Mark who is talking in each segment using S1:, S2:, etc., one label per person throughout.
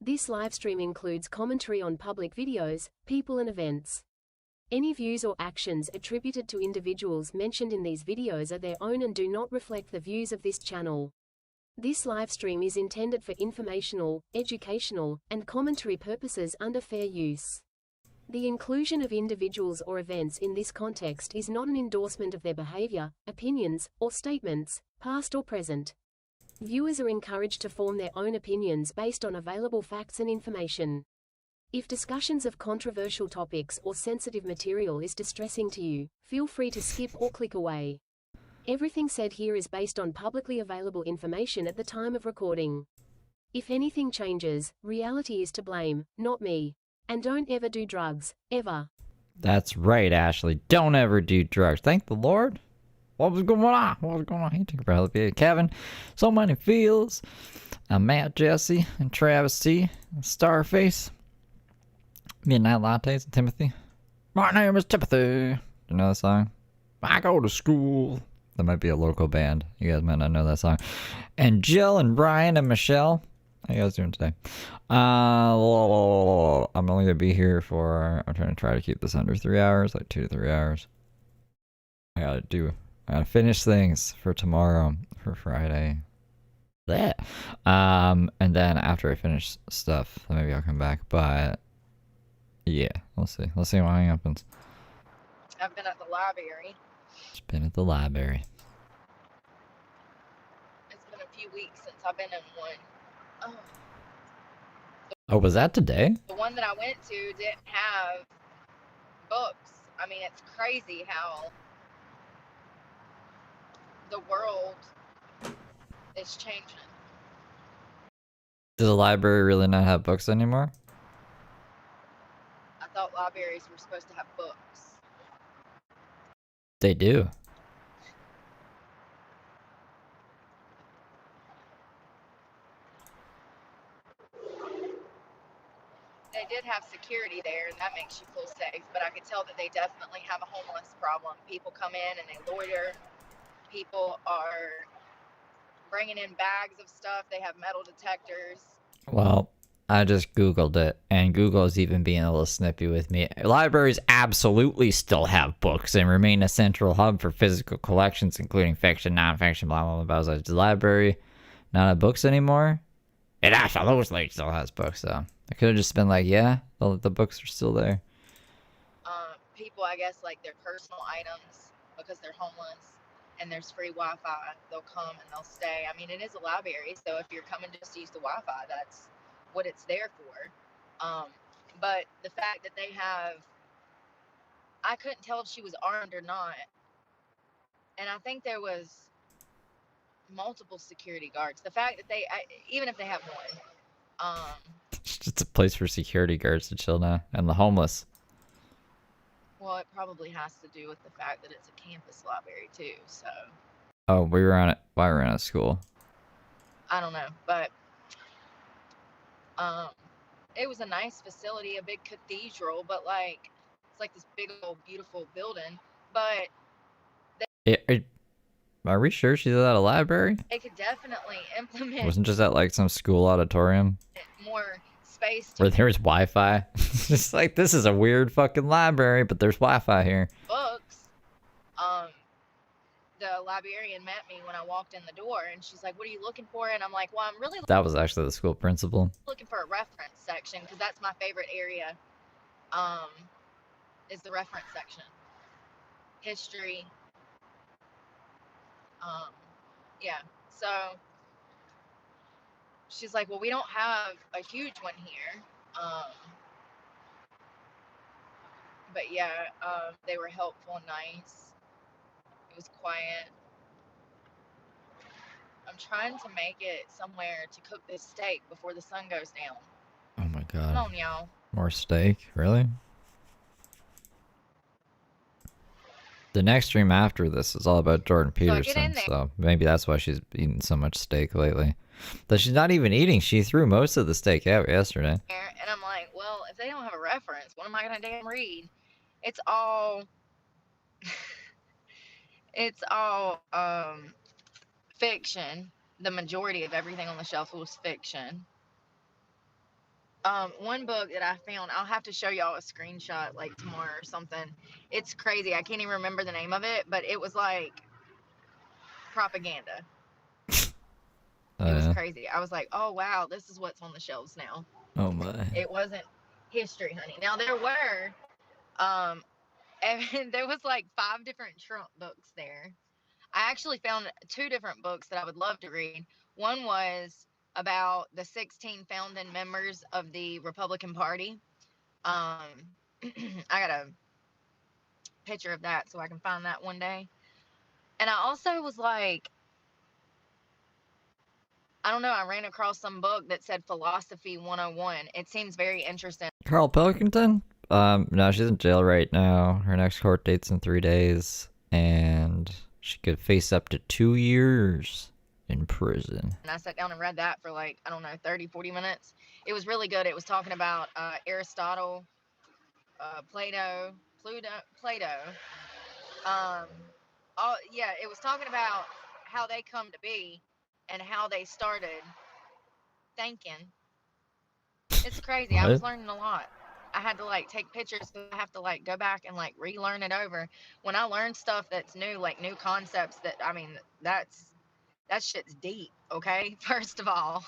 S1: This livestream includes commentary on public videos, people and events. Any views or actions attributed to individuals mentioned in these videos are their own and do not reflect the views of this channel. This livestream is intended for informational, educational, and commentary purposes under fair use. The inclusion of individuals or events in this context is not an endorsement of their behavior, opinions, or statements, past or present. Viewers are encouraged to form their own opinions based on available facts and information. If discussions of controversial topics or sensitive material is distressing to you, feel free to skip or click away. Everything said here is based on publicly available information at the time of recording. If anything changes, reality is to blame, not me. And don't ever do drugs, ever.
S2: That's right, Ashley. Don't ever do drugs. Thank the Lord. What was going on? What was going on? Hey, Tinkerbell, Kevin, so many feels. Matt, Jesse, and Travis T, and Starface, Midnight Lattes, and Timothy. My name is Timothy. You know that song? I go to school. That might be a local band. You guys might not know that song. And Jill and Brian and Michelle. How you guys doing today? I'm only gonna be here for. I'm trying to try to keep this under 3 hours, like 2 to 3 hours. I gotta finish things for tomorrow, for Friday. Yeah. And then after I finish stuff, then maybe I'll come back. But yeah, we'll see. Let's see what happens.
S3: I've been at the library.
S2: Just been at the library.
S3: It's been a few weeks since I've been in one.
S2: Oh, was that today?
S3: The one that I went to didn't have books. I mean, it's crazy how the world is changing.
S2: Does the library really not have books anymore?
S3: I thought libraries were supposed to have books.
S2: They do.
S3: They did have security there, and that makes you feel safe, but I could tell that they definitely have a homeless problem. People come in and they loiter. People are bringing in bags of stuff. They have metal detectors.
S2: Well, I just Googled it, and Google is even being a little snippy with me. Libraries absolutely still have books and remain a central hub for physical collections, including fiction, nonfiction, blah, blah, blah. Does the library not have books anymore? It absolutely still has books, though. It could have just been like, yeah, the books are still there.
S3: People, I guess, like their personal items because they're homeless and there's free Wi-Fi. They'll come and they'll stay. I mean, it is a library, so if you're coming just to use the Wi-Fi, that's what it's there for. But the fact that they have, I couldn't tell if she was armed or not. And I think there was multiple security guards. The fact that even if they have one,
S2: It's just a place for security guards to chill now, and the homeless.
S3: well, it probably has to do with the fact that it's a campus library too, so.
S2: Oh, we were on it while we were at school.
S3: I don't know, but it was a nice facility, a big cathedral, but like, it's like this big old beautiful building, but
S2: Are we sure she's at a library?
S3: they could definitely implement
S2: Wasn't just at like some school auditorium
S3: more space
S2: where
S3: to
S2: there's Wi-Fi? It's just like, this is a weird fucking library, but there's Wi-Fi here.
S3: books. The librarian met me when I walked in the door, and she's like, "What are you looking for?" And I'm like, "Well, I'm really
S2: That was actually the school principal.
S3: looking for a reference section because that's my favorite area. Is the reference section, history. Yeah. So she's like, "Well, we don't have a huge one here." But yeah, they were helpful and nice. It was quiet. I'm trying to make it somewhere to cook this steak before the sun goes down.
S2: Oh my god.
S3: Come on, y'all.
S2: More steak? Really? The next stream after this is all about Jordan Peterson, so maybe that's why she's eating so much steak lately. But she's not even eating. She threw most of the steak out yesterday.
S3: And I'm like, well, if they don't have a reference, what am I gonna damn read? It's all it's all fiction. The majority of everything on the shelf was fiction. One book that I found, I'll have to show y'all a screenshot like tomorrow or something. It's crazy. I can't even remember the name of it, but it was like propaganda. It was
S2: Yeah.
S3: crazy. I was like, oh wow, this is what's on the shelves now.
S2: Oh my.
S3: It wasn't history, honey. Now there were, and there was like 5 different Trump books there. I actually found 2 different books that I would love to read. One was about the 16 founding members of the Republican Party. Um, I got a picture of that so I can find that one day. And I also was like, I don't know, I ran across some book that said Philosophy 101. It seems very interesting.
S2: Carl Pilkington? No, she's in jail right now. Her next court date's in 3 days, and she could face up to 2 years in prison.
S3: And I sat down and read that for like, I don't know, 30, 40 minutes. It was really good. It was talking about Aristotle, Plato. Yeah, it was talking about how they come to be and how they started thinking. It's crazy. I was
S2: What?
S3: learning a lot. I had to like take pictures because I have to like go back and like relearn it over. When I learn stuff that's new, like new concepts that I mean, that shit's deep, okay? First of all.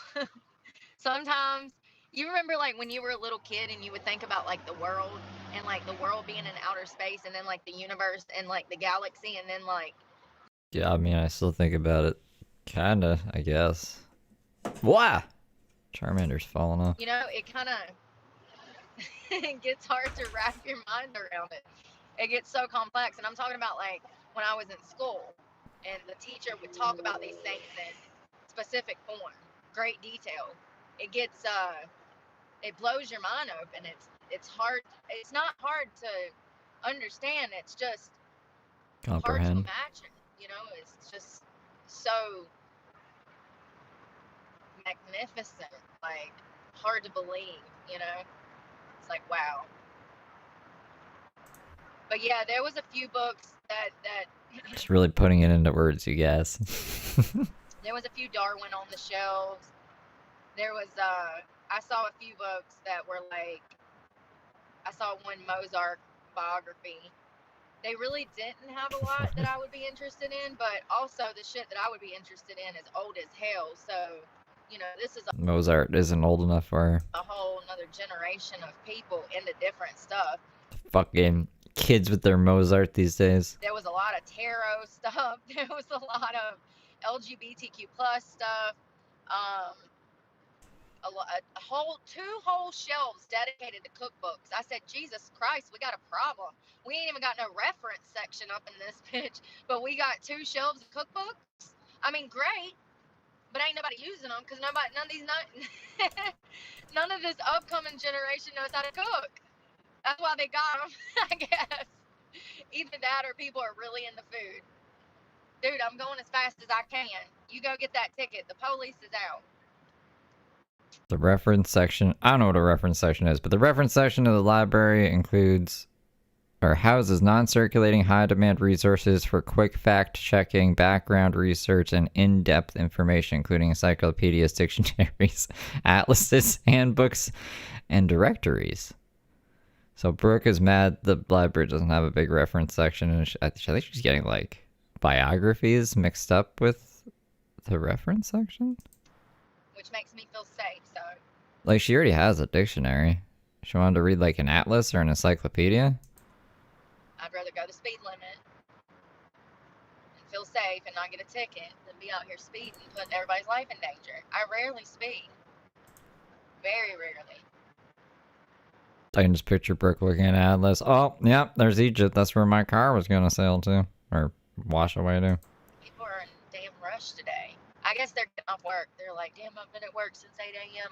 S3: Sometimes you remember like when you were a little kid and you would think about like the world and like the world being in outer space and then like the universe and like the galaxy and then like
S2: Yeah, I mean, I still think about it. Kinda, I guess. Why? Charmander's falling off.
S3: you know, it kind of it gets hard to wrap your mind around it. It gets so complex, and I'm talking about like when I was in school, and the teacher would talk about these things in specific form, great detail. It gets it blows your mind open. It's hard. It's not hard to understand. It's just hard to
S2: Comprehend.
S3: imagine. You know, it's just so magnificent, like hard to believe. You know, it's like wow. But yeah, there was a few books that
S2: Just really putting it into words, you guys.
S3: there was a few Darwin on the shelves. There was I saw a few books that were like I saw one Mozart biography. They really didn't have a lot that I would be interested in, but also the shit that I would be interested in is old as hell. So, you know, this is
S2: Mozart isn't old enough for her.
S3: a whole another generation of people into different stuff.
S2: Fucking kids with their Mozart these days.
S3: There was a lot of tarot stuff. There was a lot of LGBTQ plus stuff. Um, two whole shelves dedicated to cookbooks. I said, Jesus Christ, we got a problem. We ain't even got no reference section up in this bitch, but we got 2 shelves of cookbooks. I mean, great, but ain't nobody using them because none of this upcoming generation knows how to cook. That's why they got them, I guess. Either that or people are really into food. Dude, I'm going as fast as I can. You go get that ticket. The police is out.
S2: The reference section, I don't know what a reference section is, but the reference section of the library includes or houses non-circulating high-demand resources for quick fact-checking, background research, and in-depth information, including encyclopedias, dictionaries, atlases, handbooks, and directories. So Brooke is mad the library doesn't have a big reference section, and I think she's getting like biographies mixed up with the reference section.
S3: Which makes me feel safe, so.
S2: Like, she already has a dictionary. She wanted to read like an atlas or an encyclopedia.
S3: I'd rather go the speed limit and feel safe and not get a ticket than be out here speeding and putting everybody's life in danger. I rarely speed. Very rarely.
S2: I can just picture Brooke looking at atlas. Oh, yeah, there's Egypt. That's where my car was gonna sail to. Or wash away to.
S3: People are in a damn rush today. I guess they're getting off work. They're like, damn, I've been at work since 8 a.m.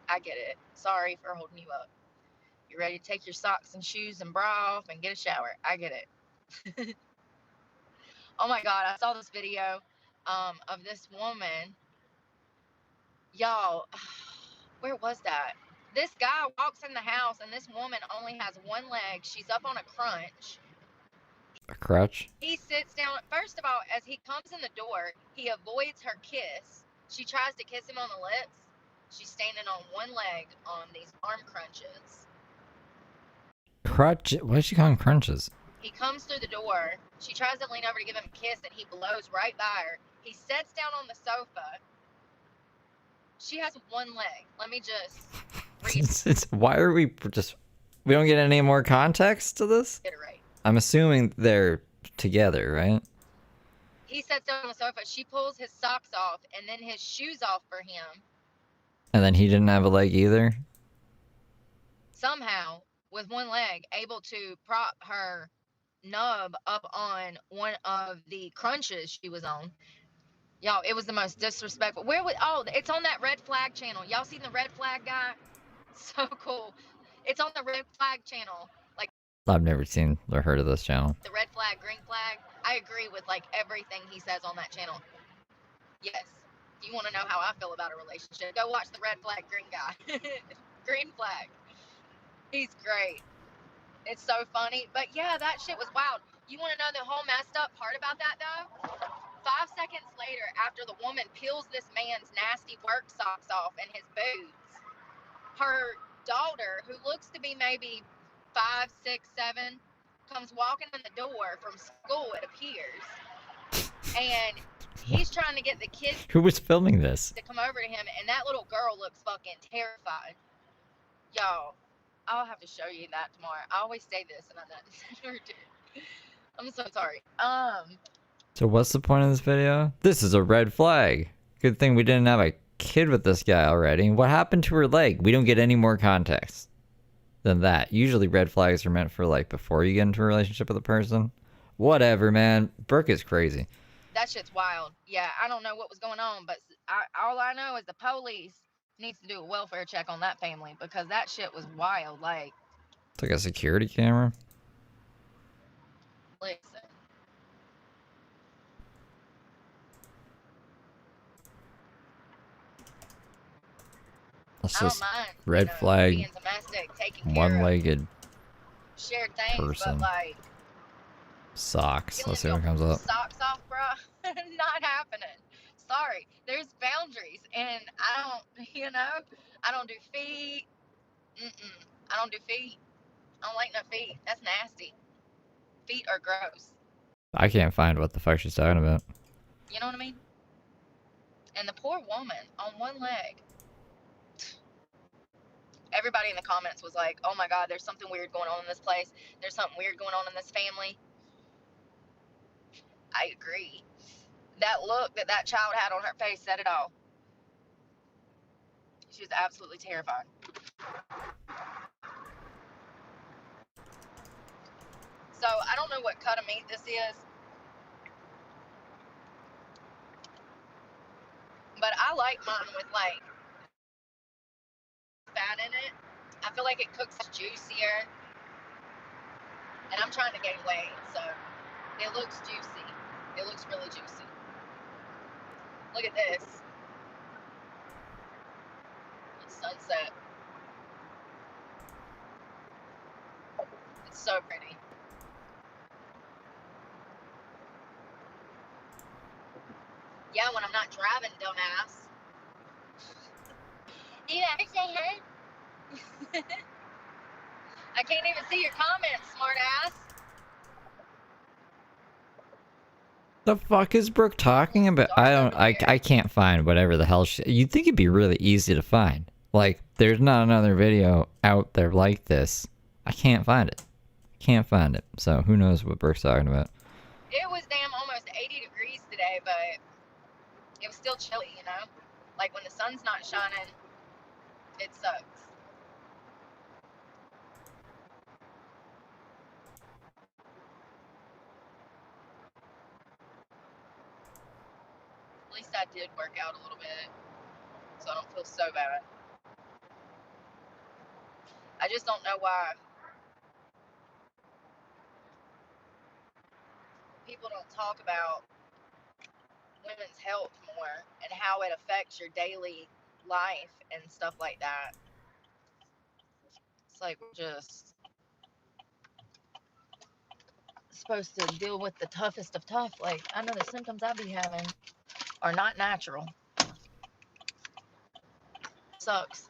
S3: I get it. Sorry for holding you up. You're ready to take your socks and shoes and bra off and get a shower. I get it. Oh my God, I saw this video of this woman. Y'all, where was that? This guy walks in the house and this woman only has one leg. She's up on a crunch.
S2: A crutch?
S3: He sits down. First of all, as he comes in the door, he avoids her kiss. She tries to kiss him on the lips. She's standing on one leg on these arm crunches.
S2: Crutch? Why is she calling crunches?
S3: He comes through the door. She tries to lean over to give him a kiss, and he blows right by her. He sits down on the sofa. She has one leg. Let me just
S2: Why are we just... We don't get any more context to this?
S3: reiterate.
S2: I'm assuming they're together, right?
S3: He sits down on the sofa. She pulls his socks off and then his shoes off for him.
S2: And then he didn't have a leg either?
S3: Somehow, with one leg, able to prop her nub up on one of the crunches she was on. Y'all, it was the most disrespectful. Where would... Oh, it's on that Red Flag channel. Y'all seen the Red Flag guy? So cool. It's on the Red Flag channel. Like,
S2: I've never seen or heard of this channel.
S3: the red flag, green flag. I agree with like everything he says on that channel. Yes. If you want to know how I feel about a relationship, go watch the red flag, green guy. Green flag. He's great. It's so funny. But yeah, that shit was wild. You want to know the whole messed up part about that though? 5 seconds later, after the woman peels this man's nasty work socks off and his boots, her daughter, who looks to be maybe 5, 6, 7, comes walking in the door from school, it appears. And he's trying to get the kids
S2: Who was filming this?
S3: to come over to him, and that little girl looks fucking terrified. Y'all, I'll have to show you that tomorrow. I always say this, and I never do. I'm so sorry.
S2: So what's the point of this video? This is a red flag. Good thing we didn't have a kid with this guy already. What happened to her leg? We don't get any more context than that. Usually red flags are meant for like before you get into a relationship with a person. Whatever, man. Brooke is crazy.
S3: That shit's wild. Yeah, I don't know what was going on, but all I know is the police needs to do a welfare check on that family because that shit was wild. Like,
S2: It's like a security camera.
S3: listen.
S2: That's
S3: I don't
S2: just
S3: mind,
S2: red flag,
S3: being domestic, taking care of
S2: one-legged
S3: shared things,
S2: person.
S3: but like
S2: socks.
S3: peeling
S2: Let's see what
S3: your
S2: comes up.
S3: socks off, bro. Not happening. Sorry, there's boundaries, and I don't, I don't do feet. I don't do feet. I don't like no feet. That's nasty. Feet are gross.
S2: I can't find what the fuck she's talking about.
S3: You know what I mean? And the poor woman on one leg. Everybody in the comments was like, oh my God, there's something weird going on in this place. There's something weird going on in this family. I agree. That look that child had on her face said it all. She was absolutely terrified. So I don't know what cut of meat this is, but I like mine with like fat in it. I feel like it cooks juicier, and I'm trying to gain weight, so it looks juicy. It looks really juicy. Look at this. It's sunset. It's so pretty. Yeah, when I'm not driving, dumbass. Do you ever say hi? I can't even see your comments, smartass.
S2: The fuck is Brooke talking about? I can't find whatever the hell you'd think it'd be really easy to find. Like, there's not another video out there like this. I can't find it. Can't find it. So who knows what Brooke's talking about.
S3: It was damn almost 80 degrees today, but it was still chilly, Like when the sun's not shining, it sucks. At least I did work out a little bit, so I don't feel so bad. I just don't know why people don't talk about women's health more and how it affects your daily life and stuff like that. It's like we're just supposed to deal with the toughest of tough. Like, I know the symptoms I be having are not natural. Sucks.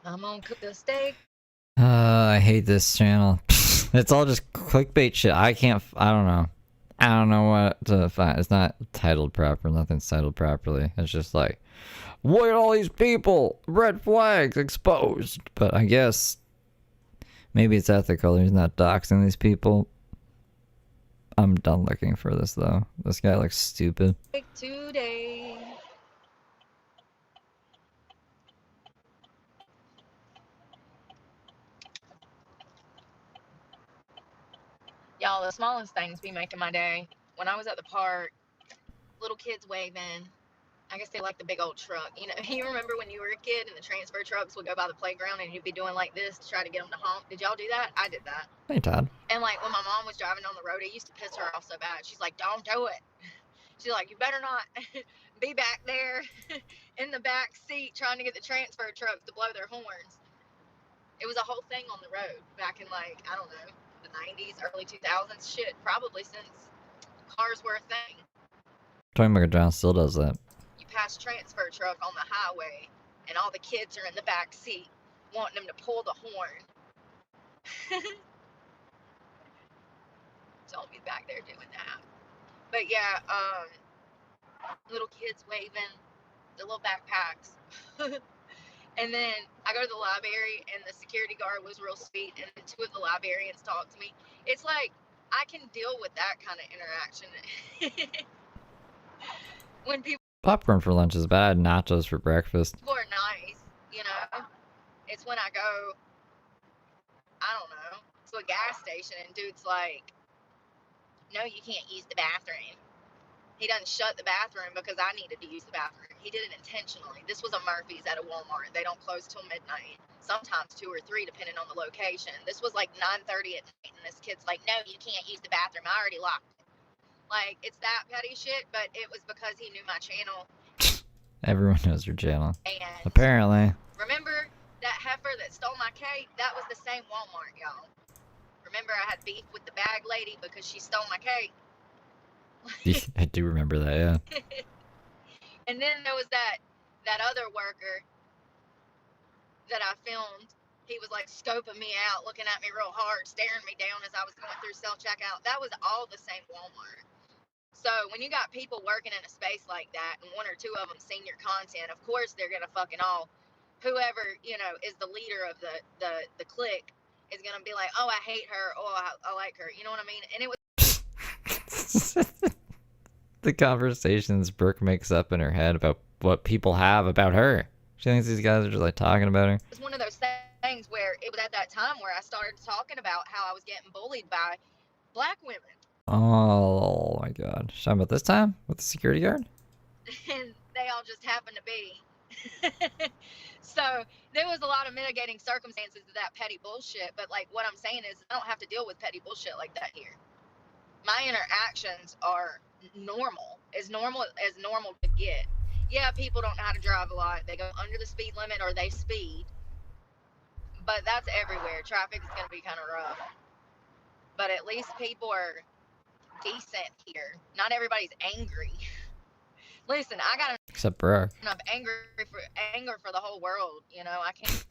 S3: I'm gonna cook the steak.
S2: I hate this channel. It's all just clickbait shit. I don't know. I don't know what to find. It's not titled proper. Nothing's titled properly. It's just like, look at all these people. Red flags exposed. But I guess maybe it's ethical. He's not doxing these people. I'm done looking for this though. This guy looks stupid.
S3: Today. Y'all, the smallest things be making my day. When I was at the park, little kids waving. I guess they like the big old truck. You know, you remember when you were a kid and the transfer trucks would go by the playground and you'd be doing like this to try to get them to honk? Did y'all do that? I did that.
S2: Hey, Todd.
S3: And like when my mom was driving down the road, it used to piss her off so bad. She's like, don't do it. She's like, you better not be back there in the back seat trying to get the transfer trucks to blow their horns. It was a whole thing on the road back in like, I don't know, the 90s, early 2000s. Shit, probably since cars were a thing.
S2: Tony McGrath still does that.
S3: You pass transfer truck on the highway and all the kids are in the back seat wanting them to pull the horn. Don't be back there doing that. But yeah, little kids waving, the little backpacks. And then I go to the library and the security guard was real sweet and two of the librarians talked to me. It's like I can deal with that kind of interaction. When people
S2: Popcorn for lunch is bad, nachos for breakfast.
S3: are nice, you know. It's when I go, I don't know, to a gas station and dude's like, no, you can't use the bathroom. He doesn't shut the bathroom because I needed to use the bathroom. He did it intentionally. This was a Murphy's at a Walmart. They don't close till midnight. Sometimes 2 or 3, depending on the location. This was like 9:30 at night, and this kid's like, no, you can't use the bathroom. I already locked it. Like, it's that petty shit, but it was because he knew my channel.
S2: Everyone knows your channel.
S3: And
S2: apparently.
S3: Remember that heifer that stole my cake? That was the same Walmart, y'all. Remember I had beef with the bag lady because she stole my cake?
S2: I do remember that, yeah.
S3: And then there was that other worker that I filmed. He was like scoping me out, looking at me real hard, staring me down as I was going through self-checkout. That was all the same Walmart. So when you got people working in a space like that and 1 or 2 of them seen your content, of course they're going to fucking all, whoever, you know, is the leader of the clique is going to be like, oh, I hate her. Oh, I like her. You know what I mean? And it was
S2: the conversations Brooke makes up in her head about what people have about her. She thinks these guys are just like talking about her.
S3: It's one of those things where it was at that time where I started talking about how I was getting bullied by black women.
S2: Oh my god. Talking about this time with the security guard?
S3: And they all just happened to be. So there was a lot of mitigating circumstances to that petty bullshit. But like what I'm saying is I don't have to deal with petty bullshit like that here. My interactions are normal to get. Yeah, people don't know how to drive a lot. They go under the speed limit or they speed. But that's everywhere. Traffic is going to be kind of rough. But at least people are decent here. Not everybody's angry. Listen, I got
S2: Except Brooke.
S3: enough anger for the whole world. You know, I can't.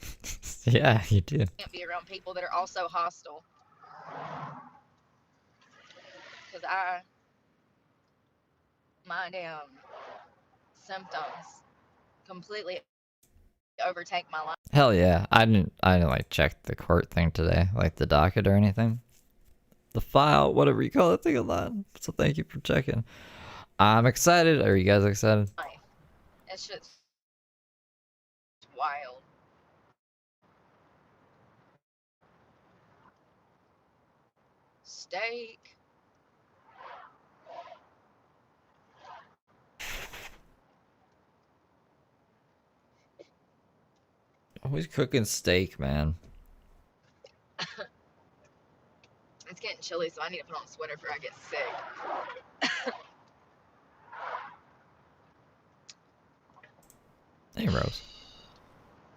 S2: Yeah, you do.
S3: Can't be around people that are also hostile. Because my damn symptoms completely overtake my life.
S2: Hell yeah. I didn't like check the court thing today, like the docket or anything. The file, whatever you call it thing a lot. So thank you for checking. I'm excited. Are you guys excited?
S3: It's just wild. Steak.
S2: Always cooking steak, man.
S3: It's getting chilly, so I need to put on a sweater before I get sick.
S2: Hey, Rose.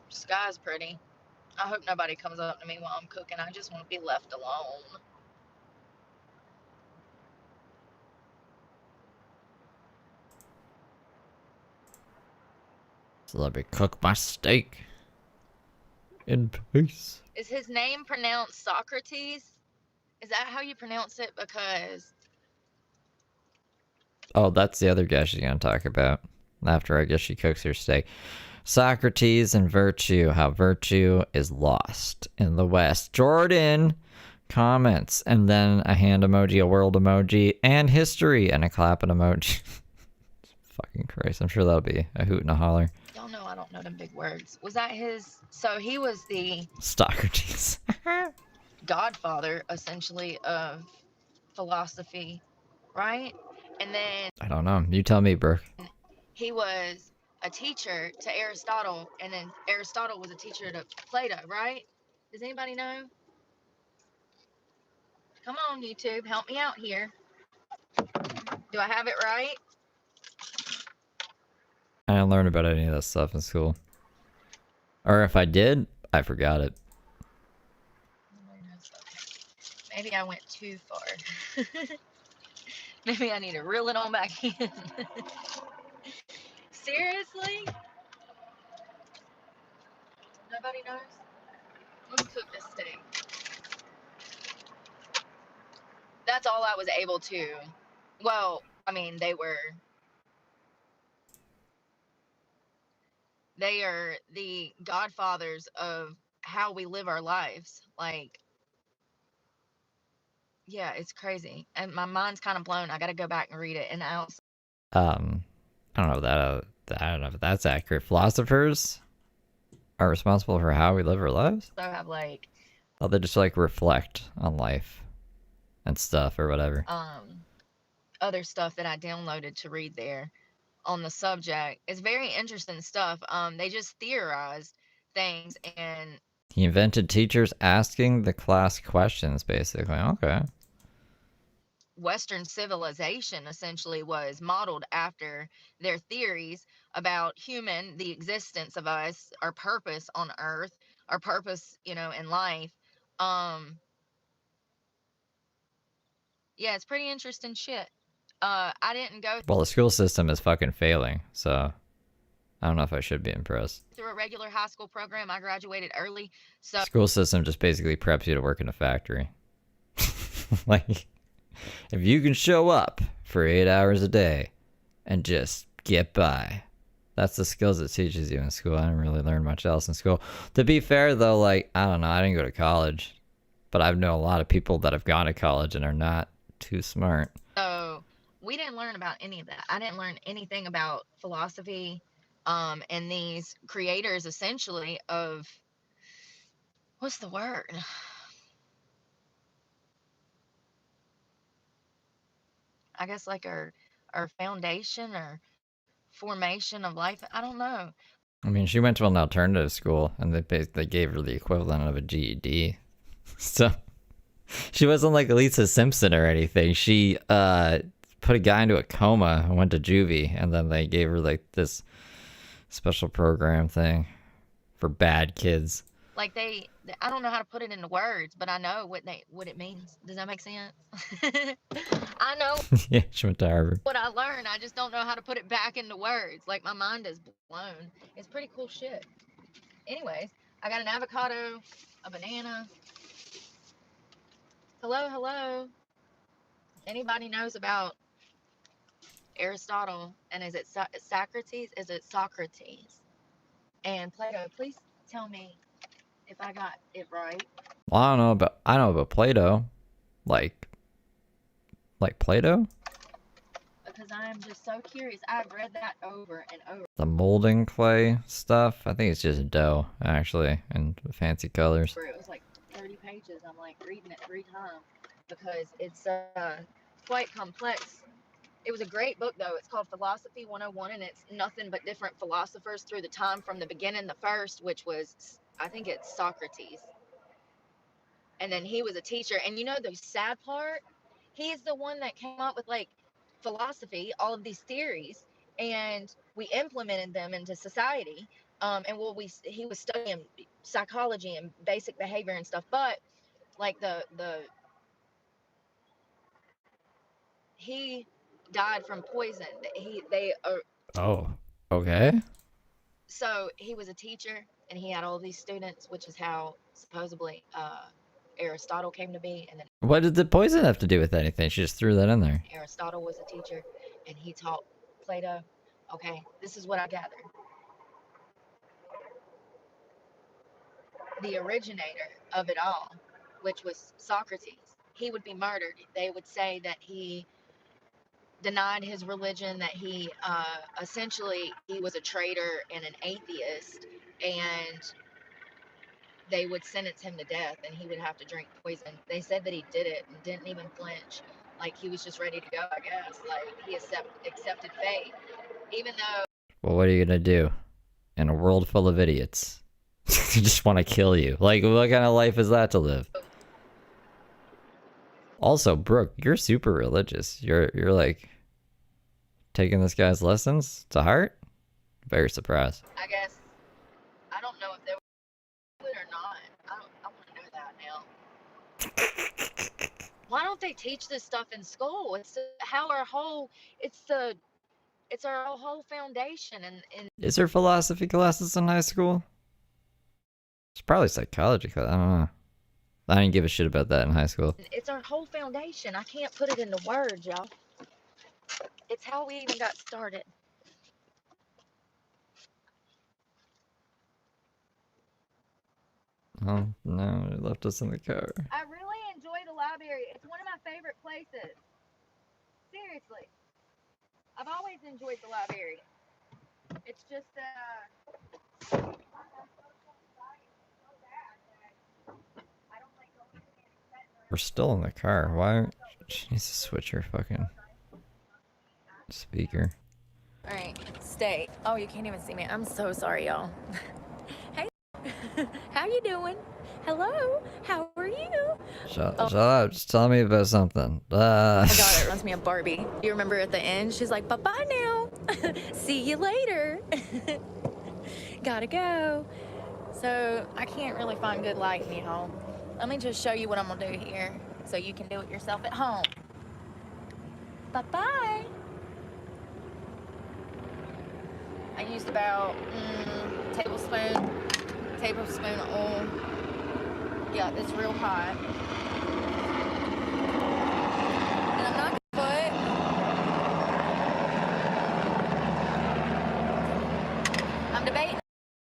S3: Sky's pretty. I hope nobody comes up to me while I'm cooking. I just want to be left alone.
S2: So let me cook my steak in peace.
S3: Is his name pronounced Socrates? Is that how you pronounce it? Because
S2: Oh, that's the other guy she's gonna talk about. After I guess she cooks her steak. Socrates and virtue. How virtue is lost in the West. Jordan comments. And then a hand emoji, a world emoji, and history, and a clapping emoji. Fucking Christ. I'm sure that'll be a hoot and a holler.
S3: y'all know I don't know them big words. Was that his? So he was the
S2: Socrates.
S3: godfather, essentially, of philosophy, right? And then
S2: I don't know. You tell me, Brooke.
S3: he was a teacher to Aristotle, and then Aristotle was a teacher to Plato, right? Does anybody know? Come on, YouTube, help me out here. Do I have it right?
S2: I didn't learn about any of that stuff in school. Or if I did, I forgot it.
S3: Maybe I went too far. Maybe I need to reel it on back in. Seriously? Nobody knows? Let's cook this steak. That's all I was able to. Well, I mean, they are the godfathers of how we live our lives. Like, yeah, it's crazy. And my mind's kind of blown. I got to go back and read it. And I also
S2: I don't know if I don't know if that's accurate. Philosophers are responsible for how we live our lives?
S3: have like
S2: Oh, they just like reflect on life and stuff or whatever.
S3: other stuff that I downloaded to read there on the subject. It's very interesting stuff. They just theorize things, and
S2: He invented teachers asking the class questions, basically. Okay.
S3: Western civilization essentially was modeled after their theories about the existence of us, our purpose on Earth, our purpose, in life. Yeah, it's pretty interesting shit. I didn't go
S2: Well, the school system is fucking failing, so I don't know if I should be impressed.
S3: through a regular high school program. I graduated early, so
S2: School system just basically preps you to work in a factory. Like, if you can show up for 8 hours a day and just get by, that's the skills it teaches you in school. I didn't really learn much else in school. To be fair, though, like, I don't know, I didn't go to college, but I've known a lot of people that have gone to college and are not too smart.
S3: So we didn't learn about any of that. I didn't learn anything about philosophy, and these creators essentially of, what's the word? I guess like our foundation or formation of life. I don't know.
S2: I mean, she went to an alternative school, and they gave her the equivalent of a GED. So she wasn't like Lisa Simpson or anything. She put a guy into a coma and went to juvie, and then they gave her like this special program thing for bad kids.
S3: Like I don't know how to put it into words, but I know what it means. Does that make sense? I know
S2: Yeah, she went to Harvard.
S3: what I learned. I just don't know how to put it back into words. Like, my mind is blown. It's pretty cool shit. Anyways, I got an avocado, a banana. Hello. Anybody knows about Aristotle, and is it Socrates? Is it Socrates? And Plato, please tell me if I got it right.
S2: Well, I know about Plato, like Plato.
S3: Because I am just so curious. I've read that over and over.
S2: The molding clay stuff. I think it's just dough, actually, and fancy colors.
S3: It was like 30 pages. I'm like reading it 3 times because it's quite complex. It was a great book, though. It's called Philosophy 101, and it's nothing but different philosophers through the time from the beginning. The first, which was, I think it's Socrates. And then he was a teacher. And the sad part? He's the one that came up with, like, philosophy, all of these theories, and we implemented them into society. And he was studying psychology and basic behavior and stuff. But, like, he died from poison. They are
S2: Oh, okay.
S3: So he was a teacher, and he had all these students, which is how supposedly Aristotle came to be. And then
S2: What did the poison have to do with anything? She just threw that in there.
S3: Aristotle was a teacher, and he taught Plato. Okay, this is what I gathered. The originator of it all, which was Socrates, he would be murdered. They would say that he denied his religion, that he essentially he was a traitor and an atheist, and they would sentence him to death, and he would have to drink poison. They said that he did it and didn't even flinch, like he was just ready to go. I guess like he accepted fate, even though.
S2: Well, what are you gonna do in a world full of idiots who just want to kill you? Like, what kind of life is that to live? Also, Brooke, you're super religious. You're like taking this guy's lessons to heart. Very surprised.
S3: I guess I don't know if they were good or not. I want to know that now. Why don't they teach this stuff in school? It's how our whole it's our whole foundation. And
S2: Is there philosophy classes in high school? It's probably psychology class. I don't know. I didn't give a shit about that in high school.
S3: it's our whole foundation. I can't put it into words, y'all. It's how we even got started.
S2: Oh no, they left us in the car.
S3: I really enjoy the library. It's one of my favorite places. Seriously. I've always enjoyed the library. It's just
S2: We're still in the car. Why? She needs to switch her fucking speaker.
S4: All right, stay. Oh, you can't even see me. I'm so sorry, y'all. Hey, how you doing? Hello, how are you?
S2: Shut up. Just tell me about something.
S4: My daughter reminds me of Barbie. You remember at the end, she's like, bye-bye now. See you later. Gotta go. So I can't really find good lighting, y'all. Let me just show you what I'm gonna do here so you can do it yourself at home. Bye-bye. I used about tablespoon of oil. Yeah, it's real hot. And I'm not gonna put. I'm debating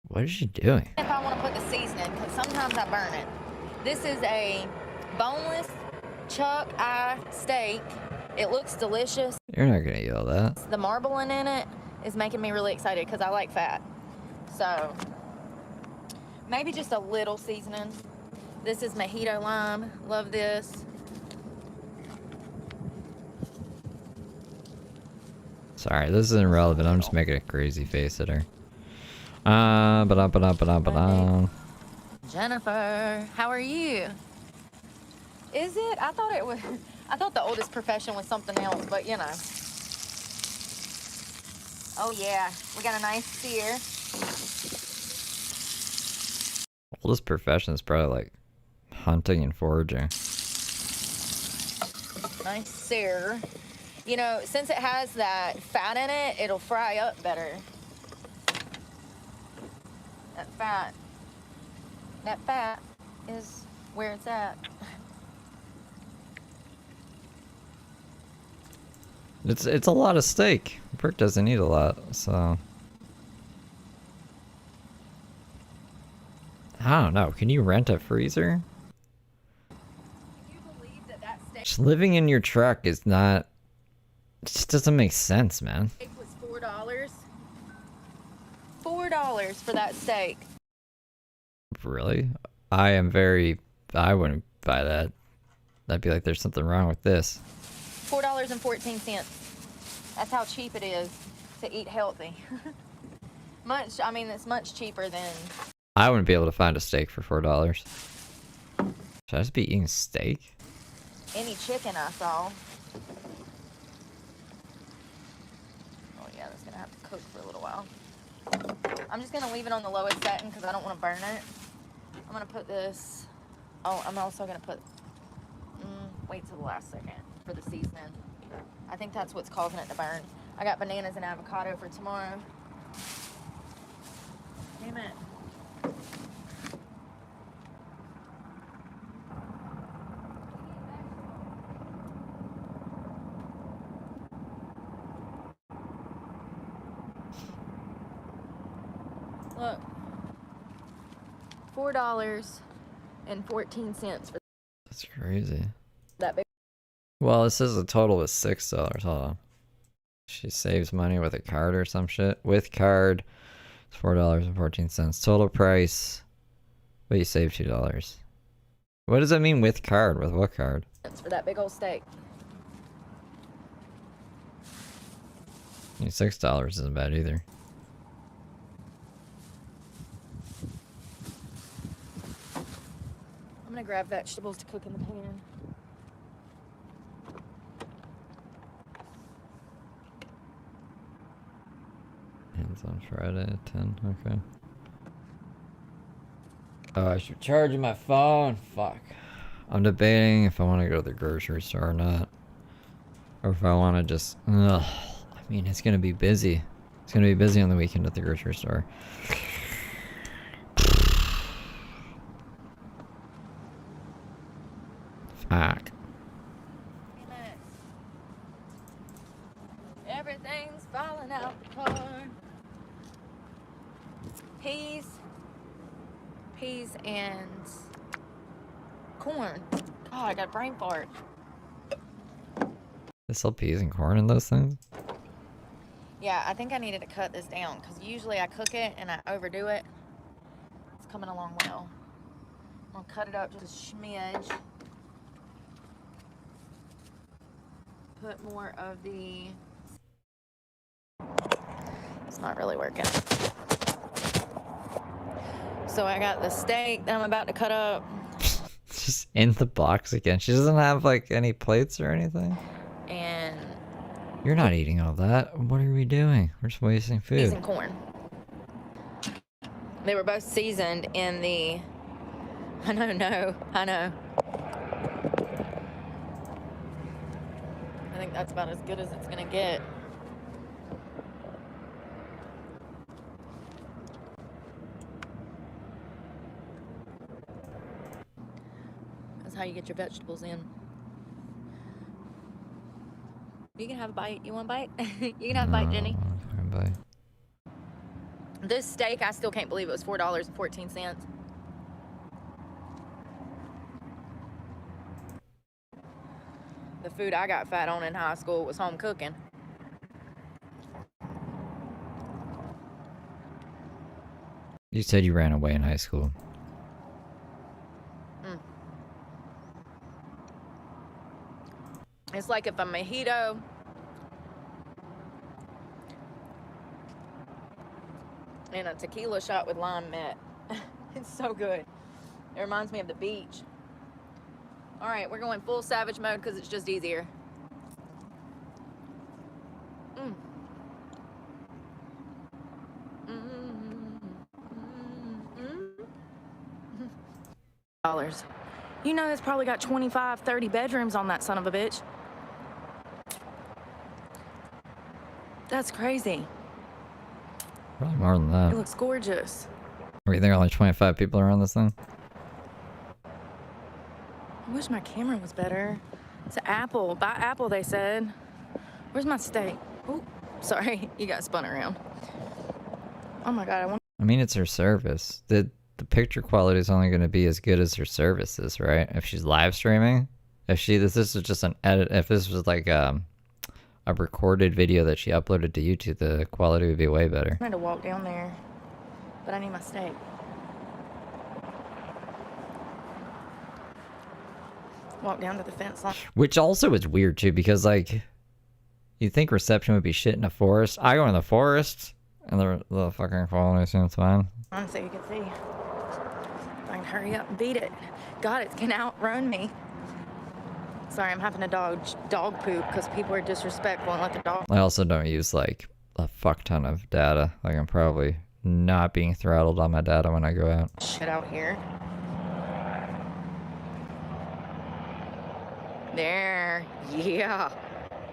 S2: What is she doing?
S4: if I want to put the seasoning, because sometimes I burn it. This is a boneless chuck eye steak. It looks delicious.
S2: You're not gonna eat all that.
S4: The marbling in it is making me really excited because I like fat. So maybe just a little seasoning. This is mojito lime. Love this.
S2: Sorry, this isn't relevant. I'm just making a crazy face at her. Ba-da-ba-da-ba-da-ba-da.
S4: Jennifer, how are you? Is it? I thought it was. I thought the oldest profession was something else, but you know. Oh yeah, we got a nice sear.
S2: Oldest profession is probably like hunting and foraging.
S4: Nice sear. You know, since it has that fat in it, it'll fry up better. That fat is where it's at.
S2: It's a lot of steak. Brooke doesn't eat a lot, so I don't know. Can you rent a freezer?
S4: Can you believe that steak
S2: Just living in your truck is not. It just doesn't make sense, man.
S4: was $4? $4 for that steak.
S2: Really? I wouldn't buy that. I'd be like, there's something wrong with this.
S4: $4.14. That's how cheap it is to eat healthy. It's much cheaper than.
S2: I wouldn't be able to find a steak for $4. Should I just be eating steak?
S4: Any chicken I saw. Oh yeah, that's gonna have to cook for a little while. I'm just gonna leave it on the lowest setting because I don't want to burn it. I'm gonna put this. Oh, I'm also gonna put. Wait till the last second for the seasoning. I think that's what's causing it to burn. I got bananas and avocado for tomorrow. Damn it. Look. $4.14 for
S2: That's crazy.
S4: that big.
S2: Well, it says the total was $6. Hold on. She saves money with a card or some shit. With card, it's $4.14. Total price. But you save $2. What does that mean with card? With what card?
S4: That's for that big old steak.
S2: $6 isn't bad either.
S4: I'm gonna grab vegetables to cook in the pan.
S2: Hands on Friday at 10. Okay. Oh, I should be charging my phone. Fuck. I'm debating if I want to go to the grocery store or not. Or if I want to just... Ugh. I mean, it's going to be busy. It's going to be busy on the weekend at the grocery store. Fuck.
S4: Everything's falling out the car. Peas and corn. Oh, I got a brain fart.
S2: They sell peas and corn in those things?
S4: Yeah, I think I needed to cut this down because usually I cook it and I overdo it. It's coming along well. I'm gonna cut it up just a smidge. Put more of the... It's not really working. So I got the steak that I'm about to cut up.
S2: Just in the box again. She doesn't have like any plates or anything?
S4: And...
S2: You're not eating all that. What are we doing? We're just wasting food.
S4: peas and corn. They were both seasoned in the... I know. I think that's about as good as it's gonna get. That's how you get your vegetables in. You can have a bite. You want a bite? You can have a bite, Jenny.
S2: Bye.
S4: This steak, I still can't believe it was $4.14. The food I got fat on in high school was home cooking.
S2: You said you ran away in high school.
S4: It's like if a mojito and a tequila shot with lime met. It's so good. It reminds me of the beach. All right, we're going full savage mode because it's just easier. $. You know it's probably got 25, 30 bedrooms on that son of a bitch. That's crazy.
S2: Probably more than that.
S4: It looks gorgeous.
S2: What, you think only 25 people are on this thing?
S4: I wish my camera was better. It's an apple. Buy apple, they said. Where's my steak? Oh, sorry. You got spun around. Oh my God,
S2: I mean, it's her service. The picture quality is only going to be as good as her services, right? If she's live streaming, this is just an edit. If this was like a recorded video that she uploaded to YouTube, the quality would be way better.
S4: I had to walk down there, but I need my steak. Walk down to the fence line.
S2: Which also is weird too, because like, you'd think reception would be shit in a forest. I go in the forest, and the fucking quality seems fine.
S4: So you can see. If I can hurry up and beat it. God, it's gonna outrun me. Sorry, I'm having to dog poop because people are disrespectful and let the dog.
S2: I also don't use like a fuck ton of data. Like, I'm probably not being throttled on my data when I go out.
S4: Shit out here. There, yeah.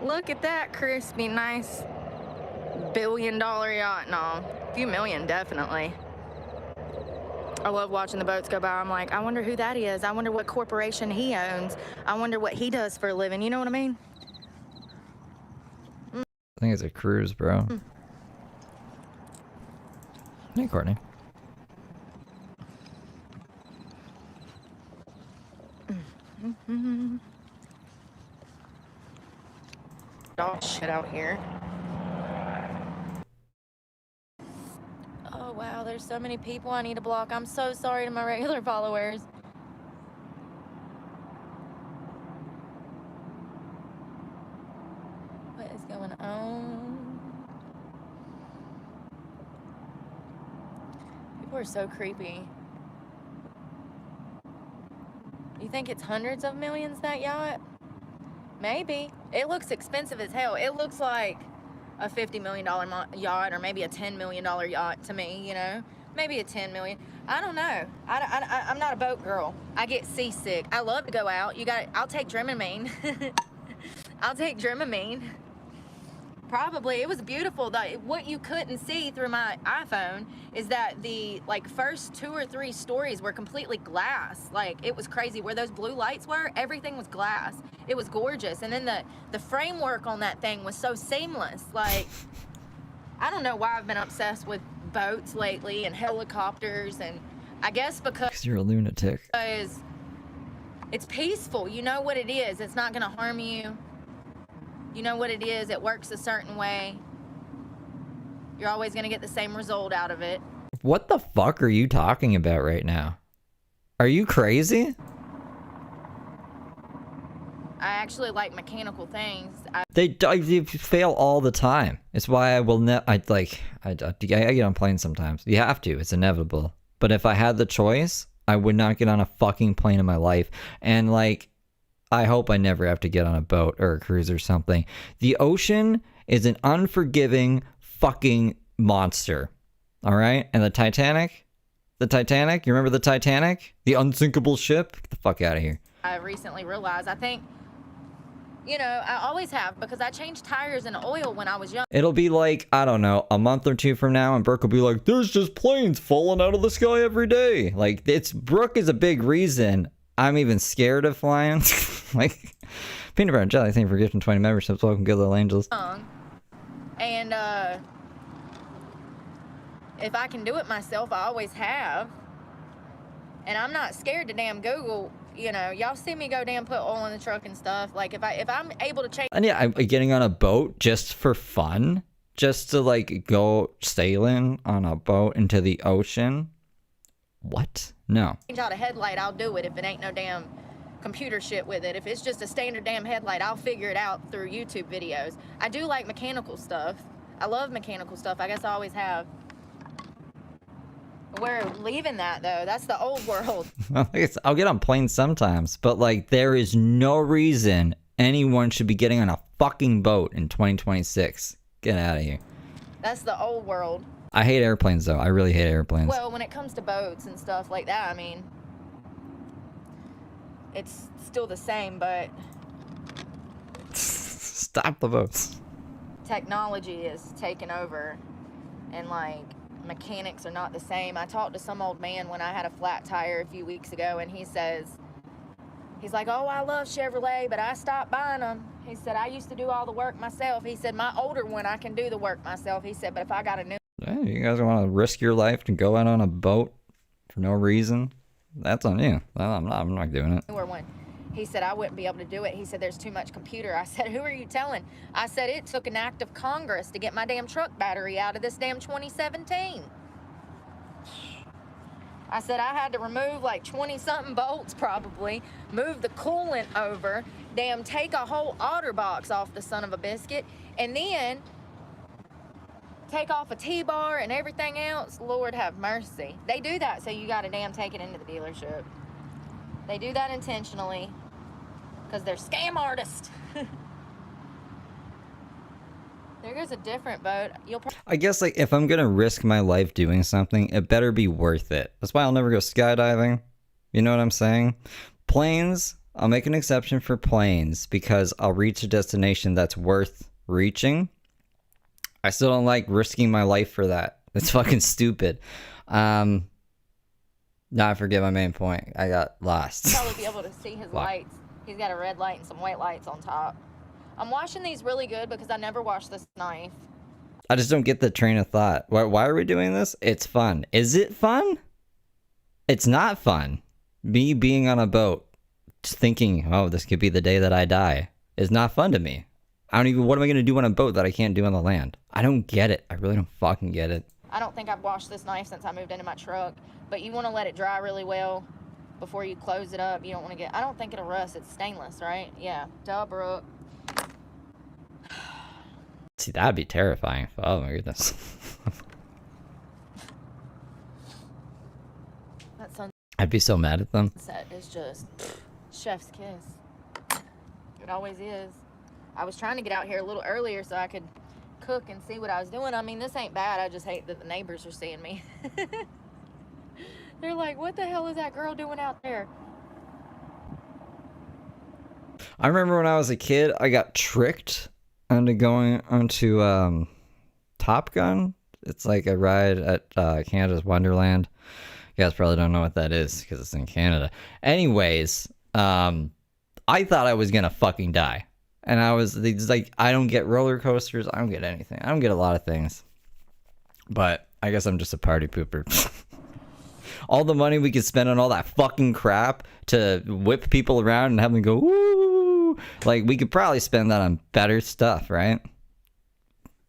S4: Look at that crispy, nice $1 billion yacht. No, a few million, definitely. I love watching the boats go by. I'm like, I wonder who that is. I wonder what corporation he owns. I wonder what he does for a living. You know what I mean?
S2: I think it's a cruise, bro. Hey, Courtney.
S4: Dog shit out here. Oh wow, there's so many people I need to block. I'm so sorry to my regular followers. What is going on? People are so creepy. You think it's hundreds of millions, that yacht? Maybe. It looks expensive as hell. It looks like a $50 million yacht or maybe a $10 million yacht to me, you know? Maybe a $10 million. I don't know. I'm not a boat girl. I get seasick. I love to go out. I'll take Dramamine. I'll take Dramamine. Probably. It was beautiful. What you couldn't see through my iPhone is that the first 2 or 3 stories were completely glass. Like, it was crazy. Where those blue lights were, everything was glass. It was gorgeous. And then the framework on that thing was so seamless. Like, I don't know why I've been obsessed with boats lately and helicopters, and I guess because
S2: you're a lunatic.
S4: It's peaceful. You know what it is. It's not gonna harm you. You know what it is. It works a certain way. You're always gonna get the same result out of it.
S2: What the fuck are you talking about right now? Are you crazy?
S4: I actually like mechanical things.
S2: They fail all the time. It's why I will I get on planes sometimes. You have to. It's inevitable. But if I had the choice, I would not get on a fucking plane in my life. And I hope I never have to get on a boat or a cruise or something. The ocean is an unforgiving fucking monster. All right? And the Titanic, you remember the Titanic? The unsinkable ship? Get the fuck out of here.
S4: I recently realized, I think, you know, I always have, because I changed tires and oil when I was young.
S2: It'll be I don't know, a month or 2 from now, and Brooke will be like, there's just planes falling out of the sky every day. Brooke is a big reason I'm even scared of flying. Peanut butter and jelly, thank you for gifting 20 memberships. Welcome, good little angels.
S4: And if I can do it myself, I always have. And I'm not scared to damn Google. You know, y'all see me go damn put oil in the truck and stuff. Like, if I'm able to change.
S2: And yeah, I'm getting on a boat just for fun, just to go sailing on a boat into the ocean. What? No.
S4: Change out a headlight, I'll do it if it ain't no damn computer shit with it. If it's just a standard damn headlight, I'll figure it out through YouTube videos. I do like mechanical stuff. I love mechanical stuff. I guess I always have. We're leaving that, though. That's the old world.
S2: I'll get on planes sometimes, but there is no reason anyone should be getting on a fucking boat in 2026. Get out of here.
S4: That's the old world.
S2: I hate airplanes, though. I really hate airplanes.
S4: Well, when it comes to boats and stuff like that, I mean, it's still the same, but
S2: stop the boats.
S4: Technology is taking over, and mechanics are not the same. I talked to some old man when I had a flat tire a few weeks ago, and he's like, oh, I love Chevrolet, but I stopped buying them. He said, I used to do all the work myself. He said, my older one, I can do the work myself. He said, but if I got a new
S2: you guys want to risk your life to go out on a boat for no reason? That's on you. I'm not doing it.
S4: newer one. He said, I wouldn't be able to do it. He said, there's too much computer. I said, who are you telling? I said, it took an act of Congress to get my damn truck battery out of this damn 2017. I said, I had to remove 20-something bolts probably, move the coolant over, damn take a whole OtterBox off the son of a biscuit, and then take off a T-bar and everything else. Lord have mercy. They do that, so you got to damn take it into the dealership. They do that intentionally because they're scam artists. There's a different boat.
S2: I guess if I'm gonna risk my life doing something, it better be worth it. That's why I'll never go skydiving. You know what I'm saying? Planes, I'll make an exception for planes because I'll reach a destination that's worth reaching. I still don't like risking my life for that. It's fucking stupid. No, I forget my main point. I got lost.
S4: Probably be able to see his
S2: Wow.
S4: lights. He's got a red light and some white lights on top. I'm washing these really good because I never wash this knife.
S2: I just don't get the train of thought. Why are we doing this? It's fun. Is it fun? It's not fun. Me being on a boat, just thinking, oh, this could be the day that I die, is not fun to me. I don't even, what am I going to do on a boat that I can't do on the land? I don't get it. I really don't fucking get it.
S4: I don't think I've washed this knife since I moved into my truck, but you want to let it dry really well before you close it up. You don't want to get, I don't think it'll rust. It's stainless, right? Yeah. Duh, Brooke.
S2: See, that'd be terrifying. Oh my goodness.
S4: That
S2: I'd be so mad at them.
S4: sunset is just chef's kiss. It always is. I was trying to get out here a little earlier so I could cook and see what I was doing. I mean, this ain't bad. I just hate that the neighbors are seeing me. They're like, what the hell is that girl doing out there?
S2: I remember when I was a kid, I got tricked into going onto Top Gun. It's like a ride at Canada's Wonderland. You guys probably don't know what that is because it's in Canada. Anyways, I thought I was gonna fucking die. And I was like, I don't get roller coasters. I don't get anything. I don't get a lot of things. But I guess I'm just a party pooper. All the money we could spend on all that fucking crap to whip people around and have them go, woo! Like, we could probably spend that on better stuff, right?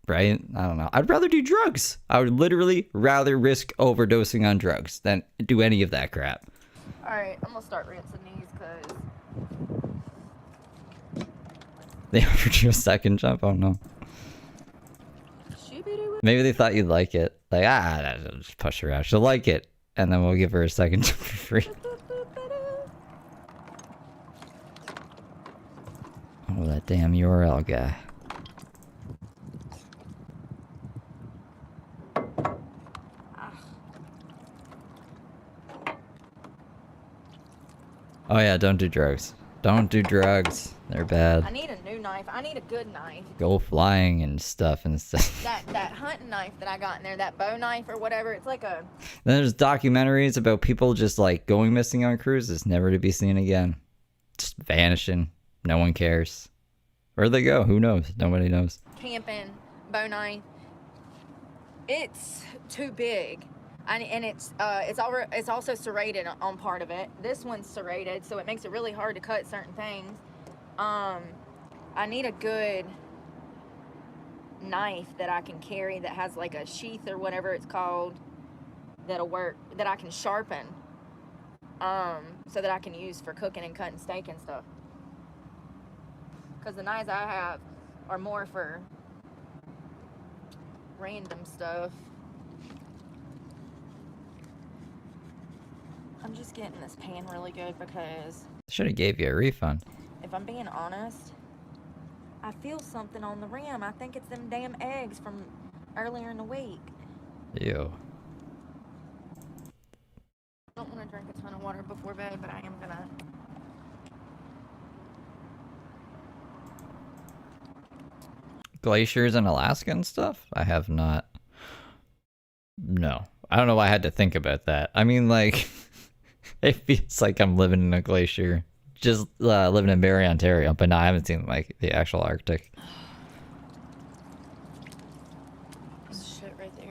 S2: Right? I don't know. I'd rather do drugs. I would literally rather risk overdosing on drugs than do any of that crap.
S4: All right, I'm gonna start rinsing these because
S2: They offered you a second jump? Oh no. Maybe they thought you'd like it. Like, just push her out. She'll like it. And then we'll give her a second jump for free. Oh, that damn URL guy. Oh yeah, don't do drugs. Don't do drugs. They're bad.
S4: I need a new knife. I need a good knife.
S2: Go flying and stuff and stuff.
S4: That hunting knife that I got in there, that bow knife or whatever, it's like a...
S2: Then there's documentaries about people just like going missing on cruises, never to be seen again. Just vanishing. No one cares. Where'd they go? Who knows? Nobody knows.
S4: Camping, bow knife. It's too big. And it's also serrated on part of it. This one's serrated, so it makes it really hard to cut certain things. I need a good knife that I can carry that has like a sheath or whatever it's called that'll work, that I can sharpen, so that I can use for cooking and cutting steak and stuff. Because the knives I have are more for random stuff. I'm just getting this pan really good because...
S2: Should have gave you a refund.
S4: If I'm being honest, I feel something on the rim. I think it's them damn eggs from earlier in the week.
S2: Ew.
S4: I don't want to drink a ton of water before bed, but I am gonna.
S2: Glaciers in Alaska and stuff? I have not. No. I don't know why I had to think about that. I mean, like, it feels like I'm living in a glacier. Just living in Barrie, Ontario, but no, I haven't seen, like, the actual Arctic.
S4: There's shit right there.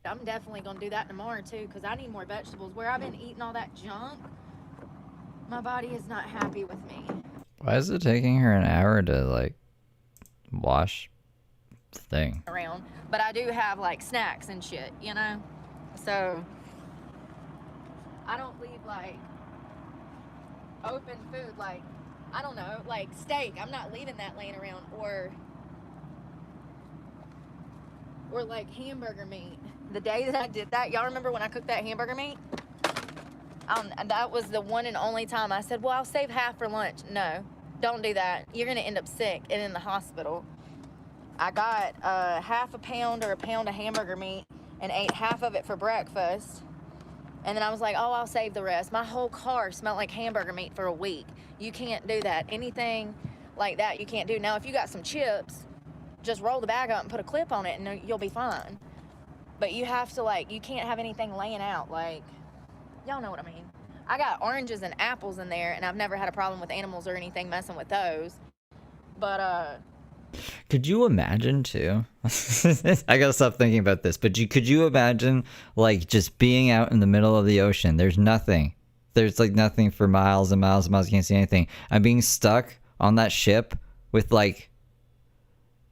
S4: I'm definitely gonna do that tomorrow too, because I need more vegetables. Where I've been eating all that junk, my body is not happy with me.
S2: Why is it taking her an hour to, like, wash the thing?
S4: Around, but I do have like snacks and shit, you know? So I don't leave like open food, like, I don't know, like steak. I'm not leaving that laying around, or like hamburger meat. The day that I did that, y'all remember when I cooked that hamburger meat? That was the one and only time I said, well, I'll save half for lunch. No, don't do that. You're gonna end up sick and in the hospital. I got half a pound or a pound of hamburger meat and ate half of it for breakfast. And then I was like, oh, I'll save the rest. My whole car smelled like hamburger meat for a week. You can't do that. Anything like that you can't do. Now, if you got some chips, just roll the bag up and put a clip on it and you'll be fine. But you have to, like, you can't have anything laying out. Like, y'all know what I mean. I got oranges and apples in there, and I've never had a problem with animals or anything messing with those. But,
S2: Could you imagine too? I gotta stop thinking about this. But could you imagine like just being out in the middle of the ocean? There's nothing. There's like nothing for miles and miles and miles. You can't see anything. I'm being stuck on that ship with like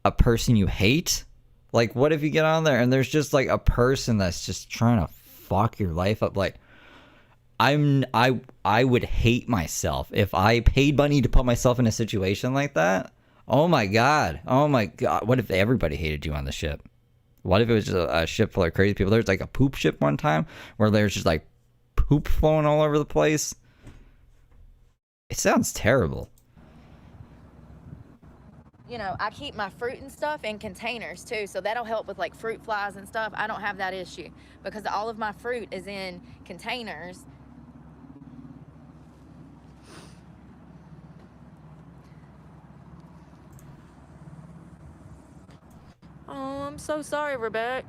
S2: a person you hate. Like, what if you get on there and there's just like a person that's just trying to fuck your life up? Like, I would hate myself if I paid money to put myself in a situation like that. Oh my god. What if everybody hated you on the ship? What if it was just a ship full of crazy people? There's like a poop ship one time where there's just like poop flowing all over the place. It sounds terrible.
S4: you know, I keep my fruit and stuff in containers too, so that'll help with like fruit flies and stuff. I don't have that issue because all of my fruit is in containers. Oh, I'm so sorry, Rebecca.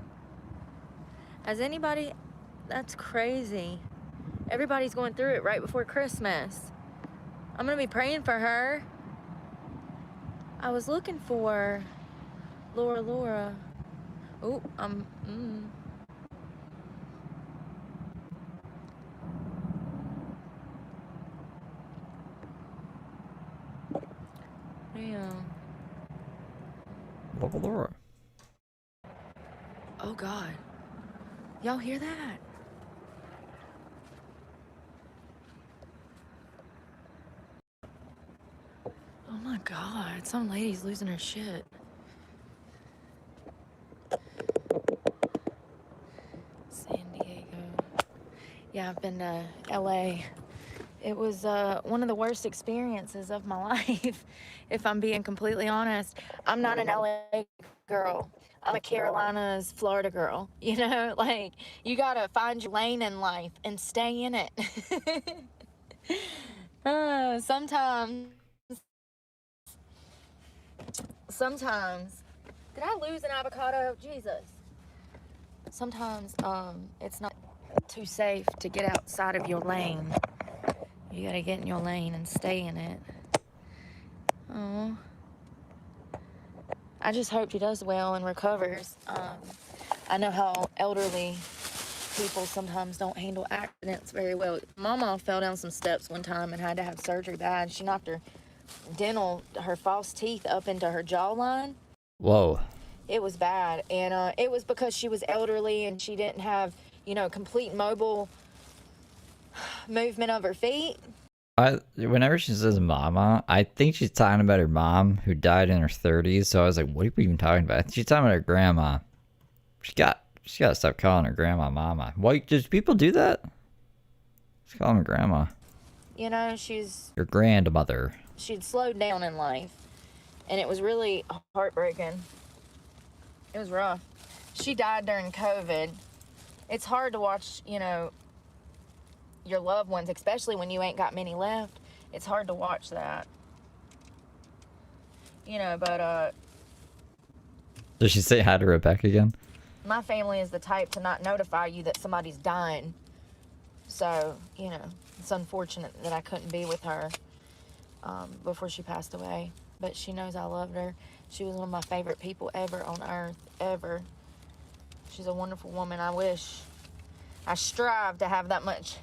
S4: Has anybody... That's crazy. Everybody's going through it right before Christmas. I'm gonna be praying for her. I was looking for Laura. Oh, Yeah.
S2: Laura.
S4: Oh God. Y'all hear that? Oh my God, some lady's losing her shit. San Diego. Yeah, I've been to LA. It was one of the worst experiences of my life, if I'm being completely honest. I'm not an LA girl. I'm a Carolinas, Florida girl. You know, like, you gotta find your lane in life and stay in it. Sometimes, did I lose an avocado? Jesus. Sometimes, it's not too safe to get outside of your lane. You gotta get in your lane and stay in it. Oh. I just hope he does well and recovers. I know how elderly people sometimes don't handle accidents very well. Mama fell down some steps one time and had to have surgery bad. She knocked her false teeth up into her jawline.
S2: Whoa.
S4: It was bad. And it was because she was elderly and she didn't have, you know, complete mobile movement of her feet.
S2: Whenever she says mama, I think she's talking about her mom who died in her 30s. So I was like, what are you even talking about? I think she's talking about her grandma. She got to stop calling her grandma mama. Why does people do that? Just call her grandma.
S4: You know, she's
S2: your grandmother.
S4: She'd slowed down in life, and it was really heartbreaking. It was rough. She died during COVID. It's hard to watch, you know, your loved ones, especially when you ain't got many left. It's hard to watch that. You know, but
S2: Does she say hi to Rebecca again?
S4: My family is the type to not notify you that somebody's dying. So, you know, it's unfortunate that I couldn't be with her before she passed away. But she knows I loved her. She was one of my favorite people ever on earth, ever. She's a wonderful woman. I strive to have that much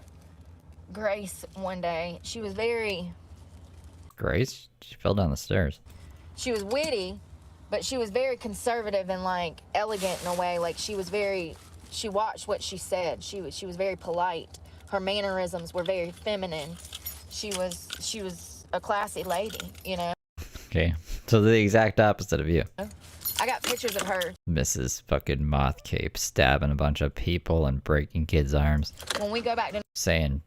S4: grace one day. She was very...
S2: Grace? She fell down the stairs.
S4: She was witty, but she was very conservative and, like, elegant in a way. Like, she watched what she said. She was very polite. Her mannerisms were very feminine. She was a classy lady, you know?
S2: Okay, so the exact opposite of you.
S4: I got pictures of her.
S2: Mrs. fucking Moth Cape stabbing a bunch of people and breaking kids' arms.
S4: When we go back to...
S2: Saying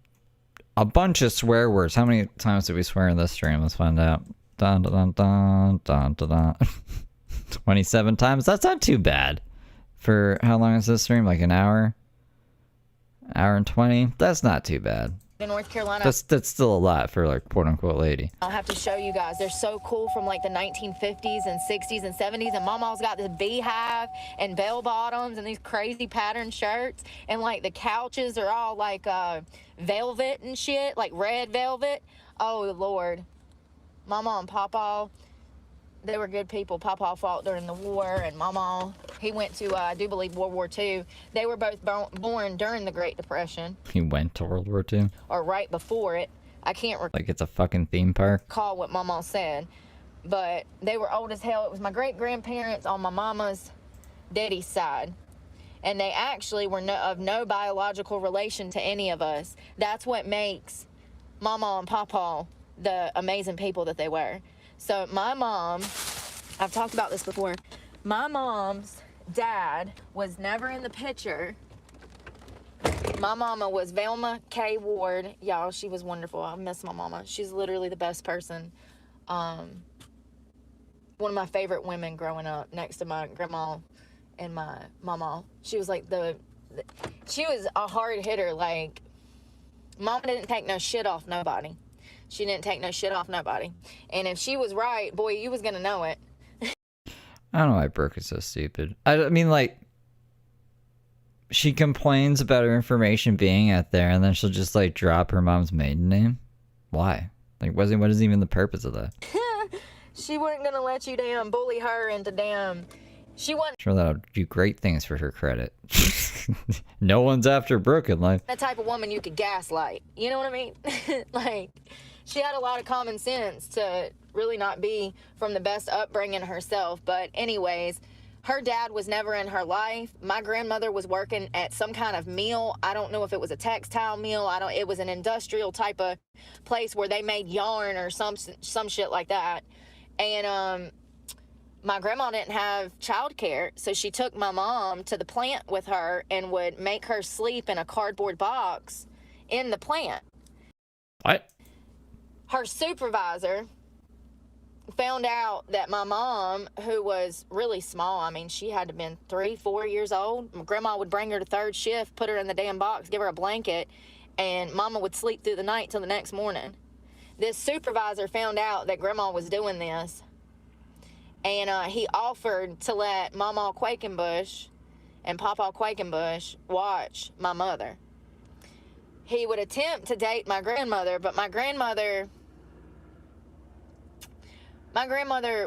S2: a bunch of swear words. How many times did we swear in this stream? Let's find out. Dun dun dun dun dun dun. 27 times? That's not too bad. For how long is this stream? Like an hour? Hour and 20? That's not too bad.
S4: In North Carolina.
S2: That's still a lot for like quote unquote lady.
S4: I'll have to show you guys. They're so cool from like the 1950s and 60s and 70s. And Mama's got this beehive and bell bottoms and these crazy patterned shirts. And like the couches are all like velvet and shit, like red velvet. Oh, Lord. Mama and Papa, they were good people. Papa fought during the war, and Mama, he went to, I do believe, World War II. They were both born during the Great Depression.
S2: He went to World War II?
S4: Or right before it. I can't
S2: like it's a fucking theme park?
S4: Recall what Mama said. But they were old as hell. It was my great-grandparents on my mama's daddy's side. And they actually were of no biological relation to any of us. That's what makes Mama and Papa the amazing people that they were. So my mom, I've talked about this before, my mom's dad was never in the picture. My mama was Velma K. Ward. Y'all, she was wonderful. I miss my mama. She's literally the best person. One of my favorite women growing up, next to my grandma and my mama. She was like she was a hard hitter. Like, Mama didn't take no shit off nobody. She didn't take no shit off nobody. And if she was right, boy, you was gonna know it.
S2: I don't know why Brooke is so stupid. I mean, like, she complains about her information being out there, and then she'll just, like, drop her mom's maiden name? Why? Like, what is even the purpose of that?
S4: She wasn't gonna let you damn bully her into damn... She wasn't...
S2: Sure, that'll do great things for her credit. No one's after Brooke in life.
S4: The type of woman you could gaslight. You know what I mean? Like... She had a lot of common sense to really not be from the best upbringing herself. But anyways, her dad was never in her life. My grandmother was working at some kind of mill. I don't know if it was a textile mill. It was an industrial type of place where they made yarn or some shit like that. And my grandma didn't have childcare, so she took my mom to the plant with her and would make her sleep in a cardboard box in the plant.
S2: What?
S4: Her supervisor found out that my mom, who was really small, I mean, she had to have been 3-4 years old. My grandma would bring her to third shift, put her in the damn box, give her a blanket, and Mama would sleep through the night till the next morning. This supervisor found out that Grandma was doing this, and he offered to let Mama Quakenbush and Papa Quakenbush watch my mother. He would attempt to date my grandmother, but my grandmother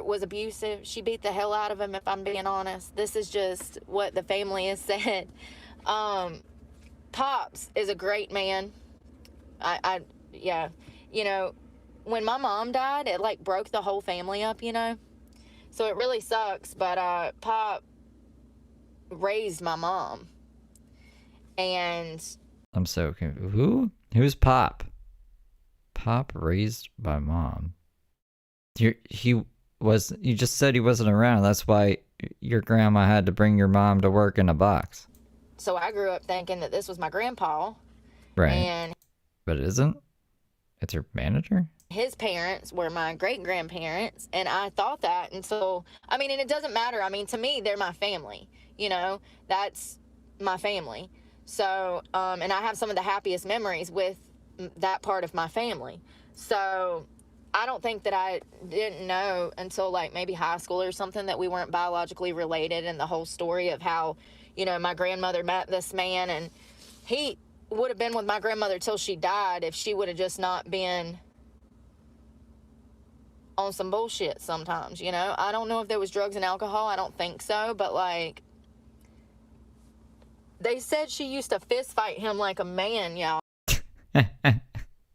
S4: was abusive. She beat the hell out of him, if I'm being honest. This is just what the family has said. Pops is a great man. Yeah. You know, when my mom died, it like broke the whole family up, you know? So it really sucks, but Pop raised my mom. And...
S2: I'm so confused. Who? Who's Pop? Pop raised by mom. You just said he wasn't around. That's why your grandma had to bring your mom to work in a box.
S4: So I grew up thinking that this was my grandpa.
S2: Right. But it isn't? It's her manager?
S4: His parents were my great-grandparents, and I thought that until... I mean, and it doesn't matter. I mean, to me, they're my family. You know? That's my family. So, and I have some of the happiest memories with that part of my family. So... I don't think that I didn't know until like maybe high school or something that we weren't biologically related, and the whole story of how, you know, my grandmother met this man, and he would have been with my grandmother till she died if she would have just not been on some bullshit sometimes, you know? I don't know if there was drugs and alcohol. I don't think so, but like they said she used to fist fight him like a man, y'all.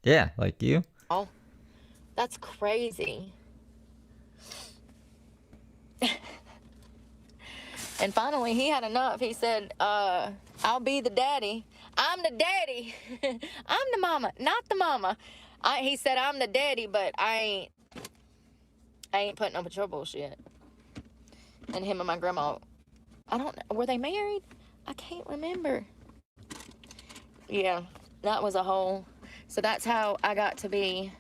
S2: Yeah, like you.
S4: Oh. That's crazy. And finally, he had enough. He said, I'll be the daddy. I'm the daddy. I'm the mama, not the mama. He said, I'm the daddy, but I ain't putting up with your bullshit. And him and my grandma, I don't know, were they married? I can't remember. Yeah, that was a whole, so that's how I got to be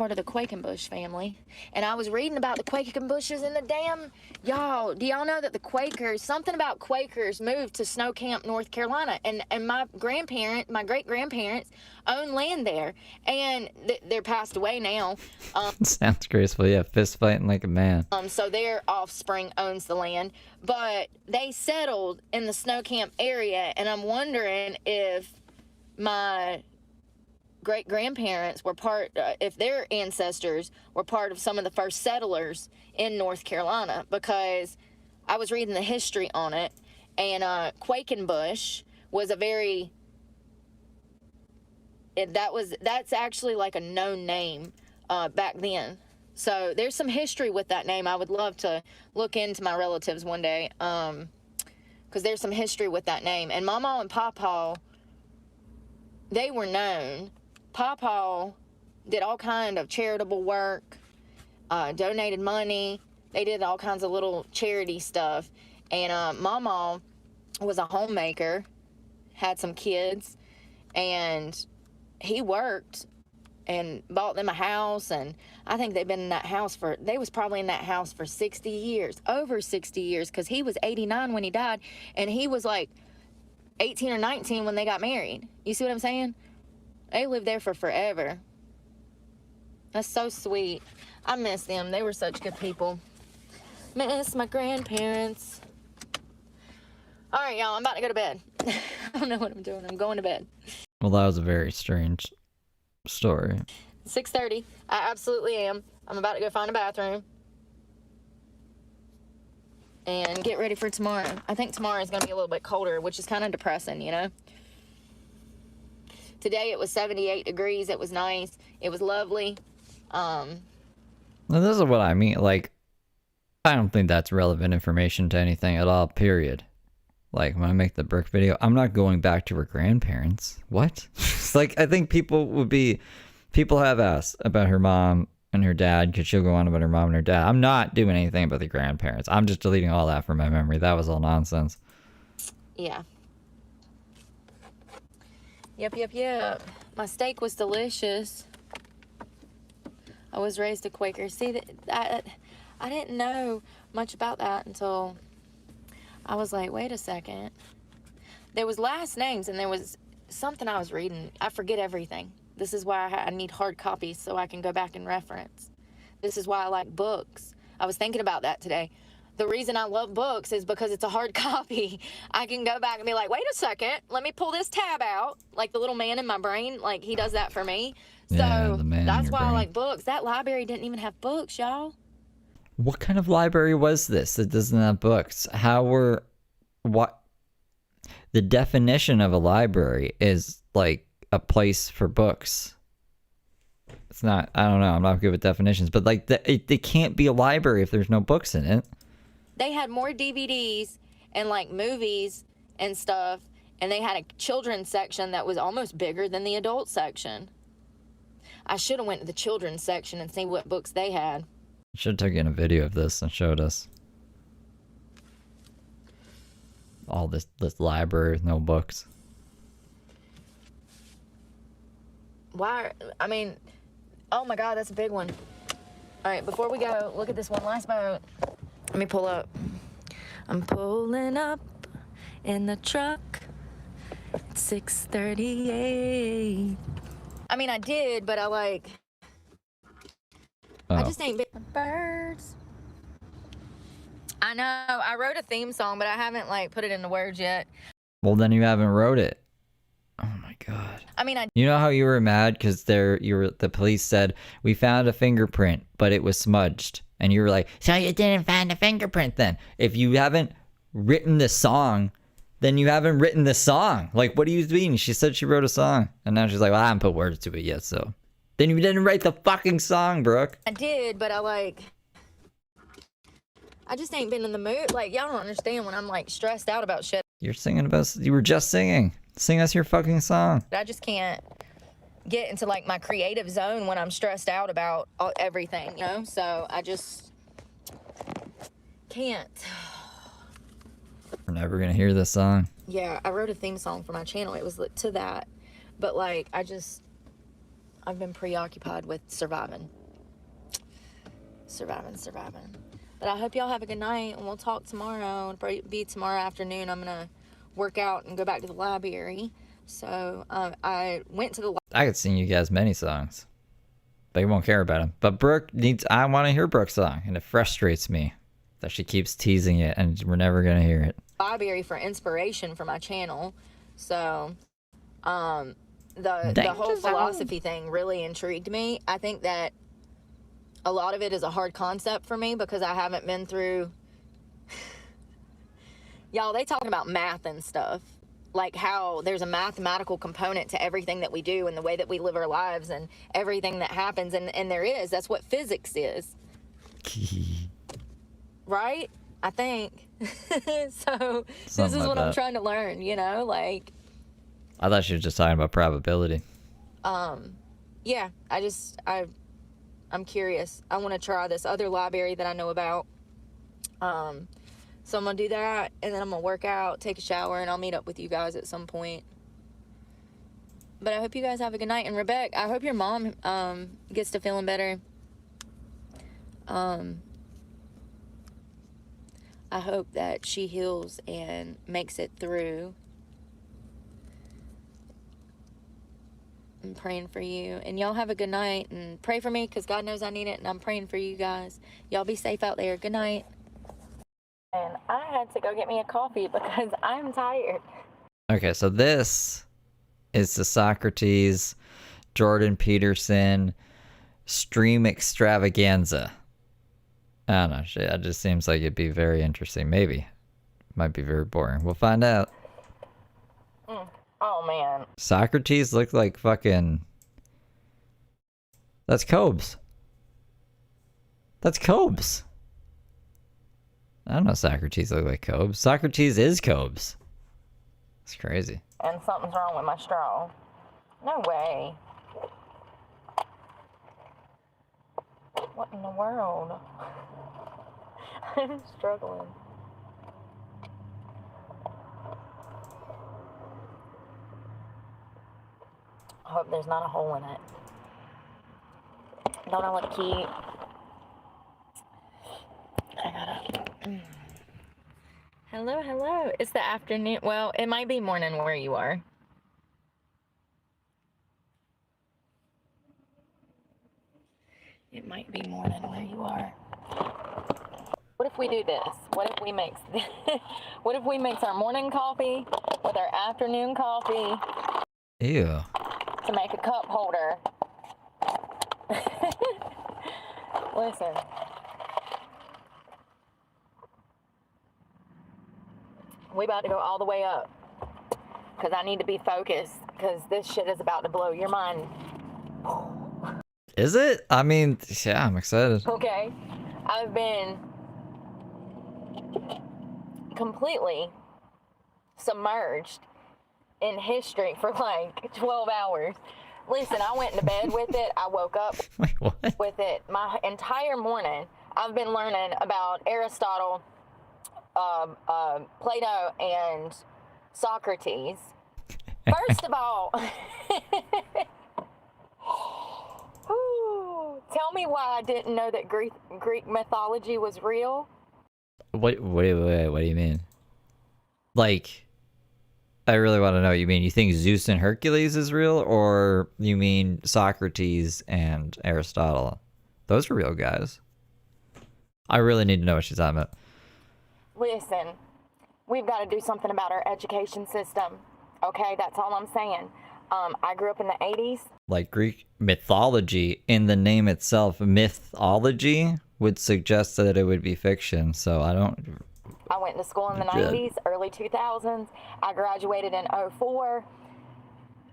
S4: part of the Quakenbush family. And I was reading about the Quakenbushes in the damn, y'all, do y'all know that the Quakers, something about Quakers moved to Snow Camp, North Carolina. And my great-grandparents owned land there. And they're passed away now.
S2: Sounds graceful. Yeah, fist fighting like a man.
S4: So their offspring owns the land. But they settled in the Snow Camp area. And I'm wondering if my great-grandparents were if their ancestors were part of some of the first settlers in North Carolina, because I was reading the history on it, and Quakenbush was that's actually like a known name back then. So there's some history with that name. I would love to look into my relatives one day, because there's some history with that name. And Mama and Papa, they were known. Papa did all kind of charitable work, donated money. They did all kinds of little charity stuff. And Mama was a homemaker, had some kids, and he worked and bought them a house. And I think they was probably in that house for 60 years, over 60 years, because he was 89 when he died, and he was like 18 or 19 when they got married. You see what I'm saying? They lived there for forever. That's so sweet. I miss them. They were such good people. Miss my grandparents. All right, y'all, I'm about to go to bed. I don't know what I'm doing. I'm going to bed.
S2: Well, that was a very strange story.
S4: 6:30. I absolutely am. I'm about to go find a bathroom and get ready for tomorrow. I think tomorrow is going to be a little bit colder, which is kind of depressing, you know? Today it was 78 degrees. It was nice. It was lovely.
S2: Now, this is what I mean. Like, I don't think that's relevant information to anything at all, period. Like, when I make the Brooke video, I'm not going back to her grandparents. What? It's like, I think people have asked about her mom and her dad, because she'll go on about her mom and her dad. I'm not doing anything about the grandparents. I'm just deleting all that from my memory. That was all nonsense.
S4: Yeah. Yep. My steak was delicious. I was raised a Quaker. See, that I didn't know much about that until I was like, wait a second. There was last names, and there was something I was reading. I forget everything. This is why I need hard copies so I can go back and reference. This is why I like books. I was thinking about that today. The reason I love books is because it's a hard copy. I can go back and be like, wait a second, let me pull this tab out. Like the little man in my brain, like he does that for me.
S2: Yeah,
S4: So that's why I like books. That library didn't even have books, y'all.
S2: What kind of library was this that doesn't have books? What? The definition of a library is like a place for books. It's not, I don't know, I'm not good with definitions, but like it can't be a library if there's no books in it.
S4: They had more DVDs and like movies and stuff, and they had a children's section that was almost bigger than the adult section. I should have went to the children's section and seen what books they had.
S2: Should have taken a video of this and showed us. All this library with no books.
S4: Why? I mean, oh my God, that's a big one. All right, before we go, look at this one last boat. Let me pull up. I'm pulling up in the truck. It's 6:38. I mean, I did, but I just ain't been. Birds. I know. I wrote a theme song, but I haven't put it into words yet.
S2: Well, then you haven't wrote it. Oh my God.
S4: I mean,
S2: You know how you were mad because the police said we found a fingerprint, but it was smudged, and you were like, so you didn't find a fingerprint then? If you haven't written the song, then you haven't written the song. Like, what do you mean? She said she wrote a song, and now she's like, well, I haven't put words to it yet, so. Then you didn't write the fucking song, Brooke.
S4: I did, but I just ain't been in the mood. Like, y'all don't understand when I'm stressed out about shit.
S2: You're singing about, you were just singing. Sing us your fucking song.
S4: I just can't get into my creative zone when I'm stressed out about everything, you know? So I just can't.
S2: We're never gonna hear this song.
S4: Yeah, I wrote a theme song for my channel. It was to that. But I I've been preoccupied with surviving. But I hope y'all have a good night, and we'll talk tomorrow. It'll be tomorrow afternoon. I'm gonna work out and go back to the library. So I went to the.
S2: I could sing you guys many songs, but you won't care about them. But Brooke needs. I want to hear Brooke's song, and it frustrates me that she keeps teasing it, and we're never gonna hear it.
S4: Library for inspiration for my channel. So, the whole philosophy thing really intrigued me. I think that a lot of it is a hard concept for me because I haven't been through. Y'all, they talking about math and stuff, like how there's a mathematical component to everything that we do and the way that we live our lives and everything that happens, and there is. That's what physics is. Right? I think. So this is what I'm trying to learn, you know, like.
S2: I thought she was just talking about probability.
S4: Yeah, I'm curious. I want to try this other library that I know about. So I'm going to do that, and then I'm going to work out, take a shower, and I'll meet up with you guys at some point. But I hope you guys have a good night. And Rebecca, I hope your mom gets to feeling better. I hope that she heals and makes it through. I'm praying for you. And y'all have a good night. And pray for me because God knows I need it. And I'm praying for you guys. Y'all be safe out there. Good night. And I had to go get me a coffee because I'm tired.
S2: Okay, so this is the Socrates, Jordan Peterson stream extravaganza. I don't know. It just seems like it'd be very interesting. Maybe. Might be very boring. We'll find out.
S4: Oh, man.
S2: Socrates looked like fucking... That's Cobes. That's Cobes. I don't know Socrates look like Cobes. Socrates is Cobes. It's crazy.
S4: And something's wrong with my straw. No way. What in the world? I'm struggling. I hope there's not a hole in it. Don't I look cute? I gotta... Hello, hello. It's the afternoon. Well, it might be morning where you are. It might be morning where you are. What if we do this? What if we mix what if we mix our morning coffee with our afternoon coffee?
S2: Ew.
S4: To make a cup holder. Listen. We about to go all the way up. Because I need to be focused. Because this shit is about to blow your mind.
S2: Is it? I mean, yeah, I'm excited.
S4: Okay. I've been completely submerged in history for like 12 hours. Listen, I went to bed with it. I woke up
S2: Wait, what?
S4: with it. My entire morning, I've been learning about Aristotle, Plato, and Socrates. First of all, tell me why I didn't know that Greek mythology was real.
S2: What do you mean? Like, I really want to know what you mean. You think Zeus and Hercules is real, or you mean Socrates and Aristotle? Those are real guys. I really need to know what she's talking about.
S4: Listen, we've got to do something about our education system. Okay, that's all I'm saying. I grew up in the 80s.
S2: Like Greek mythology, in the name itself, mythology would suggest that it would be fiction. So
S4: I went to school in the 90s, early 2000s. I graduated in 04.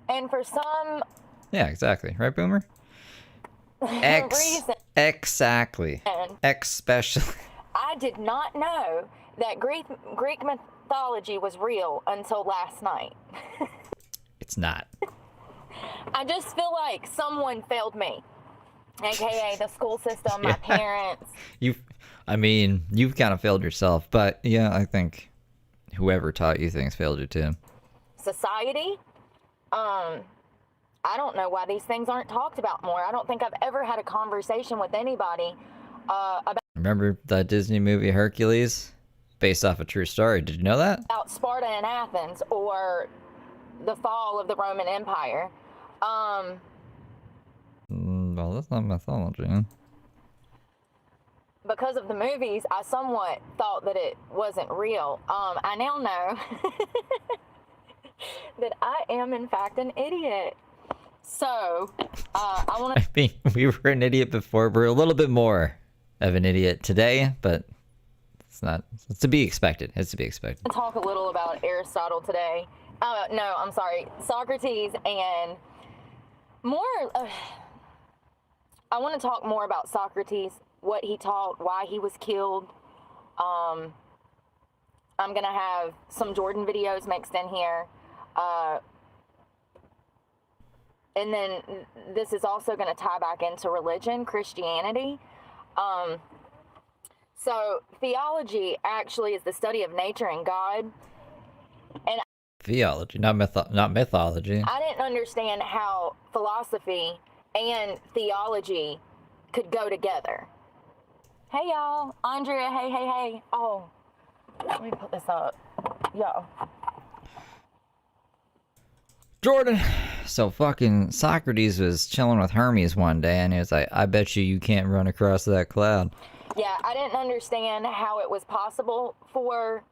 S4: And for some...
S2: Yeah, exactly. Right, Boomer?
S4: reason...
S2: Exactly. Especially...
S4: I did not know that Greek mythology was real until last night.
S2: It's not.
S4: I just feel like someone failed me. AKA the school system, my parents.
S2: You've kind of failed yourself, but yeah, I think whoever taught you things failed you too.
S4: Society. I I don't know why these things aren't talked about more. I don't think I've ever had a conversation with anybody about
S2: Remember that Disney movie Hercules? Based off a true story. Did you know that?
S4: Sparta and Athens or the fall of the Roman Empire.
S2: Well, that's not mythology.
S4: Because of the movies, I somewhat thought that it wasn't real. I now know that I am, in fact, an idiot. So, I want to...
S2: I mean, we were an idiot before. We're a little bit more of an idiot today, but it's to be expected. It's to be expected.
S4: talk a little about Aristotle today. No, I'm sorry. Socrates and more... I want to talk more about Socrates, what he taught, why he was killed. I'm going to have some Jordan videos mixed in here. And then this is also going to tie back into religion, Christianity. So theology actually is the study of nature and God. And
S2: Theology, not mythology.
S4: I didn't understand how philosophy and theology could go together. Hey y'all, Andrea, hey. Oh, let me put this up. Yo.
S2: Jordan. So fucking Socrates was chilling with Hermes one day and he was like, I bet you can't run across that cloud.
S4: Yeah, I didn't understand how it was possible for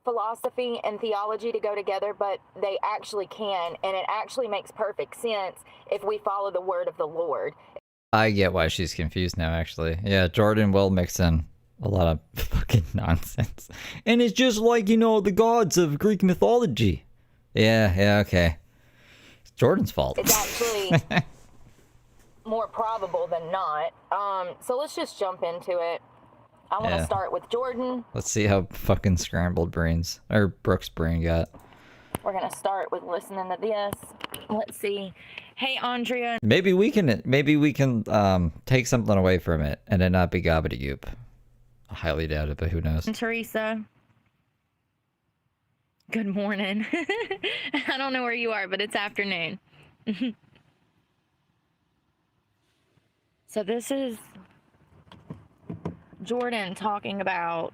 S4: philosophy and theology to go together, but they actually can, and it actually makes perfect sense if we follow the word of the Lord.
S2: I get why she's confused now, actually. Yeah, Jordan will mix in a lot of fucking nonsense. And it's just like, the gods of Greek mythology. Yeah, okay. It's Jordan's fault.
S4: It's actually more probable than not. So let's just jump into it. I want to start with Jordan.
S2: Let's see how fucking scrambled brains, or Brooke's brain got.
S4: We're going to start with listening to this. Let's see. Hey, Andrea.
S2: Maybe we can take something away from it and it not be gobbledygook. I highly doubt it, but who knows?
S4: Teresa. Good morning. I don't know where you are, but it's afternoon. So this is Jordan talking about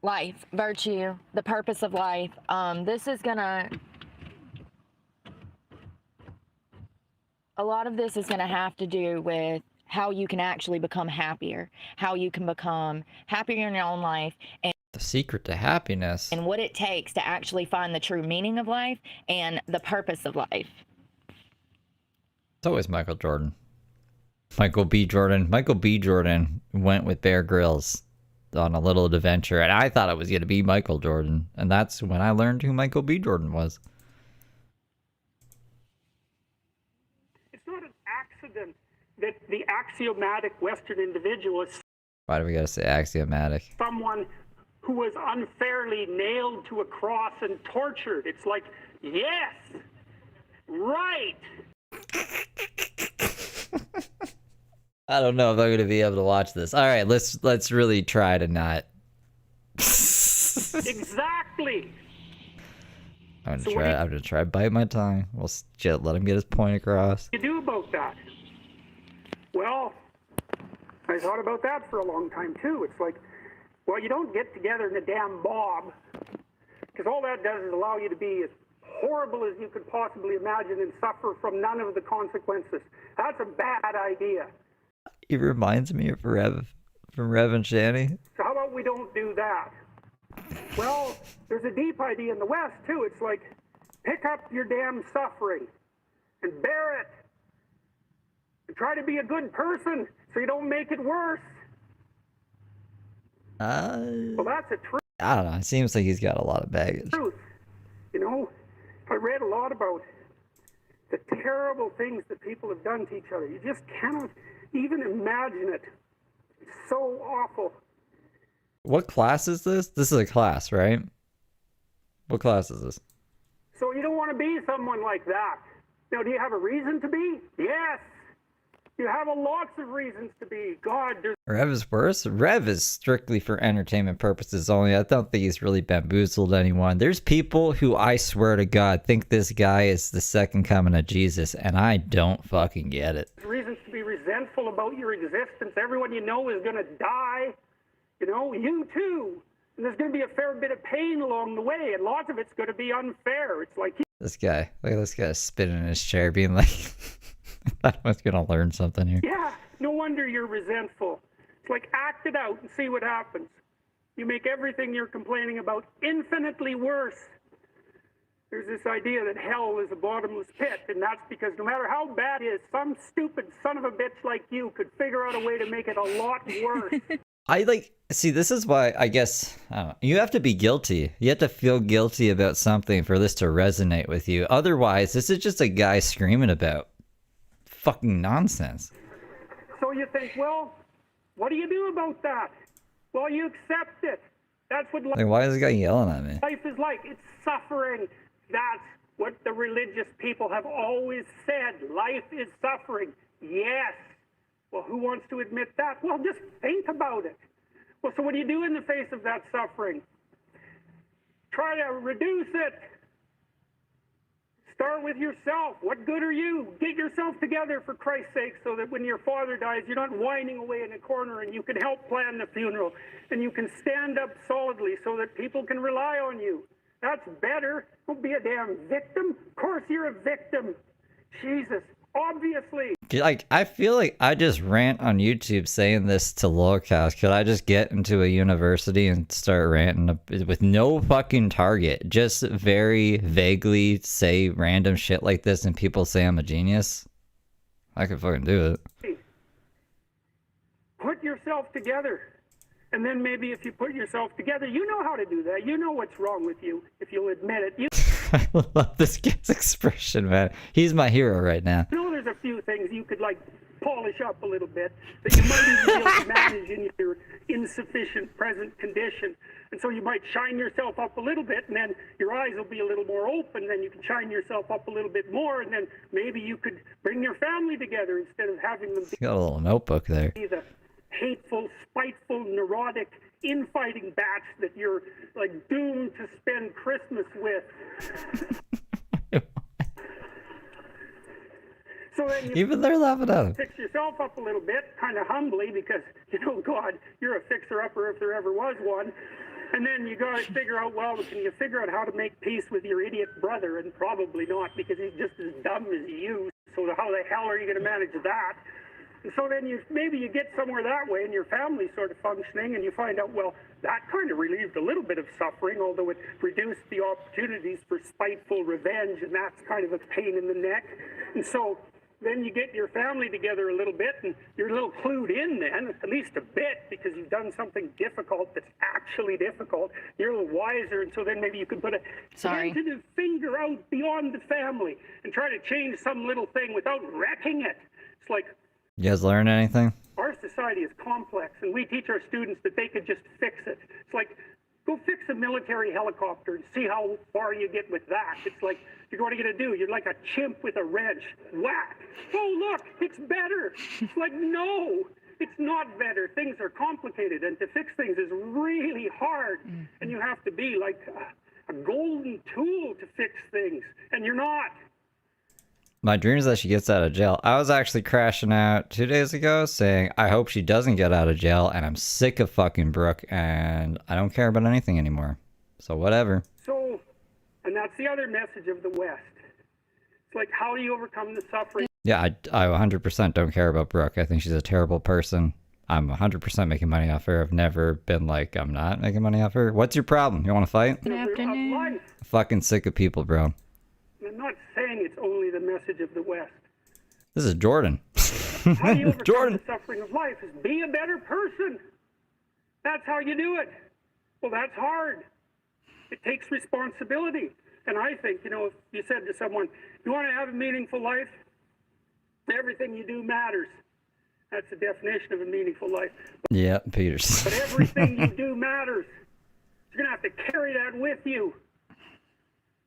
S4: life, virtue, the purpose of life. This is gonna... A lot of this is gonna have to do with how you can actually become happier, how you can become happier in your own life, and
S2: the secret to happiness,
S4: and what it takes to actually find the true meaning of life and the purpose of life.
S2: It's always Michael Jordan. Michael B. Jordan went with Bear Grylls on a little adventure, and I thought it was going to be Michael Jordan, and that's when I learned who Michael B. Jordan was.
S5: It's not an accident that the axiomatic Western individual is
S2: Why do we got to say axiomatic?
S5: someone who was unfairly nailed to a cross and tortured. It's like, yes, right.
S2: I don't know if I'm going to be able to watch this. All right, let's really try to not.
S5: Exactly.
S2: I'm going to try to bite my tongue. We'll just let him get his point across.
S5: You do about that? Well, I thought about that for a long time too. It's like, well, you don't get together in a damn mob, because all that does is allow you to be as horrible as you could possibly imagine and suffer from none of the consequences. That's a bad idea.
S2: He reminds me of Rev from Rev and Shanny.
S5: So how about we don't do that? Well, there's a deep idea in the West too. It's like, pick up your damn suffering and bear it and try to be a good person so you don't make it worse. Well, that's a truth.
S2: I don't know. It seems like he's got a lot of baggage.
S5: You know, I read a lot about the terrible things that people have done to each other. You just cannot even imagine it. It's so awful.
S2: What class is this? This is a class, right? What class is this?
S5: So you don't want to be someone like that. Now, do you have a reason to be? Yes. You have lots of reasons to be. God, there's
S2: Rev is worse. Rev is strictly for entertainment purposes only. I don't think he's really bamboozled anyone. There's people who, I swear to God, think this guy is the second coming of Jesus, and I don't fucking get it.
S5: reasons to be resentful about your existence. Everyone you know is going to die. You know, you too. And there's going to be a fair bit of pain along the way, and lots of it's going to be unfair. It's like...
S2: This guy, look at this guy spinning in his chair, being like, I was gonna learn something here.
S5: Yeah, no wonder you're resentful. It's like, act it out and see what happens. You make everything you're complaining about infinitely worse. There's this idea that hell is a bottomless pit, and that's because no matter how bad it is, some stupid son of a bitch like you could figure out a way to make it a lot worse.
S2: See, this is why, I guess, I don't know, you have to be guilty. You have to feel guilty about something for this to resonate with you. Otherwise, this is just a guy screaming about fucking nonsense.
S5: So you think, well, what do you do about that? Well, you accept it. That's what
S2: Like, why is this guy yelling at me?
S5: life is like. It's suffering. That's what the religious people have always said. Life is suffering. Yes. Well, who wants to admit that? Well, just think about it. Well, so what do you do in the face of that suffering? Try to reduce it. Start with yourself. What good are you? Get yourself together, for Christ's sake, so that when your father dies, you're not whining away in a corner, and you can help plan the funeral, and you can stand up solidly so that people can rely on you. That's better. Don't be a damn victim. Of course you're a victim. Jesus, obviously.
S2: Like, I feel like I just rant on YouTube saying this to locals. Could I just get into a university and start ranting with no fucking target? Just very vaguely say random shit like this and people say I'm a genius? I could fucking do it.
S5: Put yourself together. And then maybe if you put yourself together, you know how to do that. You know what's wrong with you, if you'll admit it. You
S2: I love this guy's expression, man. He's my hero right now.
S5: know there's a few things you could, like, polish up a little bit that you might even be able to manage in your insufficient present condition. And so you might shine yourself up a little bit, and then your eyes will be a little more open, then you can shine yourself up a little bit more, and then maybe you could bring your family together instead of having them
S2: He's got a little notebook there.
S5: be the hateful, spiteful, neurotic, infighting batch that you're, like, doomed to spend Christmas with. So then you
S2: Even they're laughing at him.
S5: fix yourself up a little bit, kind of humbly, because, you know, God, you're a fixer-upper if there ever was one. And then you got to figure out, well, can you figure out how to make peace with your idiot brother? And probably not, because he's just as dumb as you. So how the hell are you going to manage that? And so then maybe you get somewhere that way, and your family's sort of functioning, and you find out, well, that kind of relieved a little bit of suffering, although it reduced the opportunities for spiteful revenge, and that's kind of a pain in the neck. And so then you get your family together a little bit, and you're a little clued in then, at least a bit, because you've done something difficult that's actually difficult. You're a little wiser, and so then maybe you can put a tentative finger out beyond the family and try to change some little thing without wrecking it. It's like,
S2: You guys learn anything?
S5: our society is complex, and we teach our students that they could just fix it. It's like, go fix a military helicopter and see how far you get with that. It's like, what are you going to do? You're like a chimp with a wrench. Whack! Oh, look, it's better. It's like, no, it's not better. Things are complicated, and to fix things is really hard. And you have to be like a golden tool to fix things, and you're not.
S2: My dream is that she gets out of jail. I was actually crashing out 2 days ago saying, I hope she doesn't get out of jail, and I'm sick of fucking Brooke, and I don't care about anything anymore. So whatever.
S5: So, and that's the other message of the West. It's like, how do you overcome the suffering?
S2: Yeah, I 100% don't care about Brooke. I think she's a terrible person. I'm 100% making money off her. I've never been like, I'm not making money off her. What's your problem? You want to fight?
S4: Good afternoon.
S5: Of life.
S2: I'm fucking sick of people, bro.
S5: I'm not saying it's only the message of the West.
S2: This is Jordan.
S5: How do you overcome
S2: Jordan.
S5: the suffering of life? Is be a better person. That's how you do it. Well, that's hard. It takes responsibility. And I think, you know, if you said to someone, you want to have a meaningful life? Everything you do matters. That's the definition of a meaningful life.
S2: Yeah, Peters.
S5: But everything you do matters. You're going to have to carry that with you.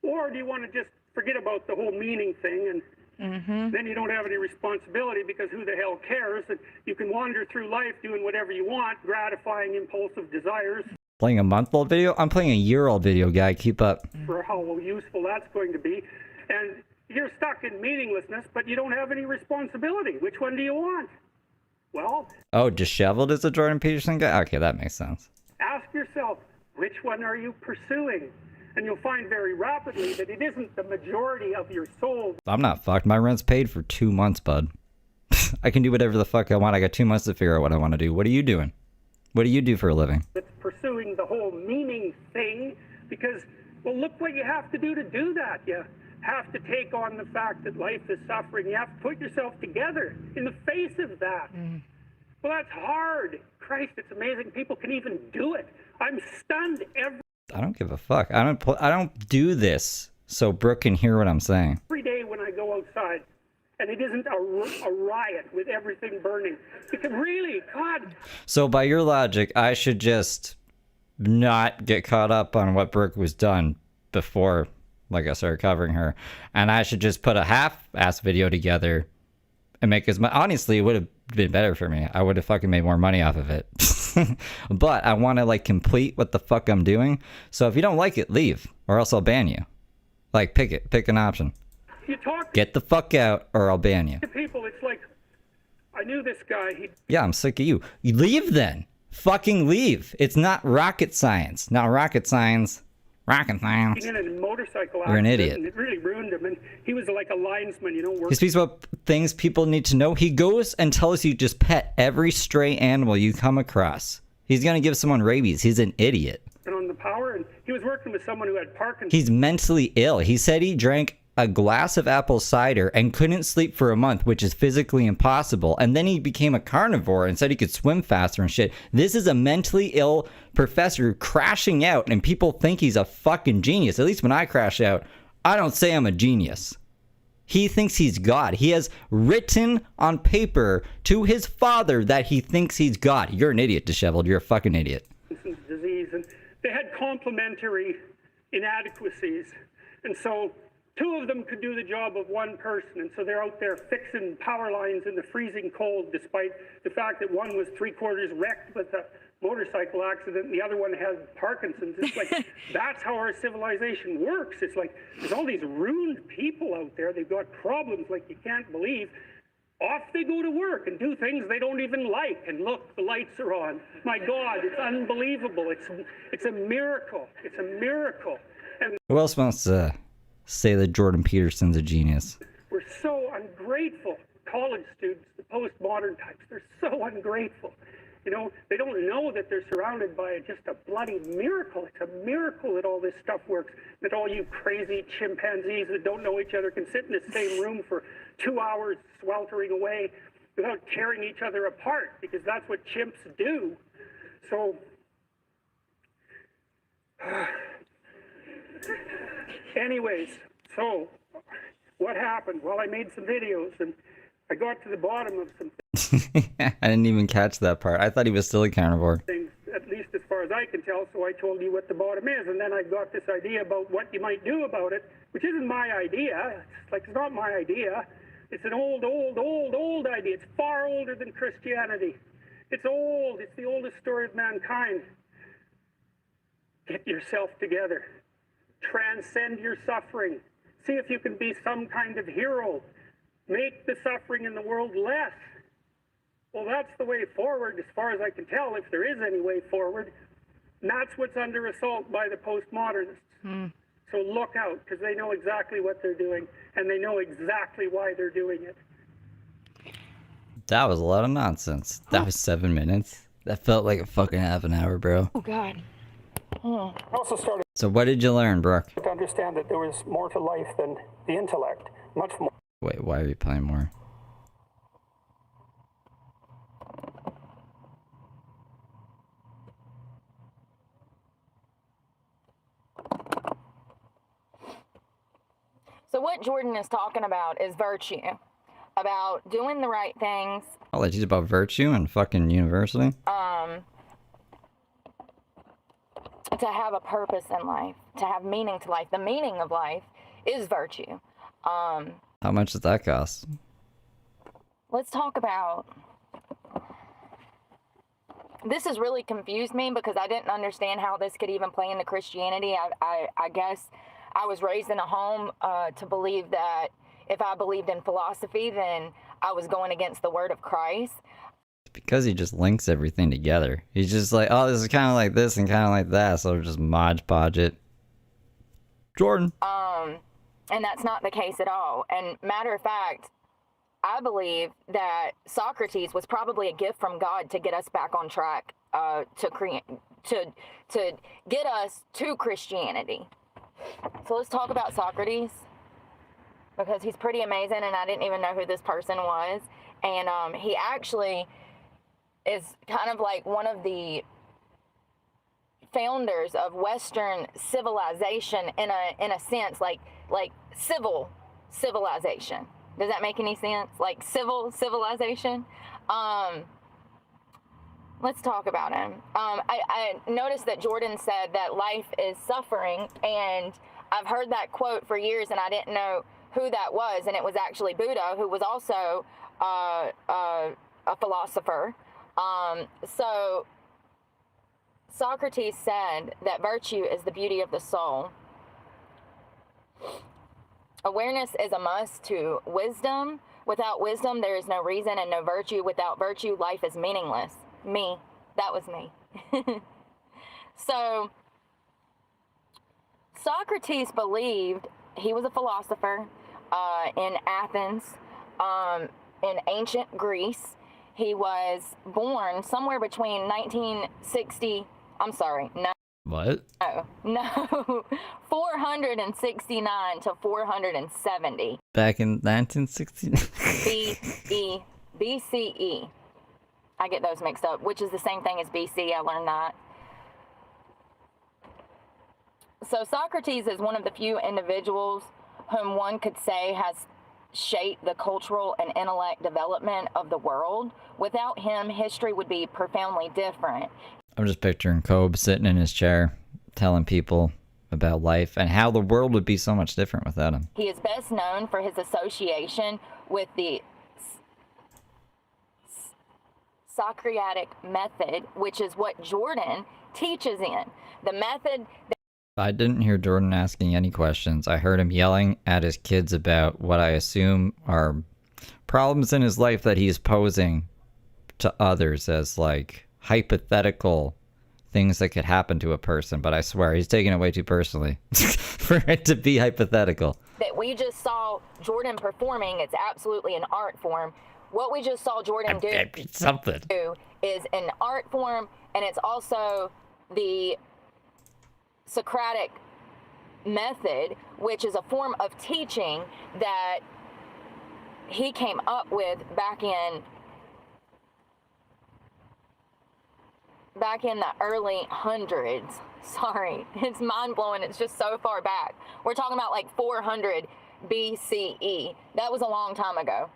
S5: Or do you want to just forget about the whole meaning thing and Then you don't have any responsibility because who the hell cares? And you can wander through life doing whatever you want, gratifying impulsive desires.
S2: Playing a month-old video? I'm playing a year-old video, guy. Keep up.
S5: For how useful that's going to be. And you're stuck in meaninglessness, but you don't have any responsibility. Which one do you want? Well...
S2: Oh, disheveled is a Jordan Peterson guy? Okay, that makes sense.
S5: Ask yourself, which one are you pursuing? And you'll find very rapidly that it isn't the majority of your soul.
S2: I'm not fucked. My rent's paid for 2 months, bud. I can do whatever the fuck I want. I got 2 months to figure out what I want to do. What are you doing? What do you do for a living?
S5: It's pursuing the whole meaning thing because, well, look what you have to do that. You have to take on the fact that life is suffering. You have to put yourself together in the face of that. Well, that's hard. Christ, it's amazing people can even do it. I'm stunned
S2: I don't give a fuck. I don't do this so Brooke can hear what I'm saying.
S5: every day when I go outside, and it isn't a riot with everything burning. Because really, God.
S2: So by your logic, I should just not get caught up on what Brooke was done before, like, I started covering her, and I should just put a half-ass video together and make as much. Honestly, it would have been better for me. I would have fucking made more money off of it. But I want to, like, complete what the fuck I'm doing. So if you don't like it, leave, or else I'll ban you. Like, pick an option.
S5: You talk
S2: Get the fuck out, or I'll ban you.
S5: to people, it's like, I knew this guy,
S2: Yeah, I'm sick of you. You leave then. Fucking leave. It's not rocket science. Not rocket science. Rocket science.
S5: in a motorcycle accident.
S2: You're an idiot.
S5: And it really ruined him. And he was like a linesman,
S2: He speaks about things people need to know. He goes and tells you just pet every stray animal you come across. He's going to give someone rabies. He's an idiot.
S5: on the power. And he was working with someone who had Parkinson's.
S2: He's mentally ill. He said he drank a glass of apple cider and couldn't sleep for a month, which is physically impossible. And then he became a carnivore and said he could swim faster and shit. This is a mentally ill professor crashing out, and people think he's a fucking genius. At least when I crash out, I don't say I'm a genius. He thinks he's God. He has written on paper to his father that he thinks he's God. You're an idiot, disheveled. You're a fucking idiot.
S5: Disease, and they had complementary inadequacies, and so two of them could do the job of one person, and so they're out there fixing power lines in the freezing cold, despite the fact that one was 3/4 wrecked with a motorcycle accident and the other one has Parkinson's. It's like, that's how our civilization works. It's like, there's all these ruined people out there. They've got problems like you can't believe. Off they go to work and do things they don't even like. And look, the lights are on. My God, it's unbelievable. It's a miracle. It's a miracle. And
S2: Who else wants to say that Jordan Peterson's a genius?
S5: we're so ungrateful. College students, the postmodern types, they're so ungrateful. You know, they don't know that they're surrounded by just a bloody miracle. It's a miracle that all this stuff works, that all you crazy chimpanzees that don't know each other can sit in the same room for 2 hours sweltering away without tearing each other apart, because that's what chimps do. So, anyways, so what happened? Well, I made some videos and I got to the bottom of some
S2: I didn't even catch that part. I thought he was still a carnivore.
S5: things, at least as far as I can tell, so I told you what the bottom is, and then I got this idea about what you might do about it, which isn't my idea. It's not my idea. It's an old idea. It's far older than Christianity. It's old. It's the oldest story of mankind. Get yourself together. Transcend your suffering. See if you can be some kind of hero. Make the suffering in the world less. Well, that's the way forward, as far as I can tell, if there is any way forward. And that's what's under assault by the postmodernists. So look out, because they know exactly what they're doing, and they know exactly why they're doing it.
S2: That was a lot of nonsense. That was 7 minutes. That felt like a fucking half an hour, bro.
S4: Oh, God.
S5: I also started
S2: So what did you learn, Brooke?
S5: to understand that there was more to life than the intellect, much more.
S2: Wait, why are you playing more?
S4: So what Jordan is talking about is virtue, about doing the right things,
S2: I'll let you teach about virtue in fucking university.
S4: to have a purpose in life, to have meaning to life. The meaning of life is virtue.
S2: How much does that cost?
S4: Let's talk about... This has really confused me because I didn't understand how this could even play into Christianity. I guess I was raised in a home to believe that if I believed in philosophy, then I was going against the word of Christ.
S2: Because he just links everything together. He's just like, oh, this is kind of like this and kind of like that, so just Mod Podge it. Jordan.
S4: And that's not the case at all. And matter of fact, I believe that Socrates was probably a gift from God to get us back on track, to get us to Christianity. So let's talk about Socrates, because he's pretty amazing, and I didn't even know who this person was. And he actually is kind of like one of the founders of Western civilization in a sense, like civilization. Does that make any sense? Like civilization? Let's talk about him. I noticed that Jordan said that life is suffering, and I've heard that quote for years, and I didn't know who that was, and it was actually Buddha, who was also a philosopher. So Socrates said that virtue is the beauty of the soul. Awareness is a must to wisdom. Without wisdom, there is no reason and no virtue. Without virtue, life is meaningless. Me. That was me. So, Socrates believed, he was a philosopher in Athens, in ancient Greece. He was born somewhere between 1960, I'm sorry, no.
S2: What?
S4: No, 469 to 470.
S2: Back in 1960?
S4: BCE. I get those mixed up, which is the same thing as BC. I learned that. So Socrates is one of the few individuals whom one could say has shaped the cultural and intellect development of the world. Without him, history would be profoundly different.
S2: I'm just picturing Kobe sitting in his chair telling people about life and how the world would be so much different without him.
S4: He is best known for his association with the Socratic method, which is what Jordan teaches in. The method...
S2: I didn't hear Jordan asking any questions. I heard him yelling at his kids about what I assume are problems in his life that he's posing to others as like hypothetical things that could happen to a person, but I swear he's taking it way too personally for it to be hypothetical.
S4: That we just saw Jordan performing, it's absolutely an art form. What we just saw Jordan do is an art form, and it's also the Socratic method, which is a form of teaching that he came up with back in the early hundreds. Sorry, it's mind-blowing. It's just so far back. We're talking about like 400 BCE. That was a long time ago.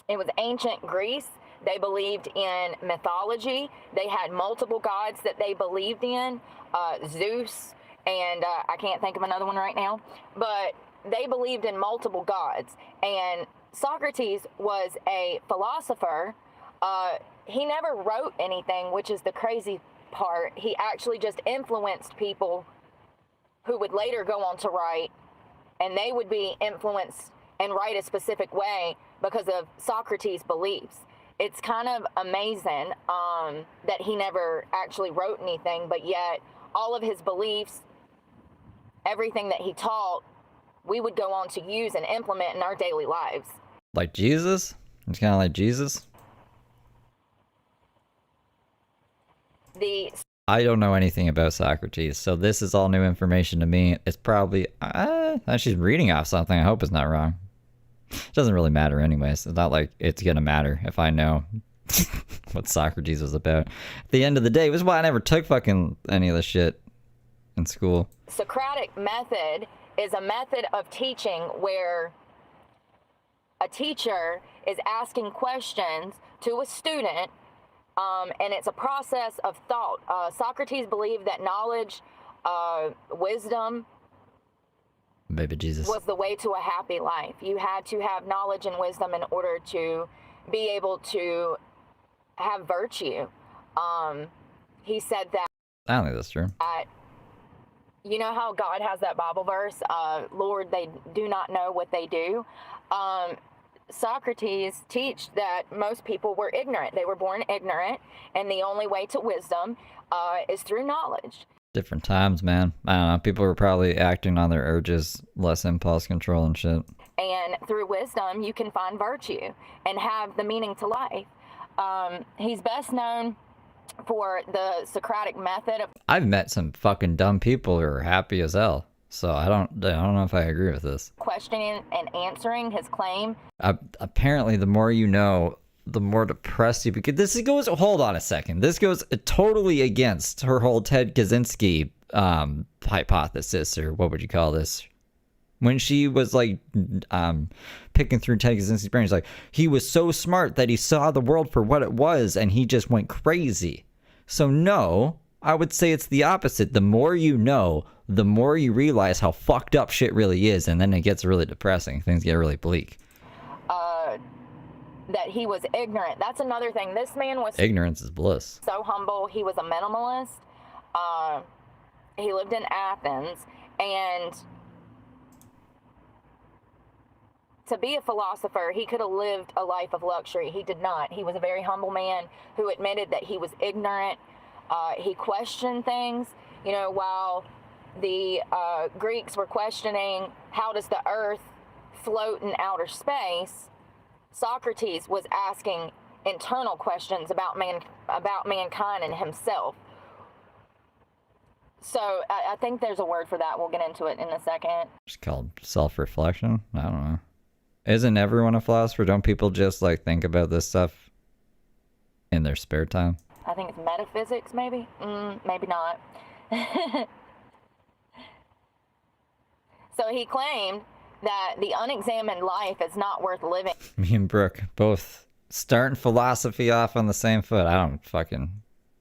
S4: It was ancient Greece. They believed in mythology. They had multiple gods that they believed in. Zeus, and I can't think of another one right now. But they believed in multiple gods. And Socrates was a philosopher. He never wrote anything, which is the crazy part. He actually just influenced people who would later go on to write, and they would be influenced and write a specific way because of Socrates' beliefs. It's kind of amazing that he never actually wrote anything, but yet all of his beliefs, everything that he taught, we would go on to use and implement in our daily lives.
S2: Like Jesus? It's kind of like Jesus? I don't know anything about Socrates, so this is all new information to me. It's probably... she's reading off something. I hope it's not wrong. It doesn't really matter anyways. It's not like it's gonna matter if I know what Socrates was about. At the end of the day, this is why I never took fucking any of this shit in school.
S4: Socratic method is a method of teaching where a teacher is asking questions to a student, and it's a process of thought. Socrates believed that knowledge, wisdom,
S2: Baby Jesus.
S4: was the way to a happy life. You had to have knowledge and wisdom in order to be able to have virtue. He said that.
S2: I don't think that's true.
S4: You know how God has that Bible verse, Lord, they do not know what they do. Socrates teach that most people were ignorant. They were born ignorant, and the only way to wisdom is through knowledge.
S2: Different times, man. I don't know. People were probably acting on their urges, less impulse control and shit.
S4: And through wisdom, you can find virtue and have the meaning to life. He's best known for the Socratic method of.
S2: I've met some fucking dumb people who are happy as hell. So I don't know if I agree with this.
S4: Questioning and answering his claim.
S2: Apparently, the more you know, the more depressed you become. This goes. Hold on a second. This goes totally against her whole Ted Kaczynski hypothesis, or what would you call this? When she was like picking through Ted Kaczynski's brain, she's like, he was so smart that he saw the world for what it was, and he just went crazy. So no, I would say it's the opposite. The more you know, the more you realize how fucked up shit really is, and then it gets really depressing. Things get really bleak.
S4: That he was ignorant. That's another thing. This man was
S2: ignorance is bliss.
S4: So humble. He was a minimalist. He lived in Athens, and to be a philosopher, he could have lived a life of luxury. He did not. He was a very humble man who admitted that he was ignorant. He questioned things, you know, while the Greeks were questioning how does the earth float in outer space, Socrates was asking internal questions about mankind and himself. So I think there's a word for that. We'll get into it in a second.
S2: It's called self-reflection. I don't know. Isn't everyone a philosopher? Don't people just like think about this stuff in their spare time?
S4: I think it's metaphysics, maybe. Maybe not. So he claimed that the unexamined life is not worth living.
S2: Me and Brooke both starting philosophy off on the same foot. I don't fucking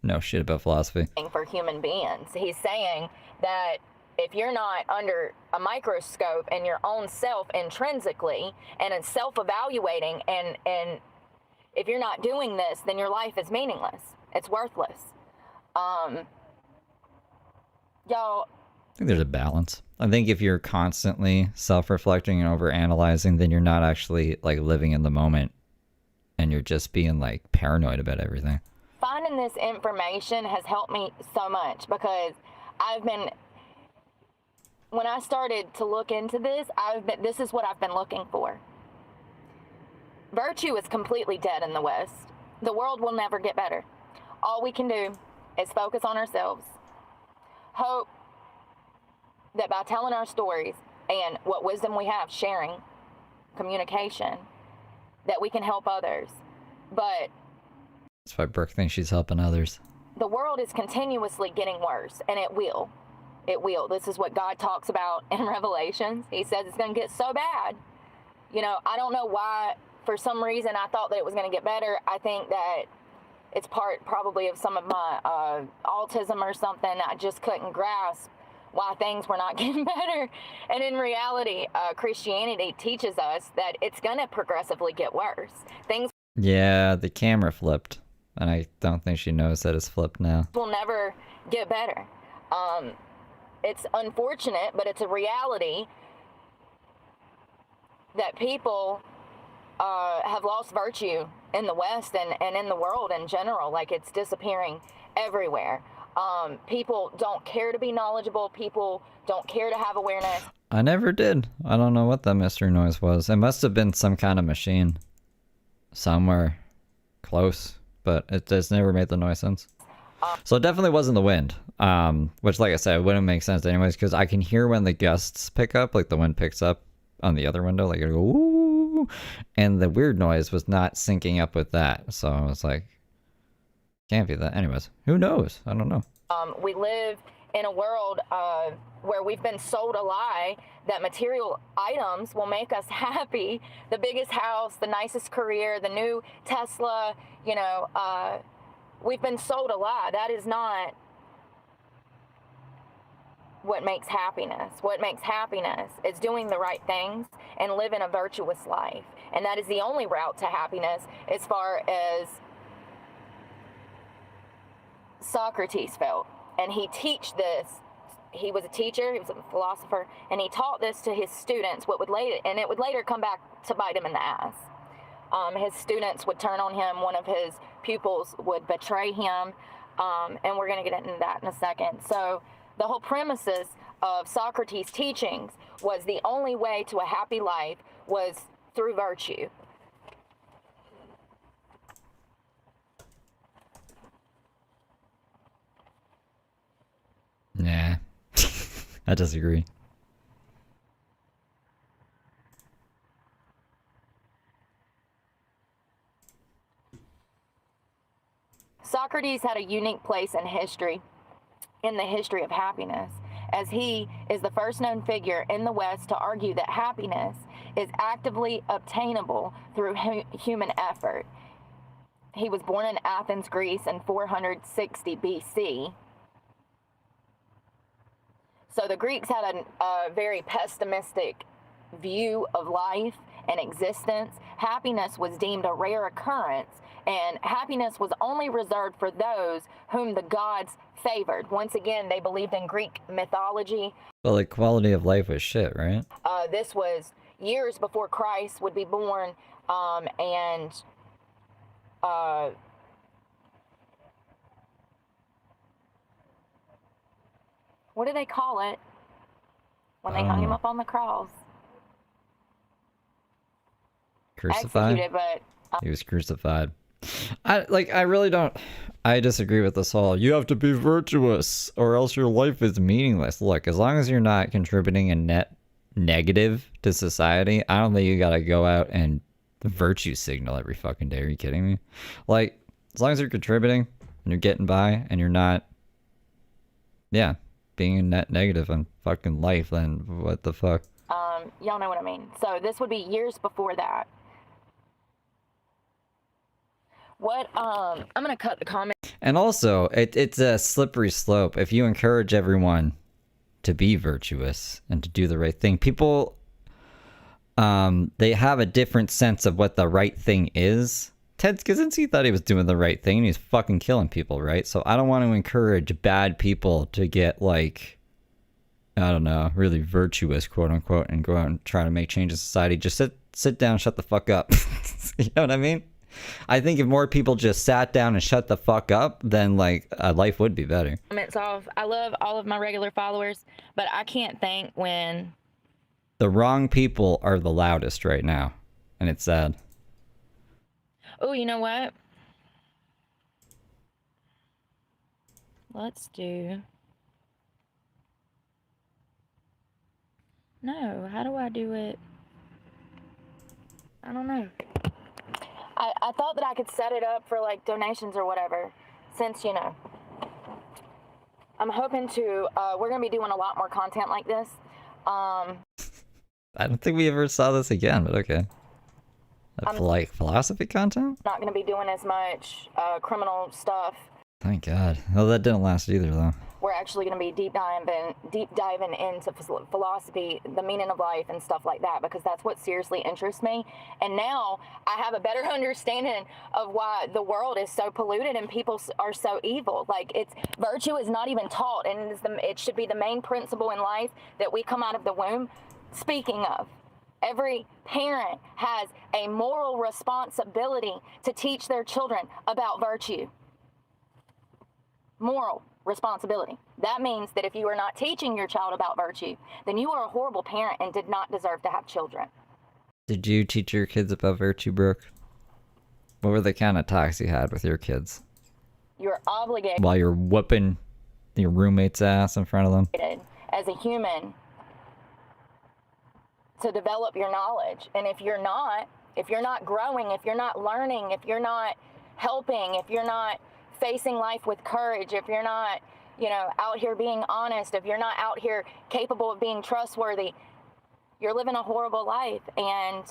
S2: know shit about philosophy.
S4: For human beings. He's saying that if you're not under a microscope in your own self intrinsically and in self-evaluating, and if you're not doing this, then your life is meaningless. It's worthless. Y'all,
S2: I think there's a balance. I think if you're constantly self-reflecting and over-analyzing, then you're not actually like living in the moment, and you're just being like paranoid about everything.
S4: Finding this information has helped me so much, because when I started to look into this, this is what I've been looking for. Virtue is completely dead in the West. The world will never get better. All we can do is focus on ourselves. Hope that by telling our stories and what wisdom we have, sharing, communication, that we can help others. But
S2: that's why Brooke thinks she's helping others.
S4: The world is continuously getting worse, and it will. It will. This is what God talks about in Revelations. He says it's going to get so bad. You know, I don't know why. For some reason, I thought that it was going to get better. I think that it's part probably of some of my autism or something. I just couldn't grasp why things were not getting better. And in reality, Christianity teaches us that it's going to progressively get worse. Things.
S2: Yeah, the camera flipped. And I don't think she knows that it's flipped now.
S4: Will never get better. It's unfortunate, but it's a reality that people have lost virtue in the West and in the world in general. Like, it's disappearing everywhere. People don't care to be knowledgeable. People don't care to have awareness.
S2: I never did. I don't know what that mystery noise was. It must have been some kind of machine somewhere close, but it just never made the noise since. So it definitely wasn't the wind, which, like I said, it wouldn't make sense anyways, because I can hear when the gusts pick up, like the wind picks up on the other window, like it'll go, ooh, and the weird noise was not syncing up with that. So I was like, can't be that. Anyways, who knows? I don't know.
S4: We live in a world where we've been sold a lie that material items will make us happy. The biggest house, the nicest career, the new Tesla, you know, we've been sold a lie. That is not what makes happiness. What makes happiness is doing the right things and living a virtuous life. And that is the only route to happiness as far as Socrates felt. And he teach this. He was a teacher, he was a philosopher, and he taught this to his students, and it would later come back to bite him in the ass. His students would turn on him, one of his pupils would betray him, and we're going to get into that in a second. So the whole premises of Socrates' teachings was the only way to a happy life was through virtue.
S2: Nah. I disagree.
S4: Socrates had a unique place in history, in the history of happiness, as he is the first known figure in the West to argue that happiness is actively obtainable through human effort. He was born in Athens, Greece in 460 BC. So the Greeks had a very pessimistic view of life and existence. Happiness was deemed a rare occurrence, and happiness was only reserved for those whom the gods favored. Once again, they believed in Greek mythology.
S2: Well, the quality of life was shit, right?
S4: This was years before Christ would be born, and what do they call it when they hung him up on the cross?
S2: Crucified?
S4: Executed, but
S2: he was crucified. I disagree with this whole, you have to be virtuous or else your life is meaningless. Look, as long as you're not contributing a net negative to society, I don't think you gotta go out and virtue signal every fucking day. Are you kidding me? Like, as long as you're contributing and you're getting by and you're not, being a net negative on fucking life, then what the fuck?
S4: Y'all know what I mean. So this would be years before that. I'm gonna cut the comment.
S2: And also, it's a slippery slope. If you encourage everyone to be virtuous and to do the right thing, people, they have a different sense of what the right thing is. Ted Kaczynski thought he was doing the right thing and he's fucking killing people, right? So I don't want to encourage bad people to get, like, I don't know, really virtuous, quote unquote, and go out and try to make changes in society. Just sit down, shut the fuck up. You know what I mean? I think if more people just sat down and shut the fuck up, then, like, life would be better.
S4: Comments off. I love all of my regular followers, but I can't think when
S2: the wrong people are the loudest right now, and it's sad.
S4: Oh, you know what? Let's do... No, how do I do it? I don't know. I thought that I could set it up for, like, donations or whatever, since, you know, I'm hoping to, we're going to be doing a lot more content like this.
S2: I don't think we ever saw this again, but okay. Like philosophy content?
S4: Not going to be doing as much criminal stuff.
S2: Thank God. Well, that didn't last either, though.
S4: We're actually going to be deep diving into philosophy, the meaning of life, and stuff like that, because that's what seriously interests me. And now I have a better understanding of why the world is so polluted and people are so evil. Like, virtue is not even taught, and it should be the main principle in life that we come out of the womb speaking of. Every parent has a moral responsibility to teach their children about virtue. Moral responsibility. That means that if you are not teaching your child about virtue, then you are a horrible parent and did not deserve to have children.
S2: Did you teach your kids about virtue, Brooke? What were the kind of talks you had with your kids?
S4: You're obligated,
S2: while you're whooping your roommate's ass in front of them,
S4: as a human, to develop your knowledge. And if you're not growing, if you're not learning, if you're not helping, if you're not facing life with courage, if you're not, out here being honest, if you're not out here capable of being trustworthy, you're living a horrible life. And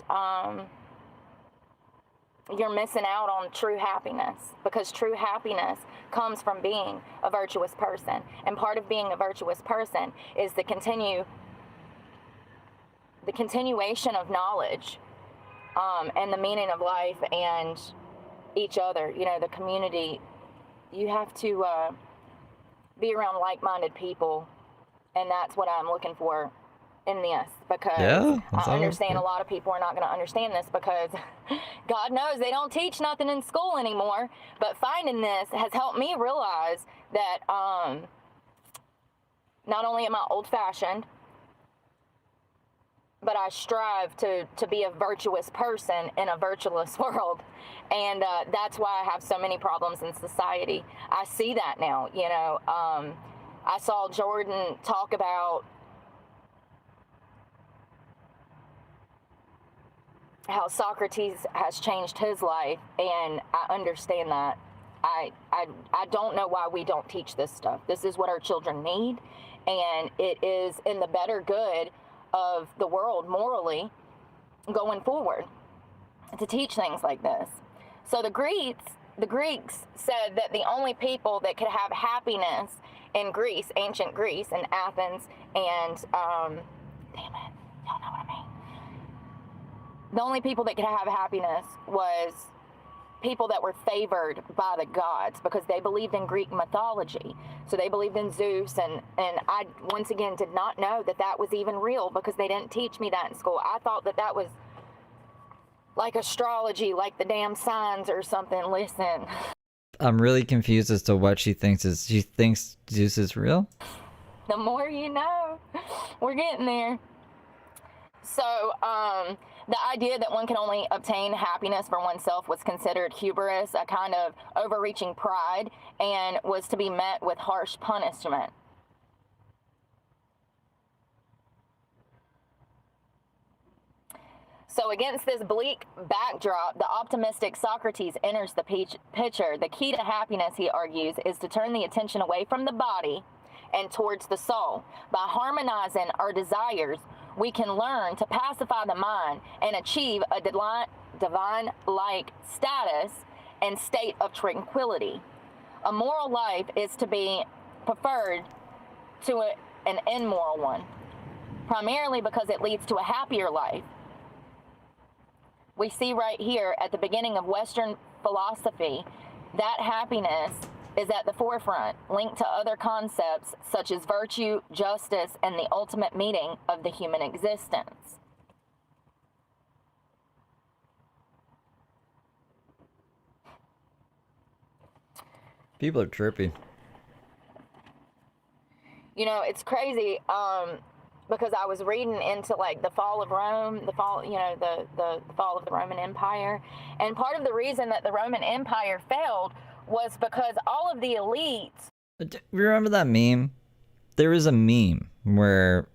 S4: you're missing out on true happiness, because true happiness comes from being a virtuous person. And part of being a virtuous person is the continuation of knowledge, and the meaning of life and each other, you know, the community. You have to be around like-minded people, and that's what I'm looking for in this, because I understand a lot of people are not going to understand this, because God knows they don't teach nothing in school anymore. But finding this has helped me realize that not only am I old-fashioned, but I strive to be a virtuous person in a virtuous world. And that's why I have so many problems in society. I see that now, you know. I saw Jordan talk about how Socrates has changed his life, and I understand that. I don't know why we don't teach this stuff. This is what our children need, and it is in the better good of the world morally going forward to teach things like this. So the Greeks said that the only people that could have happiness in Greece, ancient Greece and Athens, and damn it, y'all know what I mean. The only people that could have happiness was people that were favored by the gods, because they believed in Greek mythology. So they believed in Zeus, and I, once again, did not know that that was even real, because they didn't teach me that in school. I thought that that was like astrology, like the damn signs or something. Listen.
S2: I'm really confused as to what she thinks is. She thinks Zeus is real?
S4: The more you know. We're getting there. So, the idea that one can only obtain happiness for oneself was considered hubris, a kind of overreaching pride, and was to be met with harsh punishment. So against this bleak backdrop, the optimistic Socrates enters the picture. The key to happiness, he argues, is to turn the attention away from the body and towards the soul. By harmonizing our desires, we can learn to pacify the mind and achieve a divine-like status and state of tranquility. A moral life is to be preferred to an immoral one, primarily because it leads to a happier life. We see right here at the beginning of Western philosophy that happiness is at the forefront, linked to other concepts such as virtue, justice, and the ultimate meaning of the human existence.
S2: People are trippy.
S4: You know, it's crazy, because I was reading into like the fall of Rome, the fall of the Roman Empire, and part of the reason that the Roman Empire failed was because all of the elites.
S2: Remember that meme? There was a meme where,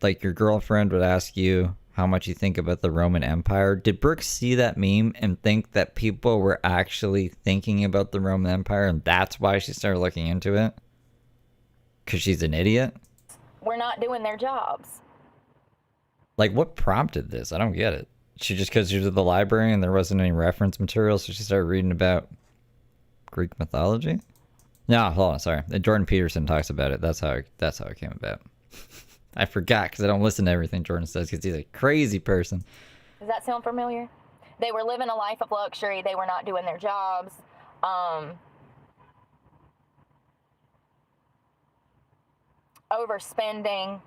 S2: like your girlfriend would ask you how much you think about the Roman Empire. Did Brooke see that meme and think that people were actually thinking about the Roman Empire, and that's why she started looking into it? Because she's an idiot?
S4: We're not doing their jobs.
S2: Like, what prompted this? I don't get it. She just, because she was at the library and there wasn't any reference material, so she started reading about Greek mythology? No, hold on, sorry. Jordan Peterson talks about it. That's how it came about. I forgot because I don't listen to everything Jordan says because he's a crazy person.
S4: Does that sound familiar? They were living a life of luxury. They were not doing their jobs. Overspending,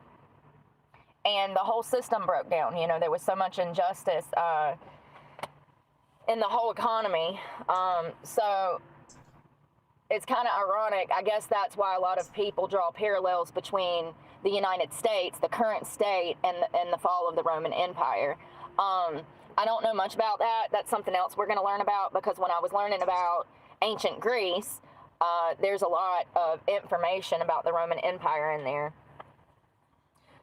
S4: and the whole system broke down. You know, there was so much injustice in the whole economy. So it's kind of ironic. I guess that's why a lot of people draw parallels between the United States, the current state, and the fall of the Roman Empire. I don't know much about that. That's something else we're going to learn about, because when I was learning about ancient Greece, there's a lot of information about the Roman Empire in there.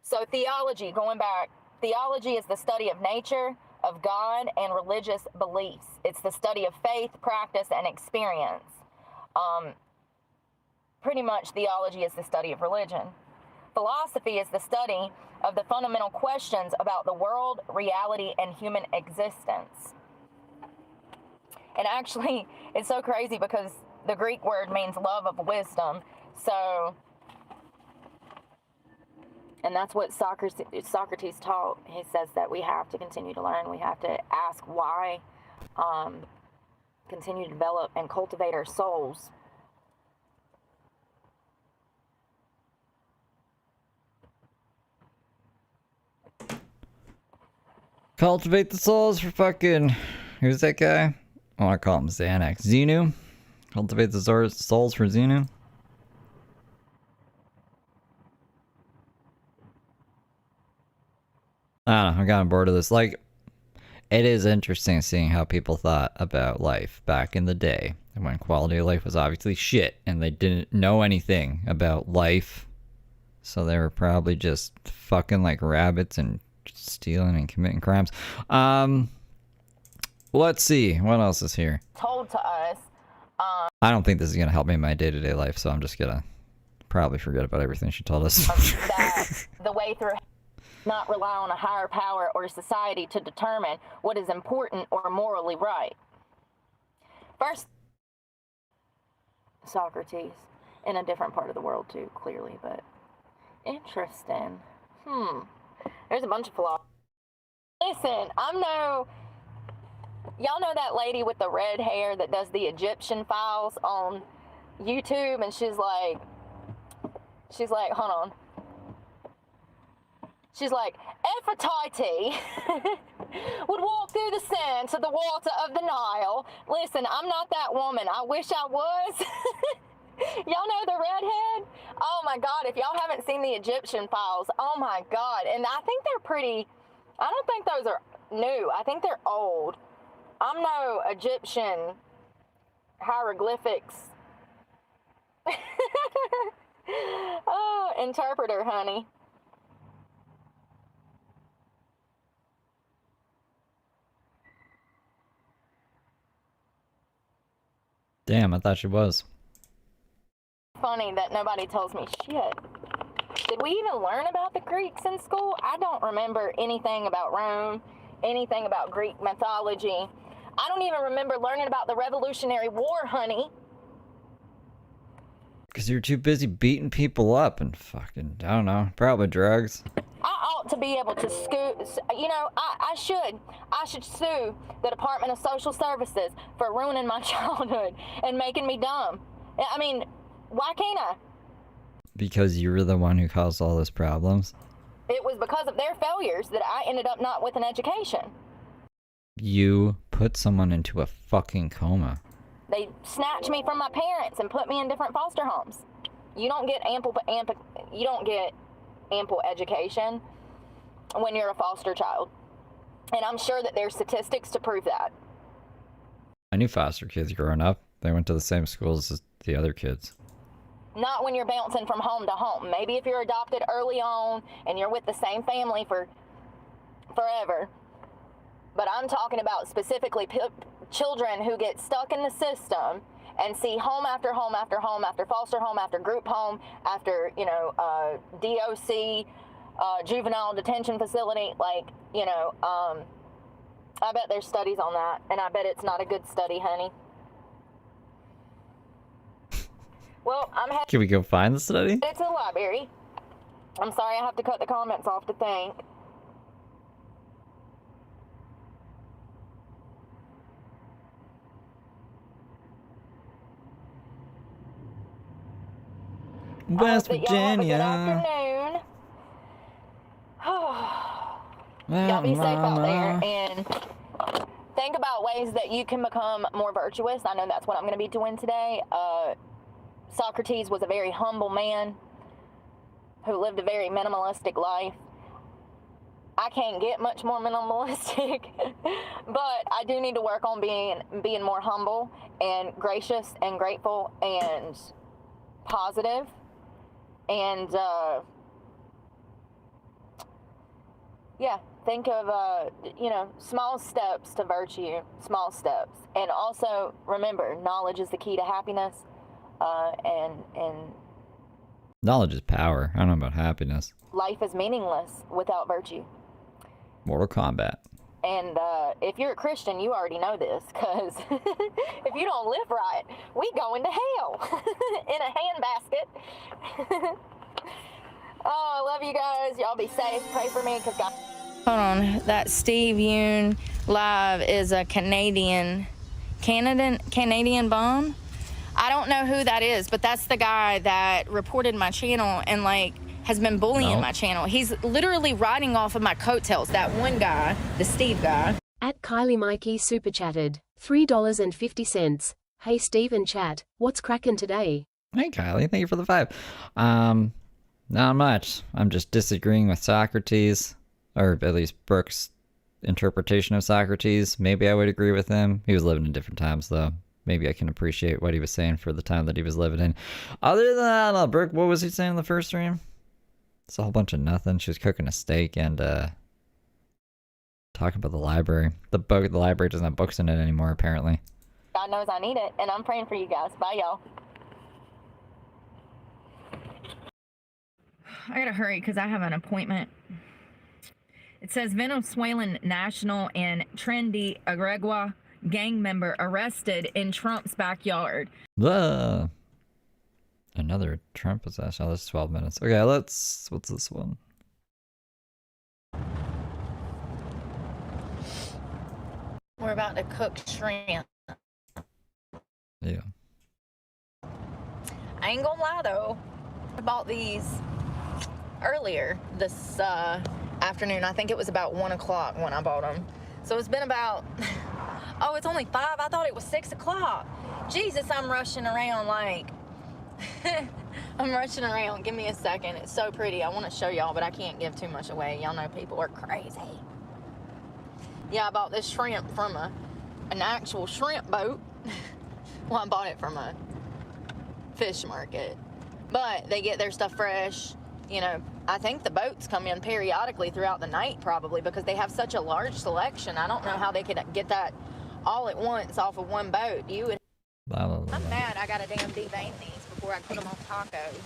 S4: So theology, going back, theology is the study of nature, of God, and religious beliefs. It's the study of faith, practice, and experience. Pretty much theology is the study of religion. Philosophy is the study of the fundamental questions about the world, reality, and human existence. And actually, it's so crazy because the Greek word means love of wisdom. So, and that's what Socrates taught. He says that we have to continue to learn. We have to ask why, continue to develop and cultivate our souls.
S2: Cultivate the souls for fucking... Who's that guy? I want to call him Xanax. Xenu? Cultivate the souls for Xenu? I don't know, I'm kind of bored of this. Like, it is interesting seeing how people thought about life back in the day when quality of life was obviously shit and they didn't know anything about life. So they were probably just fucking like rabbits and stealing and committing crimes. Let's see. What else is here?
S4: Told to us.
S2: I don't think this is going to help me in my day-to-day life, so I'm just going to probably forget about everything she told us.
S4: That the way through, not rely on a higher power or society to determine what is important or morally right. First, Socrates, in a different part of the world too, clearly, but interesting. There's a bunch of philosophers. Listen, y'all know that lady with the red hair that does the Egyptian files on YouTube, and she's like, hold on. She's like, Aphrodite would walk through the sands of the water of the Nile. Listen, I'm not that woman. I wish I was. Y'all know the redhead? Oh my God, if y'all haven't seen the Egyptian files, oh my God. And I think they're pretty, I don't think those are new. I think they're old. I'm no Egyptian hieroglyphics. Oh, interpreter, honey.
S2: Damn, I thought she was.
S4: Funny that nobody tells me shit. Did we even learn about the Greeks in school? I don't remember anything about Rome, anything about Greek mythology. I don't even remember learning about the Revolutionary War, honey.
S2: Because you're too busy beating people up and fucking, I don't know, probably drugs.
S4: I ought to be able to I should sue the Department of Social Services for ruining my childhood and making me dumb. I mean, why can't I?
S2: Because you were the one who caused all those problems?
S4: It was because of their failures that I ended up not with an education.
S2: You put someone into a fucking coma.
S4: They snatched me from my parents and put me in different foster homes. You don't get ample education when you're a foster child. And I'm sure that there's statistics to prove that.
S2: I knew foster kids growing up. They went to the same schools as the other kids.
S4: Not when you're bouncing from home to home. Maybe if you're adopted early on and you're with the same family for forever. But I'm talking about specifically children who get stuck in the system and see home after home after home after foster home after group home after, DOC, juvenile detention facility. I bet there's studies on that, and I bet it's not a good study, honey. Well,
S2: Can we go find the study?
S4: It's a library. I'm sorry, I have to cut the comments off to think.
S2: West
S4: Y'all
S2: Virginia.
S4: have a good afternoon. Y'all be safe out there and think about ways that you can become more virtuous. I know that's what I'm going to be doing today. Socrates was a very humble man who lived a very minimalistic life. I can't get much more minimalistic, but I do need to work on being more humble and gracious and grateful and positive. And think of small steps to virtue, small steps. And also remember, knowledge is the key to happiness. And
S2: knowledge is power. I don't know about happiness.
S4: Life is meaningless without virtue.
S2: Mortal Kombat.
S4: And if you're a Christian, you already know this, because if you don't live right, we going to hell in a handbasket. Oh, I love you guys. Y'all be safe. Pray for me, because God... Hold on. That Steve Yoon live is a Canadian bomb. I don't know who that is, but that's the guy that reported my channel and, like, has been bullying my channel. He's literally riding off of my coattails. That one guy, the Steve guy.
S1: At Kylie Mikey super chatted, $3.50. Hey Steve and chat, what's crackin' today?
S2: Hey Kylie, thank you for the 5. Not much. I'm just disagreeing with Socrates, or at least Brooke's interpretation of Socrates. Maybe I would agree with him. He was living in different times though. Maybe I can appreciate what he was saying for the time that he was living in. Other than that, Brooke, what was he saying in the first stream? It's a whole bunch of nothing. She was cooking a steak and talking about the library. The library doesn't have books in it anymore, apparently.
S4: God knows I need it, and I'm praying for you guys. Bye, y'all. I gotta hurry because I have an appointment. It says Venezuelan national and trendy Agregua gang member arrested in Trump's backyard.
S2: Another Trump possession. Oh, that's 12 minutes. Okay, what's this one?
S4: We're about to cook shrimp.
S2: Yeah.
S4: I ain't gonna lie though. I bought these earlier this afternoon. I think it was about 1 o'clock when I bought them. So it's been about, oh, it's only 5. I thought it was 6 o'clock. Jesus, I'm rushing around like, I'm rushing around. Give me a second. It's so pretty. I want to show y'all, but I can't give too much away. Y'all know people are crazy. Yeah, I bought this shrimp from an actual shrimp boat. Well, I bought it from a fish market. But they get their stuff fresh. You know, I think the boats come in periodically throughout the night probably because they have such a large selection. I don't know how they could get that all at once off of one boat. You would... I'm mad I gotta damn devein these before I put them on tacos.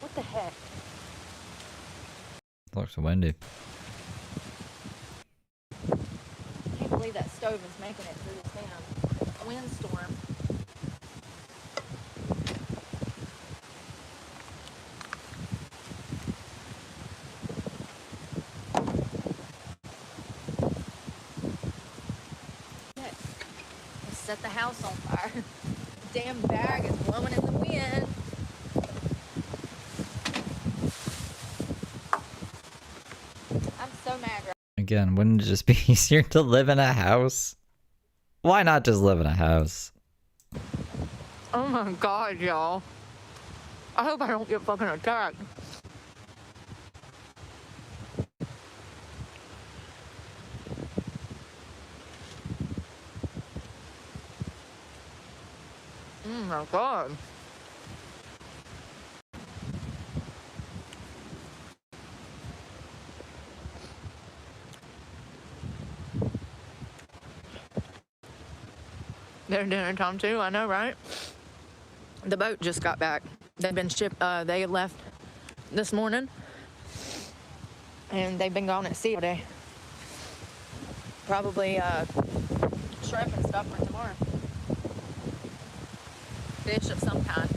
S4: What the heck?
S2: Looks windy.
S4: I can't believe that stove is making it through this damn windstorm. Set the house on fire. Damn bag is blowing in the wind. I'm so mad right
S2: Again, wouldn't it just be easier to live in a house? Why not just live in a house?
S4: Oh my god, y'all. I hope I don't get fucking attacked. Oh my god. They're dinner time too, I know, right? The boat just got back. They've been they left this morning. And they've been gone at sea all day. Probably shrimp and stuff for tomorrow. Fish of some kind.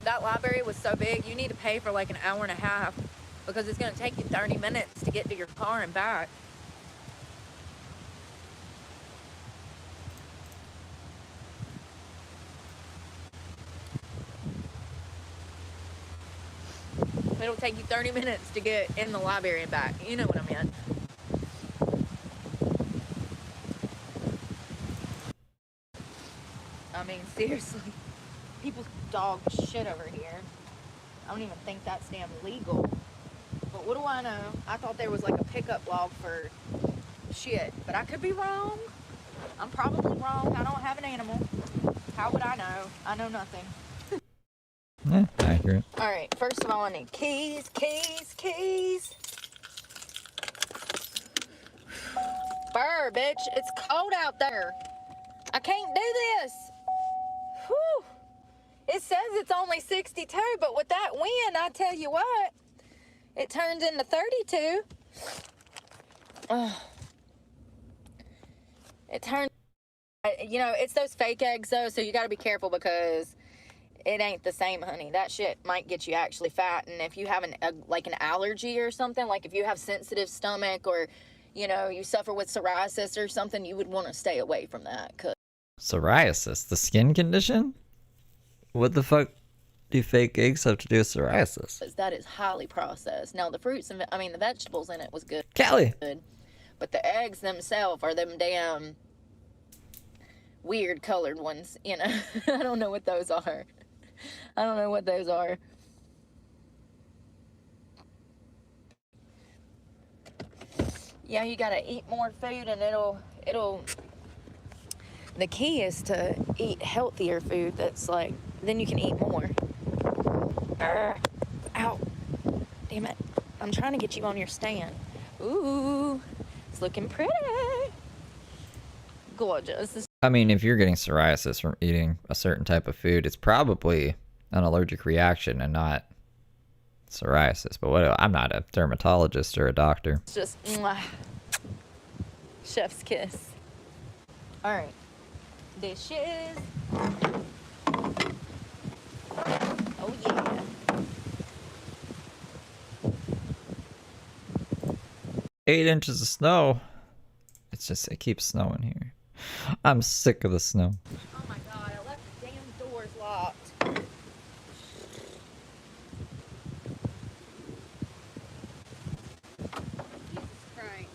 S4: That library was so big, you need to pay for like an hour and a half because it's going to take you 30 minutes to get to your car and back. It'll take you 30 minutes to get in the library and back. You know what I meant. I mean, seriously, people's dog shit over here. I don't even think that's damn legal. But what do I know? I thought there was like a pickup log for shit, but I could be wrong. I'm probably wrong. I don't have an animal. How would I know? I know nothing.
S2: Accurate.
S4: All right, first of all, I need keys. Burr, bitch, it's cold out there. I can't do this. Whew. It says it's only 62, but with that wind, I tell you what, it turns into 32. It turns, you know, it's those fake eggs though, so you got to be careful because it ain't the same, honey. That shit might get you actually fat, and if you have like an allergy or something, like if you have sensitive stomach or, you know, you suffer with psoriasis or something, you would want to stay away from that.
S2: Psoriasis, the skin condition? What the fuck do fake eggs have to do with psoriasis?
S4: That is highly processed. Now the fruits and the vegetables in it was good.
S2: Callie.
S4: Good. But the eggs themselves are them damn weird colored ones, you know. I don't know what those are. I don't know what those are. Yeah, you gotta eat more food and it'll the key is to eat healthier food that's like, then you can eat more. Ow. Damn it. I'm trying to get you on your stand. Ooh, it's looking pretty. Gorgeous.
S2: I mean, if you're getting psoriasis from eating a certain type of food, it's probably an allergic reaction and not psoriasis. But what? I'm not a dermatologist or a doctor.
S4: It's just mwah. Chef's kiss. All right. Dishes. Oh yeah.
S2: Eight inches of snow. It's just, it keeps snowing here. I'm sick of the snow.
S4: Oh my god, I left the damn doors locked. Jesus Christ.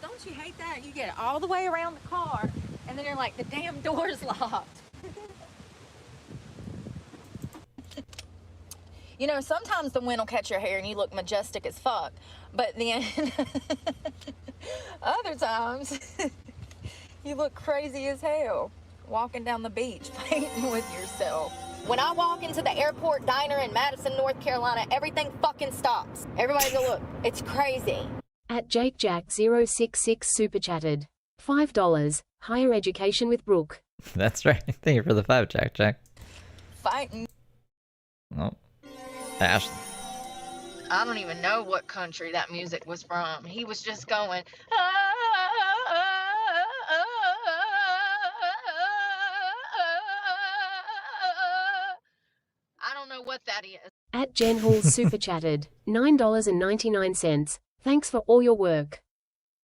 S4: Don't you hate that? You get all the way around the car, and then you're like, the damn door's locked. You know, sometimes the wind will catch your hair and you look majestic as fuck, but then other times you look crazy as hell walking down the beach fighting with yourself. When I walk into the airport diner in Madison, North Carolina, everything fucking stops. Everybody go look. It's crazy.
S1: At JakeJack066 super chatted. $5. Higher education with Brooke.
S2: That's right. Thank you for the 5, Jack.
S4: Fighting.
S2: Oh. Ashley.
S3: I don't even know what country that music was from. He was just going. I don't know what that is.
S1: At Jen Halls super chatted. $9.99. Thanks for all your work.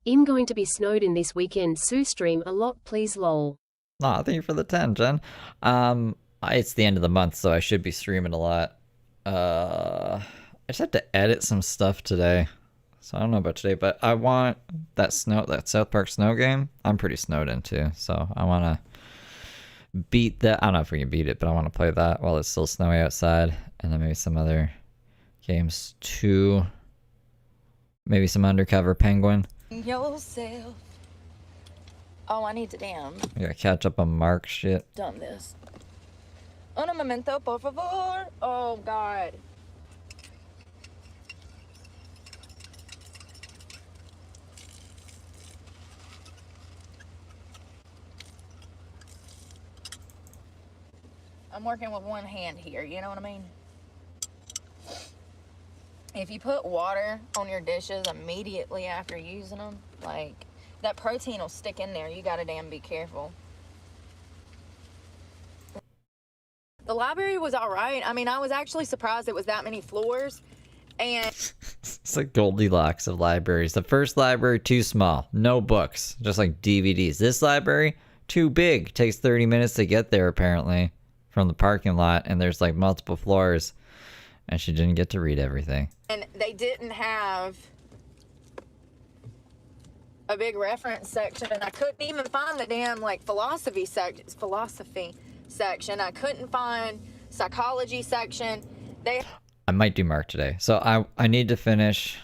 S1: I'm going to be snowed in this weekend. Sue stream a lot, please lol.
S2: Aw, thank you for the 10, Jen. It's the end of the month, so I should be streaming a lot. I just had to edit some stuff today. So I don't know about today, but I want that South Park snow game. I'm pretty snowed in too, so I want to beat that. I don't know if we can beat it, but I want to play that while it's still snowy outside. And then maybe some other games too. Maybe some Undercover Penguin.
S4: Yourself. Oh, I need to damn.
S2: You gotta catch up on Mark shit.
S4: Done this. Un momento, por favor. Oh, God. I'm working with one hand here, you know what I mean? If you put water on your dishes immediately after using them, like, that protein will stick in there. You gotta damn be careful. The library was all right. I mean, I was actually surprised it was that many floors. And
S2: it's like Goldilocks of libraries. The first library, too small. No books. Just like DVDs. This library, too big. Takes 30 minutes to get there, apparently, from the parking lot. And there's like multiple floors. And she didn't get to read everything.
S4: And they didn't have a big reference section. And I couldn't even find the damn, like, philosophy section. I couldn't find psychology section.
S2: I might do Mark today. So I need to finish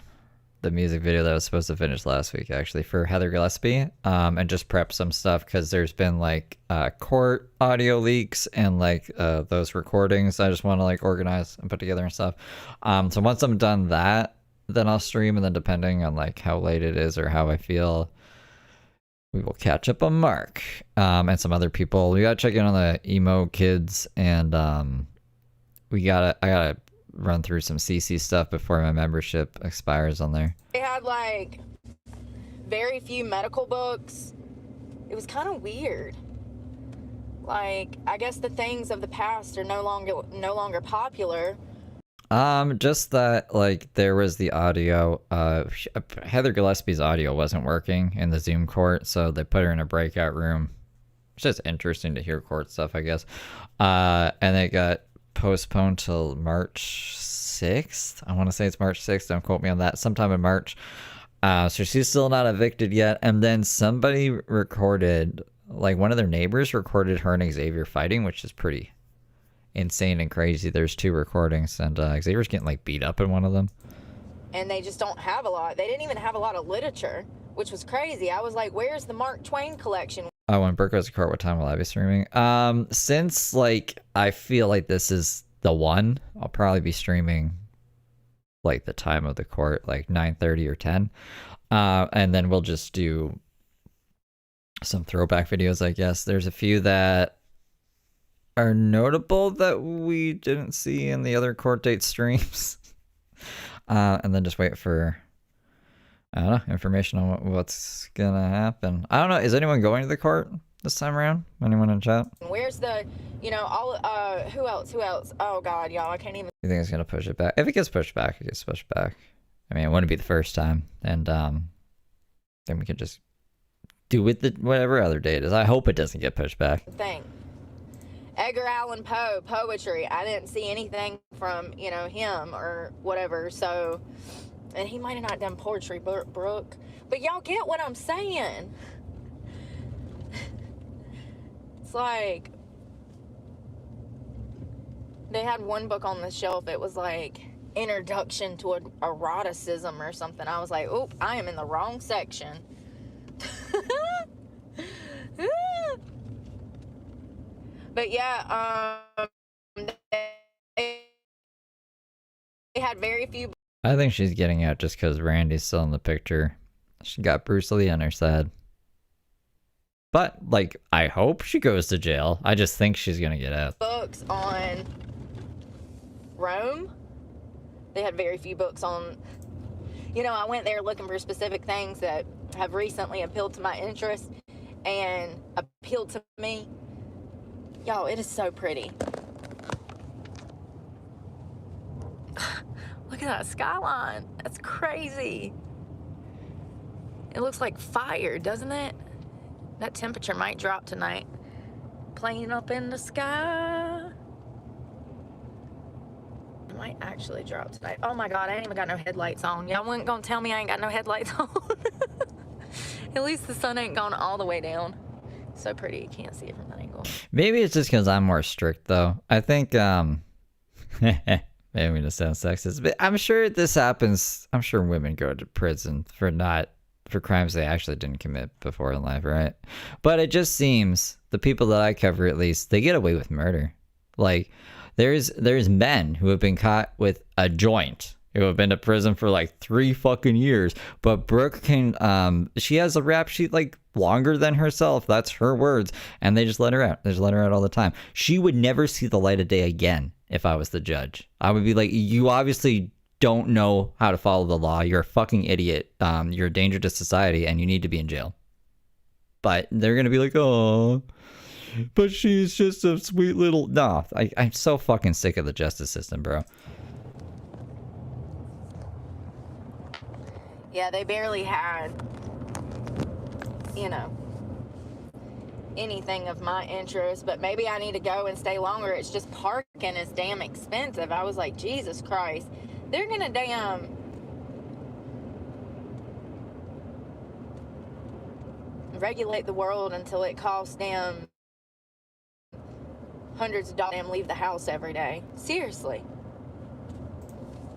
S2: the music video that I was supposed to finish last week, actually, for Heather Gillespie, and just prep some stuff because there's been like court audio leaks and like those recordings I just want to like organize and put together and stuff. So once I'm done that, then I'll stream, and then depending on like how late it is or how I feel, we will catch up on Mark and some other people. We gotta check in on the emo kids, and I gotta run through some CC stuff before my membership expires on there.
S4: They had like very few medical books. It was kind of weird. Like, I guess the things of the past are no longer popular.
S2: Just that, like, there was the audio, Heather Gillespie's audio wasn't working in the Zoom court, so they put her in a breakout room. It's just interesting to hear court stuff, I guess. And it got postponed till March 6th. I want to say it's March 6th, don't quote me on that, sometime in March. So she's still not evicted yet, and then somebody recorded, like, one of their neighbors recorded her and Xavier fighting, which is pretty insane and crazy. There's 2 recordings, and Xavier's getting like beat up in one of them.
S4: And they just don't have a lot. They didn't even have a lot of literature, which was crazy. I was like, where's the Mark Twain collection?
S2: Oh, when Brooke goes to court, what time will I be streaming? Since like I feel like this is the one, I'll probably be streaming like the time of the court, like 9:30 or 10. And then we'll just do some throwback videos, I guess. There's a few that are notable that we didn't see in the other court date streams. And then just wait for, I don't know, information on what's gonna happen. I don't know, is anyone going to the court this time around? Anyone in chat?
S4: Where's the, all, who else? Oh God, y'all, I can't even.
S2: You think it's gonna push it back? If it gets pushed back, it gets pushed back. I mean, it wouldn't be the first time. And then we can just do with it whatever other date is. I hope it doesn't get pushed back.
S4: Thing. Edgar Allan Poe, poetry. I didn't see anything from, him or whatever. So, and he might have not done poetry, Brooke. But y'all get what I'm saying. It's like, they had one book on the shelf. It was like Introduction to Eroticism or something. I was like, oop, I am in the wrong section. But yeah, they had very few.
S2: I think she's getting out just because Randy's still in the picture. She got Bruce Lee on her side. But, like, I hope she goes to jail. I just think she's gonna get out.
S4: Books on Rome. They had very few books on, I went there looking for specific things that have recently appealed to my interest and appealed to me. Yo, it is so pretty. Look at that skyline. That's crazy. It looks like fire, doesn't it? That temperature might drop tonight. Plane up in the sky. It might actually drop tonight. Oh my God, I ain't even got no headlights on. Y'all wasn't gonna tell me I ain't got no headlights on. At least the sun ain't gone all the way down. So pretty, you can't see it from that angle.
S2: Maybe it's just because I'm more strict, though. I think, maybe I'm gonna sound sexist, but I'm sure this happens. I'm sure women go to prison for crimes they actually didn't commit before in life, right? But it just seems, the people that I cover at least, they get away with murder. Like, there's men who have been caught with a joint who have been to prison for like 3 fucking years. But Brooke can, she has a rap sheet like longer than herself. That's her words. And they just let her out. They just let her out all the time. She would never see the light of day again if I was the judge. I would be like, you obviously don't know how to follow the law. You're a fucking idiot. You're a danger to society and you need to be in jail. But they're going to be like, oh, but she's just a sweet little... No, I'm so fucking sick of the justice system, bro.
S4: Yeah, they barely had, anything of my interest, but maybe I need to go and stay longer. It's just parking is damn expensive. I was like, Jesus Christ, they're gonna damn regulate the world until it costs damn hundreds of dollars to leave the house every day. Seriously.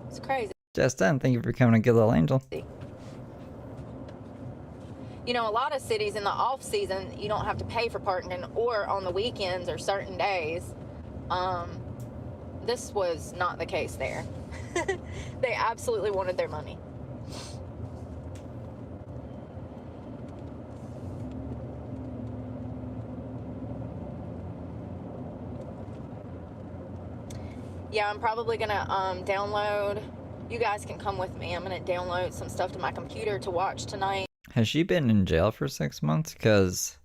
S4: It's crazy.
S2: Justin, thank you for coming and good little angel.
S4: A lot of cities in the off season, you don't have to pay for parking, or on the weekends or certain days. This was not the case there. They absolutely wanted their money. Yeah, I'm probably gonna download. You guys can come with me. I'm gonna download some stuff to my computer to watch tonight.
S2: Has she been in jail for 6 months? Because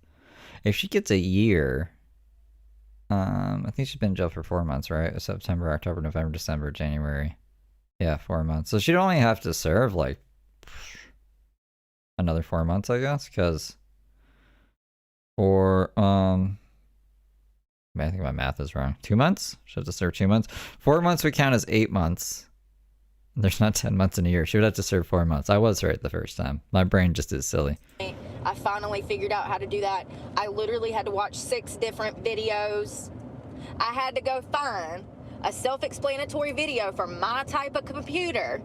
S2: if she gets a year, I think she's been in jail for 4 months, right? September, October, November, December, January. Yeah, 4 months. So she'd only have to serve like another 4 months, I guess, because or I think my math is wrong. 2 months? She has to serve 2 months. 4 months would count as 8 months. There's not 10 months in a year. She would have to serve 4 months. I was right the first time. My brain just is silly.
S4: I finally figured out how to do that. I literally had to watch 6 different videos. I had to go find a self-explanatory video for my type of computer.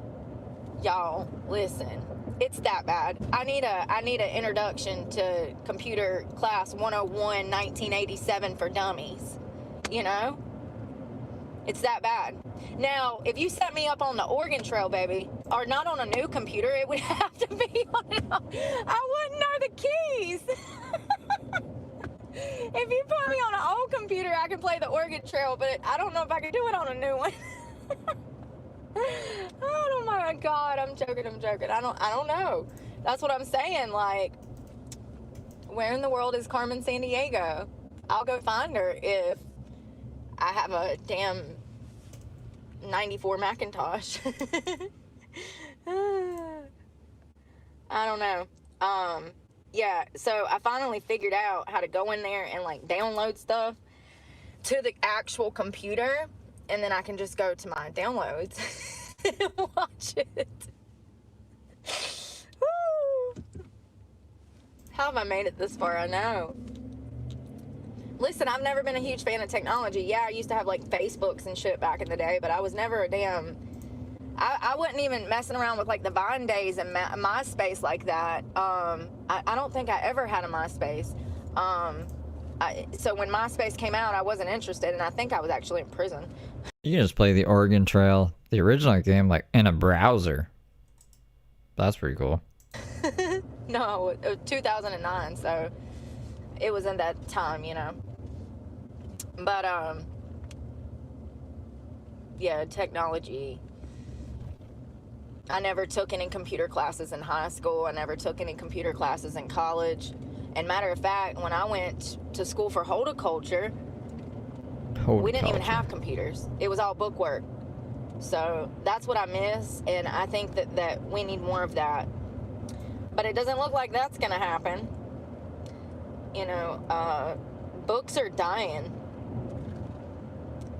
S4: Y'all, listen. It's that bad. I need an introduction to computer class 101 1987 for dummies. You know? It's that bad. Now, if you set me up on the Oregon Trail, baby, or not on a new computer, it would have to be on I wouldn't know the keys. If you put me on an old computer, I can play the Oregon Trail, but I don't know if I can do it on a new one. Oh my God, I'm joking. I don't know. That's what I'm saying. Like, where in the world is Carmen Sandiego? I'll go find her if I have a damn 94 Macintosh. I don't know. Yeah, so I finally figured out how to go in there and like download stuff to the actual computer, and then I can just go to my downloads and watch it. Woo! How have I made it this far? I know. Listen, I've never been a huge fan of technology. Yeah, I used to have like Facebooks and shit back in the day, but I was never a damn... I wasn't even messing around with like the Vine days and MySpace like that. I don't think I ever had a MySpace. So when MySpace came out, I wasn't interested, and I think I was actually in prison.
S2: You can just play the Oregon Trail, the original game, like in a browser. That's pretty cool.
S4: No, it was 2009, so it was in that time, you know. But yeah, technology. I never took any computer classes in high school. I never took any computer classes in college. And matter of fact, when I went to school for horticulture, we didn't even have computers. It was all bookwork. So that's what I miss, and I think that we need more of that. But it doesn't look like that's gonna happen. You know, books are dying.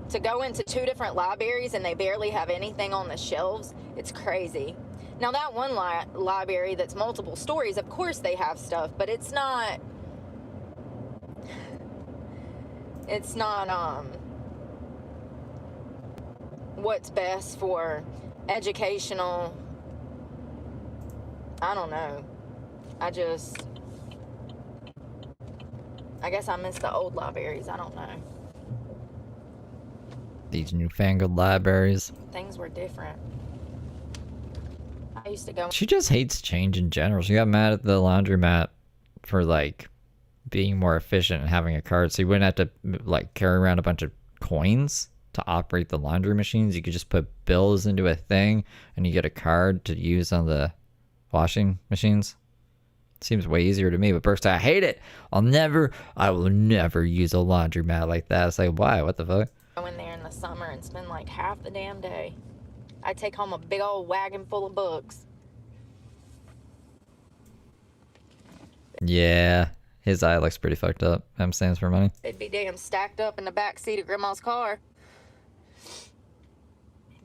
S4: To go into 2 different libraries and they barely have anything on the shelves, it's crazy. Now that one library that's multiple stories, of course they have stuff, but it's not what's best for educational. I don't know. I guess I miss the old libraries. I don't know.
S2: These newfangled libraries.
S4: Things were different. I used to go.
S2: She just hates change in general. She got mad at the laundromat for like being more efficient and having a card, so you wouldn't have to like carry around a bunch of coins to operate the laundry machines. You could just put bills into a thing and you get a card to use on the washing machines. Seems way easier to me, but Brooke's like, I hate it. I will never use a laundromat like that. It's like, why? What the fuck?
S4: Go in there in the summer and spend like half the damn day. I take home a big old wagon full of books.
S2: Yeah, his eye looks pretty fucked up. M stands for money.
S4: They'd be damn stacked up in the back seat of Grandma's car.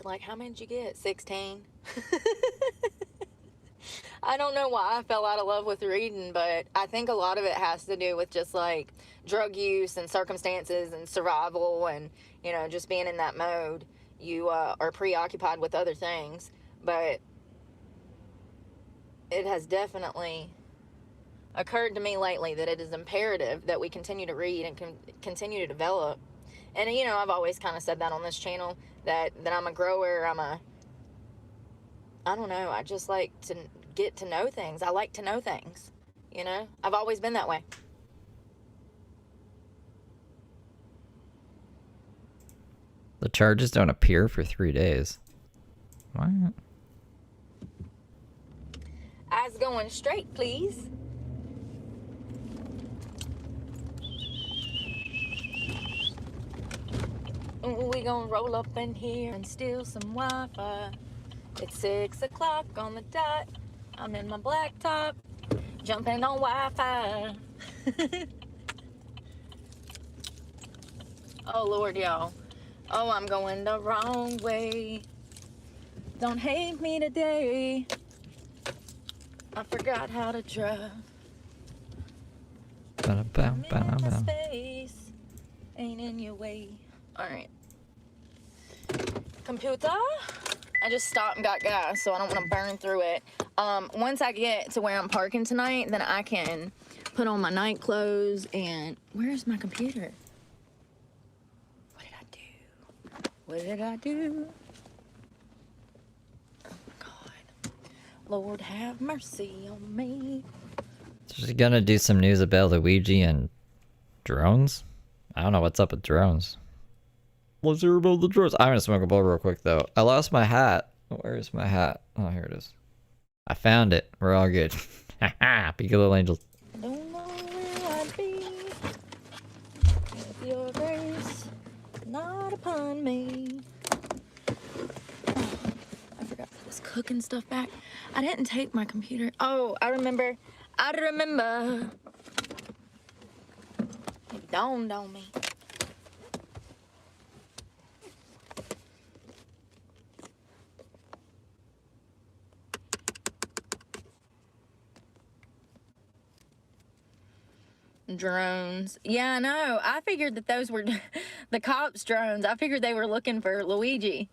S4: Like, how many did you get? 16. I don't know why I fell out of love with reading, but I think a lot of it has to do with just like drug use and circumstances and survival and, you know, just being in that mode. You are preoccupied with other things, but it has definitely occurred to me lately that it is imperative that we continue to read and continue to develop. And, you know, I've always kind of said that on this channel, that I'm a grower, I don't know, I just like to get to know things. I like to know things, you know? I've always been that way.
S2: The charges don't appear for 3 days. What?
S4: Eyes going straight, please. We gonna roll up in here and steal some Wi-Fi. It's 6 o'clock on the dot. I'm in my black top, jumping on Wi-Fi. Oh Lord, y'all. Oh, I'm going the wrong way. Don't hate me today. I forgot how to drive. I'm in my space, ain't in your way. All right. Computer. I just stopped and got gas, so I don't want to burn through it. Once I get to where I'm parking tonight, then I can put on my night clothes and... Where's my computer? What did I do? What did I do? Oh, God. Lord, have mercy on me.
S2: She's gonna do some news about Luigi and drones? I don't know what's up with drones. Let's hear about the drones. I'm gonna smoke a bowl real quick, though. I lost my hat. Where is my hat? Oh, here it is. I found it. We're all good. Haha, peek of little angels.
S4: Don't know where I'd be if your grace not upon me. I forgot to put this cooking stuff back. I didn't take my computer. Oh, I remember. It dawned on me. Drones. Yeah, I know. I figured that those were the cops' drones. I figured they were looking for Luigi.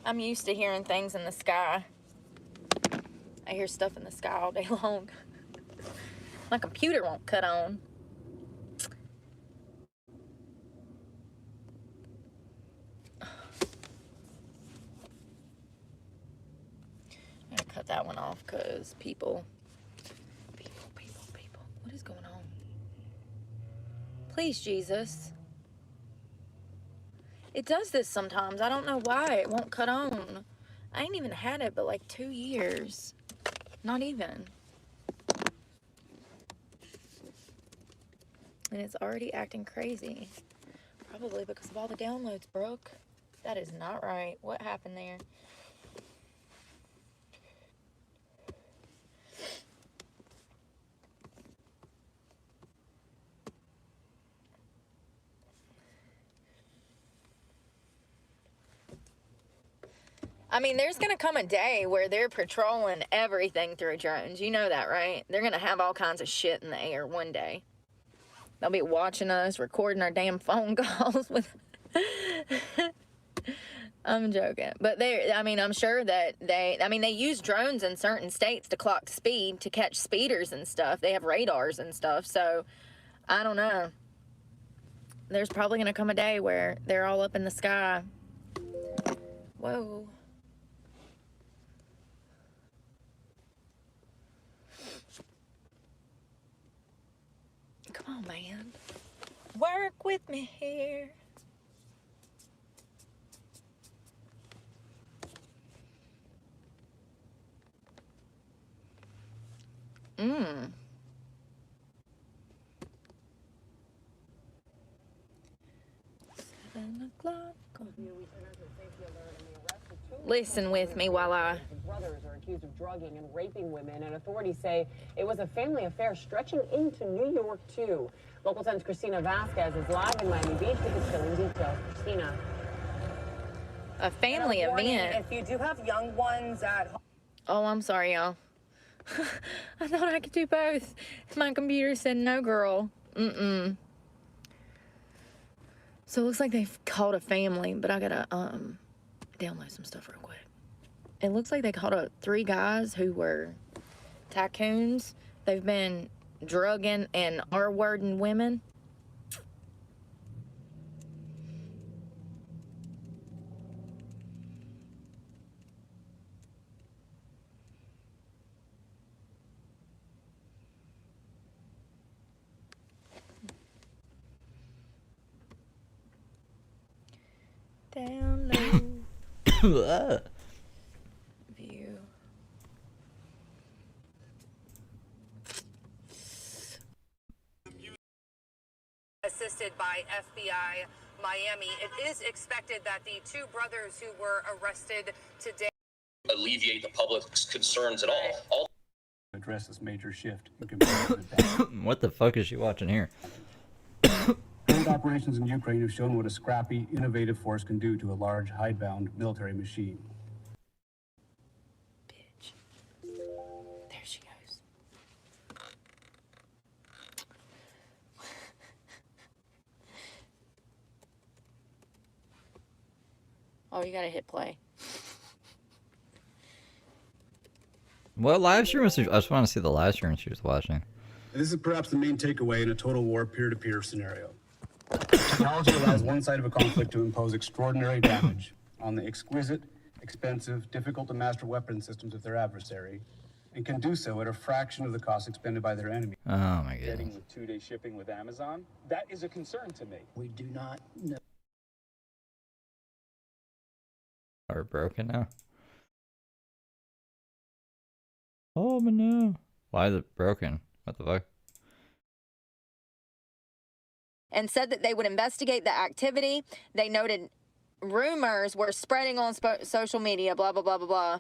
S4: I'm used to hearing things in the sky. I hear stuff in the sky all day long. My computer won't cut on. I'm gonna cut that one off because people. What is going on? Please, Jesus. It does this sometimes. I don't know why. It won't cut on. I ain't even had it but like 2 years. Not even. And it's already acting crazy. Probably because of all the downloads, Brooke. That is not right. What happened there? I mean, there's going to come a day where they're patrolling everything through drones. You know that, right? They're going to have all kinds of shit in the air one day. They'll be watching us, recording our damn phone calls with... I'm joking. But I'm sure that they use drones in certain states to clock speed, to catch speeders and stuff. They have radars and stuff. So, I don't know. There's probably going to come a day where they're all up in the sky. Whoa. Come on, man. Work with me here. Mmm. Listen with me while I...
S6: Brothers are accused of drugging and raping women, and authorities say it was a family affair stretching into New York, too. Local 10's Christina Vasquez is live in Miami Beach with the chilling details. Christina.
S4: A family event.
S6: If you do have young ones at home.
S4: Oh, I'm sorry, y'all. I thought I could do both. My computer said no, girl. Mm-mm. So it looks like they've called a family, but I gotta download some stuff real quick. It looks like they called 3 guys who were tycoons. They've been drugging and R-wording women. down low. View.
S7: Assisted by FBI Miami. It is expected that the two brothers who were arrested today
S8: alleviate the public's concerns at all.
S9: Address this major shift in comparison to that.
S2: What the fuck is she watching here?
S9: Current operations in Ukraine have shown what a scrappy, innovative force can do to a large, hidebound military machine.
S4: Bitch. There she goes. Oh, you gotta hit play.
S2: What live stream was she? I just want to see the live stream she was watching.
S9: This is perhaps the main takeaway in a total war peer-to-peer scenario. Technology allows one side of a conflict to impose extraordinary damage on the exquisite, expensive, difficult-to-master weapon systems of their adversary, and can do so at a fraction of the cost expended by their enemy.
S2: Oh my goodness.
S10: Getting with 2-day shipping with Amazon, that is a concern to me.
S11: We do not know.
S2: Are broken now? Oh but no. Why is it broken? What the fuck?
S4: And said that they would investigate the activity. They noted rumors were spreading on social media, blah, blah, blah, blah, blah.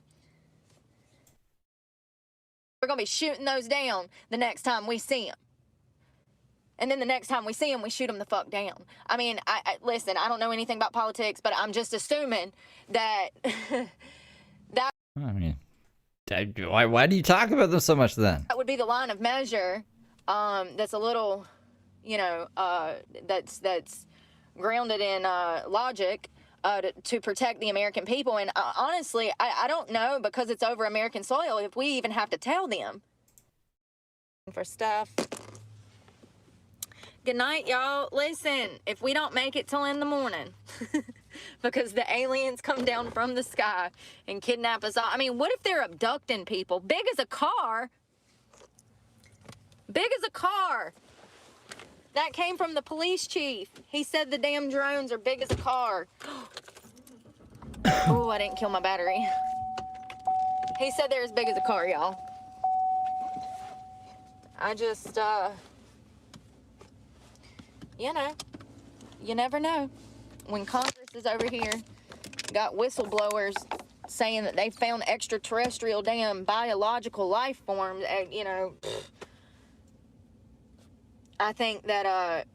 S4: We're going to be shooting those down the next time we see them. And then the next time we see them, we shoot them the fuck down. I mean, listen, I don't know anything about politics, but I'm just assuming that...
S2: I mean, why do you talk about them so much then?
S4: That would be the line of measure that's a little, you know, that's grounded in logic to protect the American people. And honestly, I don't know, because it's over American soil, if we even have to tell them. For stuff. Good night, y'all. Listen, if we don't make it till in the morning, because the aliens come down from the sky and kidnap us all. I mean, what if they're abducting people? Big as a car. Big as a car. That came from the police chief. He said the damn drones are big as a car. Oh, I didn't kill my battery. He said they're as big as a car, y'all. I just, you know, you never know. When Congress is over here, got whistleblowers saying that they found extraterrestrial damn biological life forms, you know, I think that,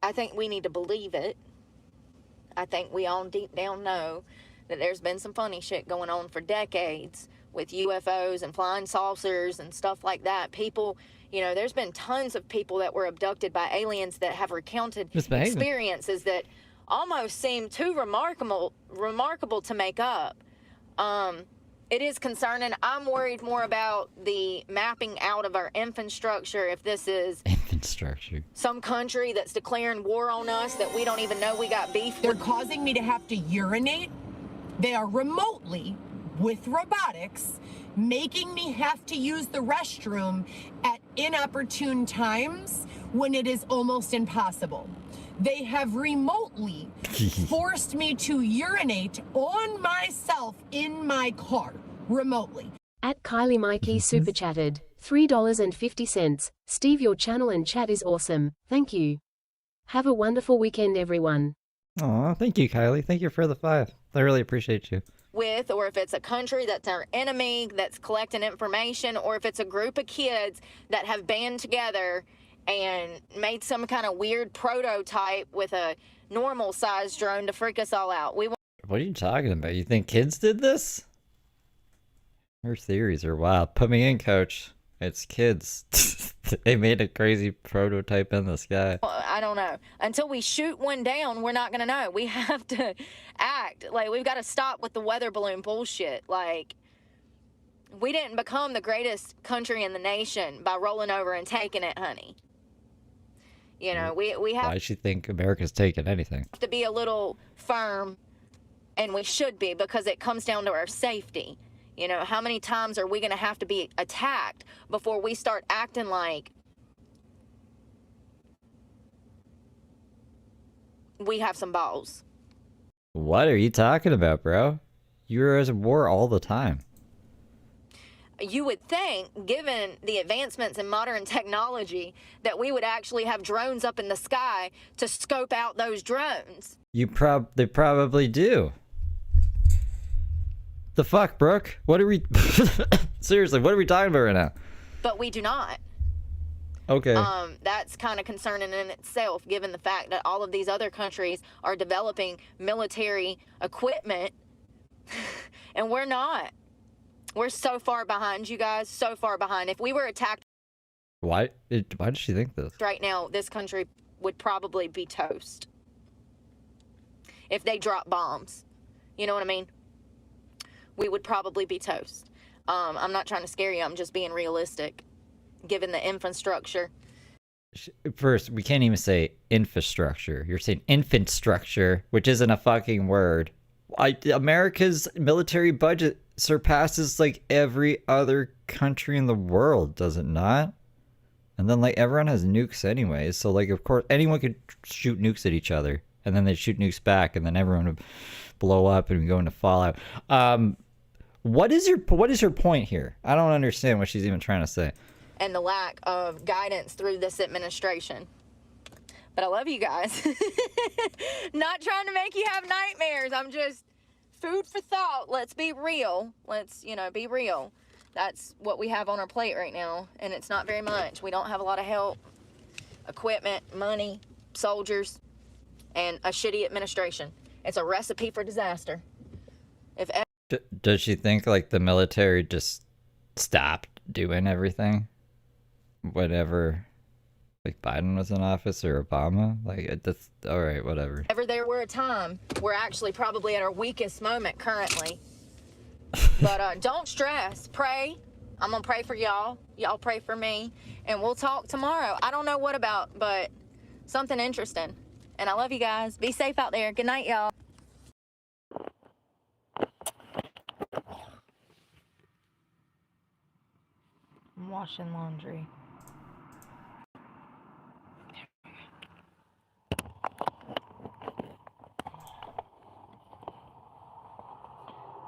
S4: I think we need to believe it. I think we all deep down know that there's been some funny shit going on for decades with UFOs and flying saucers and stuff like that. People, you know, there's been tons of people that were abducted by aliens that have recounted experiences that almost seem too remarkable to make up. It is concerning. I'm worried more about the mapping out of our infrastructure. If this is some country that's declaring war on us that we don't even know we got beef with.
S12: They're causing me to have to urinate. They are remotely, with robotics, making me have to use the restroom at inopportune times when it is almost impossible. They have remotely forced me to urinate on myself in my car, remotely.
S1: At Kylie Mikey super chatted, $3.50. Steve, your channel and chat is awesome. Thank you. Have a wonderful weekend, everyone.
S2: Aw, thank you, Kylie. Thank you for the 5. I really appreciate you.
S4: With, or if it's a country that's our enemy that's collecting information, or if it's a group of kids that have band together and made some kind of weird prototype with a normal sized drone to freak us all out. What
S2: are you talking about? You think kids did this? Her theories are wild. Put me in, coach. It's kids. They made a crazy prototype in the sky.
S4: I don't know. Until we shoot one down, we're not going to know. We have to act. Like, we've got to stop with the weather balloon bullshit. Like, we didn't become the greatest country in the nation by rolling over and taking it, honey. You know, we have...
S2: Why does she think America's taking anything?
S4: To be a little firm, and we should be, because it comes down to our safety. You know, how many times are we going to have to be attacked before we start acting like we have some balls.
S2: What are you talking about, bro? You're at war all the time.
S4: You would think, given the advancements in modern technology, that we would actually have drones up in the sky to scope out those drones.
S2: They probably do. The fuck, Brooke? What are we... Seriously, what are we talking about right now?
S4: But we do not.
S2: Okay.
S4: That's kind of concerning in itself, given the fact that all of these other countries are developing military equipment, and we're not. We're so far behind, you guys, so far behind. If we were attacked...
S2: Why does she think this?
S4: Right now, this country would probably be toast. If they drop bombs. You know what I mean? We would probably be toast. I'm not trying to scare you. I'm just being realistic, given the infrastructure.
S2: First, we can't even say infrastructure. You're saying infant structure, which isn't a fucking word. America's military budget surpasses like every other country in the world, does it not? And then like everyone has nukes anyways, so like of course anyone could shoot nukes at each other, and then they'd shoot nukes back, and then everyone would blow up and go into fallout. What is her point here? I don't understand what she's even trying to say.
S4: And the lack of guidance through this administration. But I love you guys. Not trying to make you have nightmares. I'm just food for thought. Let's be real. Let's, be real. That's what we have on our plate right now. And it's not very much. We don't have a lot of help, equipment, money, soldiers, and a shitty administration. It's a recipe for disaster.
S2: Does she think like the military just stopped doing everything? Whatever. Like Biden was in office or Obama? Like, that's all right, whatever.
S4: Ever there were a time, we're actually probably at our weakest moment currently. But don't stress. Pray. I'm going to pray for y'all. Y'all pray for me. And we'll talk tomorrow. I don't know what about, but something interesting. And I love you guys. Be safe out there. Good night, y'all. I'm washing laundry.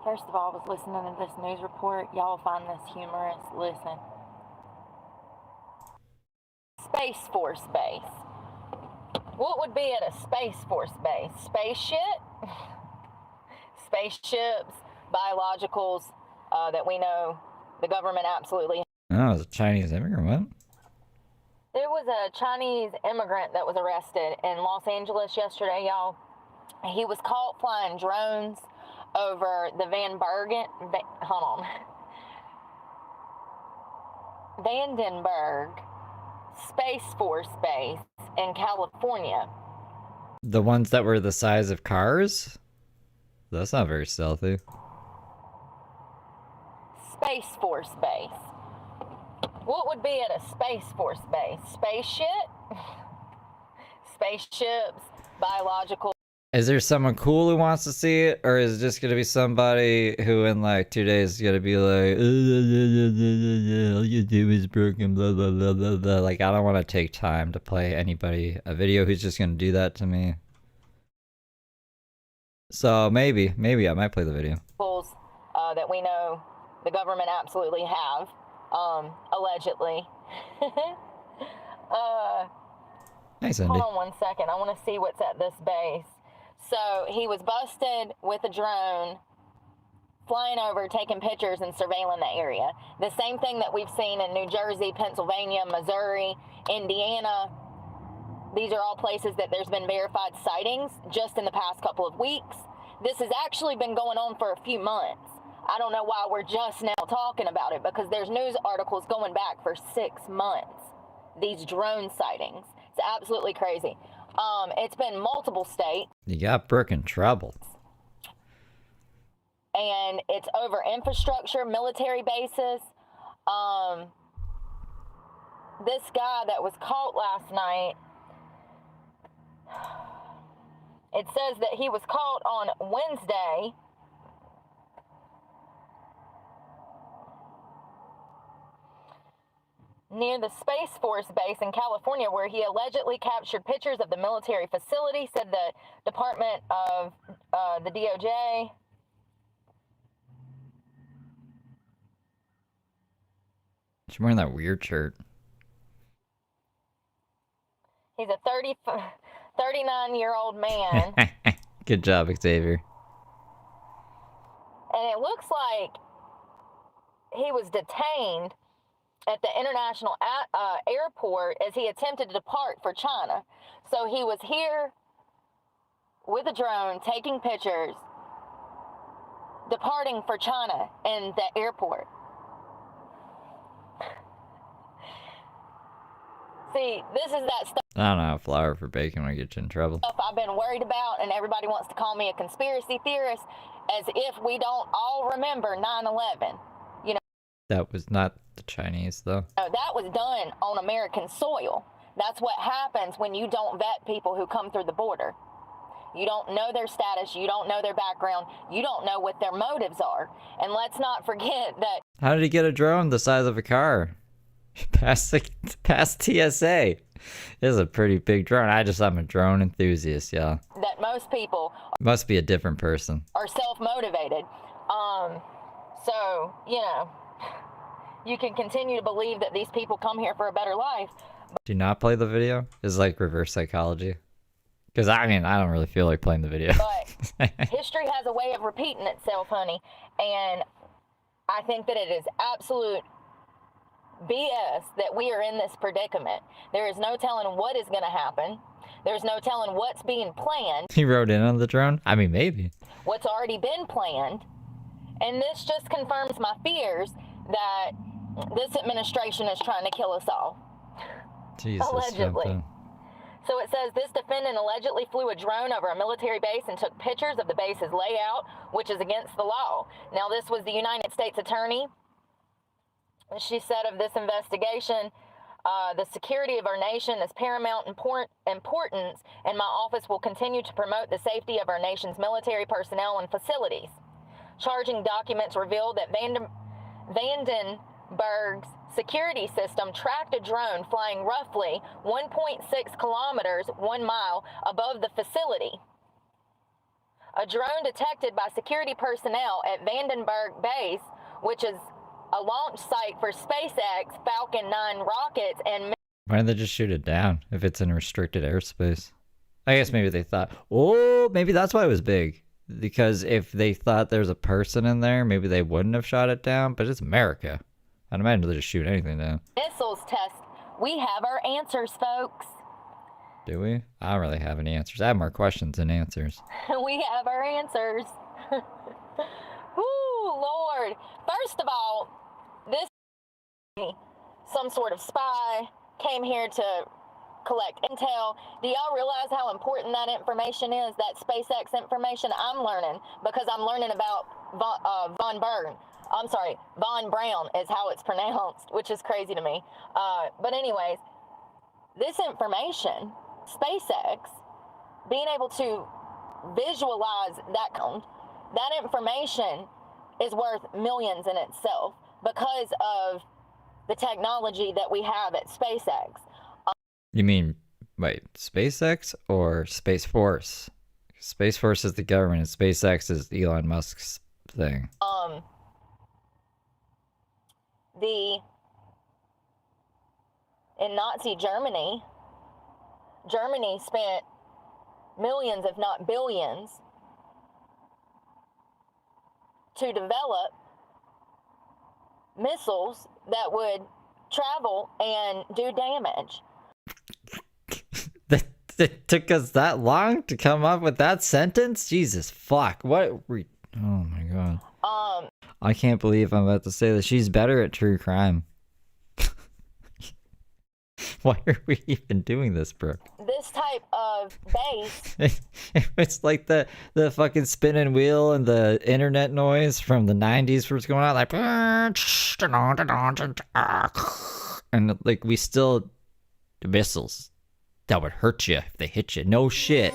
S4: First of all, I was listening to this news report. Y'all will find this humorous. Listen. Space Force base. What would be at a Space Force base? Spaceship? Spaceships, biologicals that we know the government absolutely...
S2: Oh, it was a Chinese immigrant, what?
S4: There was a Chinese immigrant that was arrested in Los Angeles yesterday, y'all. He was caught flying drones over the Vandenberg Space Force Base in California.
S2: The ones that were the size of cars? That's not very stealthy.
S4: Space Force Base. What would be at a Space Force base? Spaceship? Spaceships, biological...
S2: Is there someone cool who wants to see it, or is it just gonna be somebody who in like 2 days is gonna be like, all you do is broken, blah blah blah blah blah. Like, I don't want to take time to play anybody a video who's just gonna do that to me. So maybe I might play the video.
S4: That we know the government absolutely have, allegedly.
S2: Hey, Cindy.
S4: Hold on 1 second. I want to see what's at this base. So he was busted with a drone, flying over, taking pictures and surveilling the area. The same thing that we've seen in New Jersey, Pennsylvania, Missouri, Indiana. These are all places that there's been verified sightings just in the past couple of weeks. This has actually been going on for a few months. I don't know why we're just now talking about it, because there's news articles going back for 6 months. These drone sightings. It's absolutely crazy. It's been multiple states.
S2: You got Brooke in trouble.
S4: And it's over infrastructure, military bases. This guy that was caught last night, it says that he was caught on Wednesday. near the Space Force base in California, where he allegedly captured pictures of the military facility, said the Department of the DOJ.
S2: She's wearing that weird shirt.
S4: He's a 39-year-old man.
S2: Good job, Xavier.
S4: And it looks like he was detained at the international airport as he attempted to depart for China. So he was here with a drone taking pictures, departing for China in the airport. See, this is that stuff.
S2: I don't know, flour for bacon will get you in trouble.
S4: I've been worried about, and everybody wants to call me a conspiracy theorist, as if we don't all remember 9/11. You know,
S2: That was not the Chinese, though.
S4: that was done on American soil. That's what happens when you don't vet people who come through the border. You don't know their status, you don't know their background, you don't know what their motives are. And let's not forget that.
S2: How did he get a drone the size of a car? Past TSA. This is a pretty big drone. I'm a drone enthusiast, y'all.
S4: That most people
S2: Must be a different person.
S4: are self-motivated. So, you know, you can continue to believe that these people come here for a better life.
S2: Do not play the video? It's like reverse psychology. Because, I mean, I don't really feel like playing the video.
S4: But history has a way of repeating itself, honey. And I think that it is absolute BS that we are in this predicament. There is no telling what is going to happen. There's no telling what's being planned.
S2: He rode in on the drone? I mean, maybe.
S4: What's already been planned. And this just confirms my fears that this administration is trying to kill us all.
S2: Jesus.
S4: Allegedly. So it says this defendant allegedly flew a drone over a military base and took pictures of the base's layout, which is against the law. Now, this was the United States Attorney. She said of this investigation, the security of our nation is paramount importance, and my office will continue to promote the safety of our nation's military personnel and facilities. Charging documents revealed that Vandenberg's security system tracked a drone flying roughly 1.6 kilometers, 1 mile above the facility. A drone detected by security personnel at Vandenberg Base, which is a launch site for SpaceX Falcon 9 rockets and...
S2: Why didn't they just shoot it down if it's in restricted airspace? I guess maybe they thought, oh, maybe that's why it was big. Because if they thought there's a person in there, maybe they wouldn't have shot it down, but it's America. I'd imagine they'll just shoot anything down.
S4: Missiles test. We have our answers, folks.
S2: Do we? I don't really have any answers. I have more questions than answers.
S4: We have our answers. Whoo, Lord. First of all, this some sort of spy came here to collect intel. Do y'all realize how important that information is, that SpaceX information? I'm learning because I'm learning about Von Braun is how it's pronounced, which is crazy to me. But anyways, this information, SpaceX, being able to visualize that information is worth millions in itself because of the technology that we have at SpaceX.
S2: You mean, wait, SpaceX or Space Force? Space Force is the government and SpaceX is Elon Musk's thing.
S4: In Nazi Germany spent millions, if not billions, to develop missiles that would travel and do damage.
S2: It took us that long to come up with that sentence? Jesus fuck. Oh my god. I can't believe I'm about to say that she's better at true crime. Why are we even doing this, Brooke?
S4: This type of base.
S2: It's like the fucking spinning wheel and the internet noise from the 90s where it's going on like and like we still missiles that would hurt you if they hit you. No shit.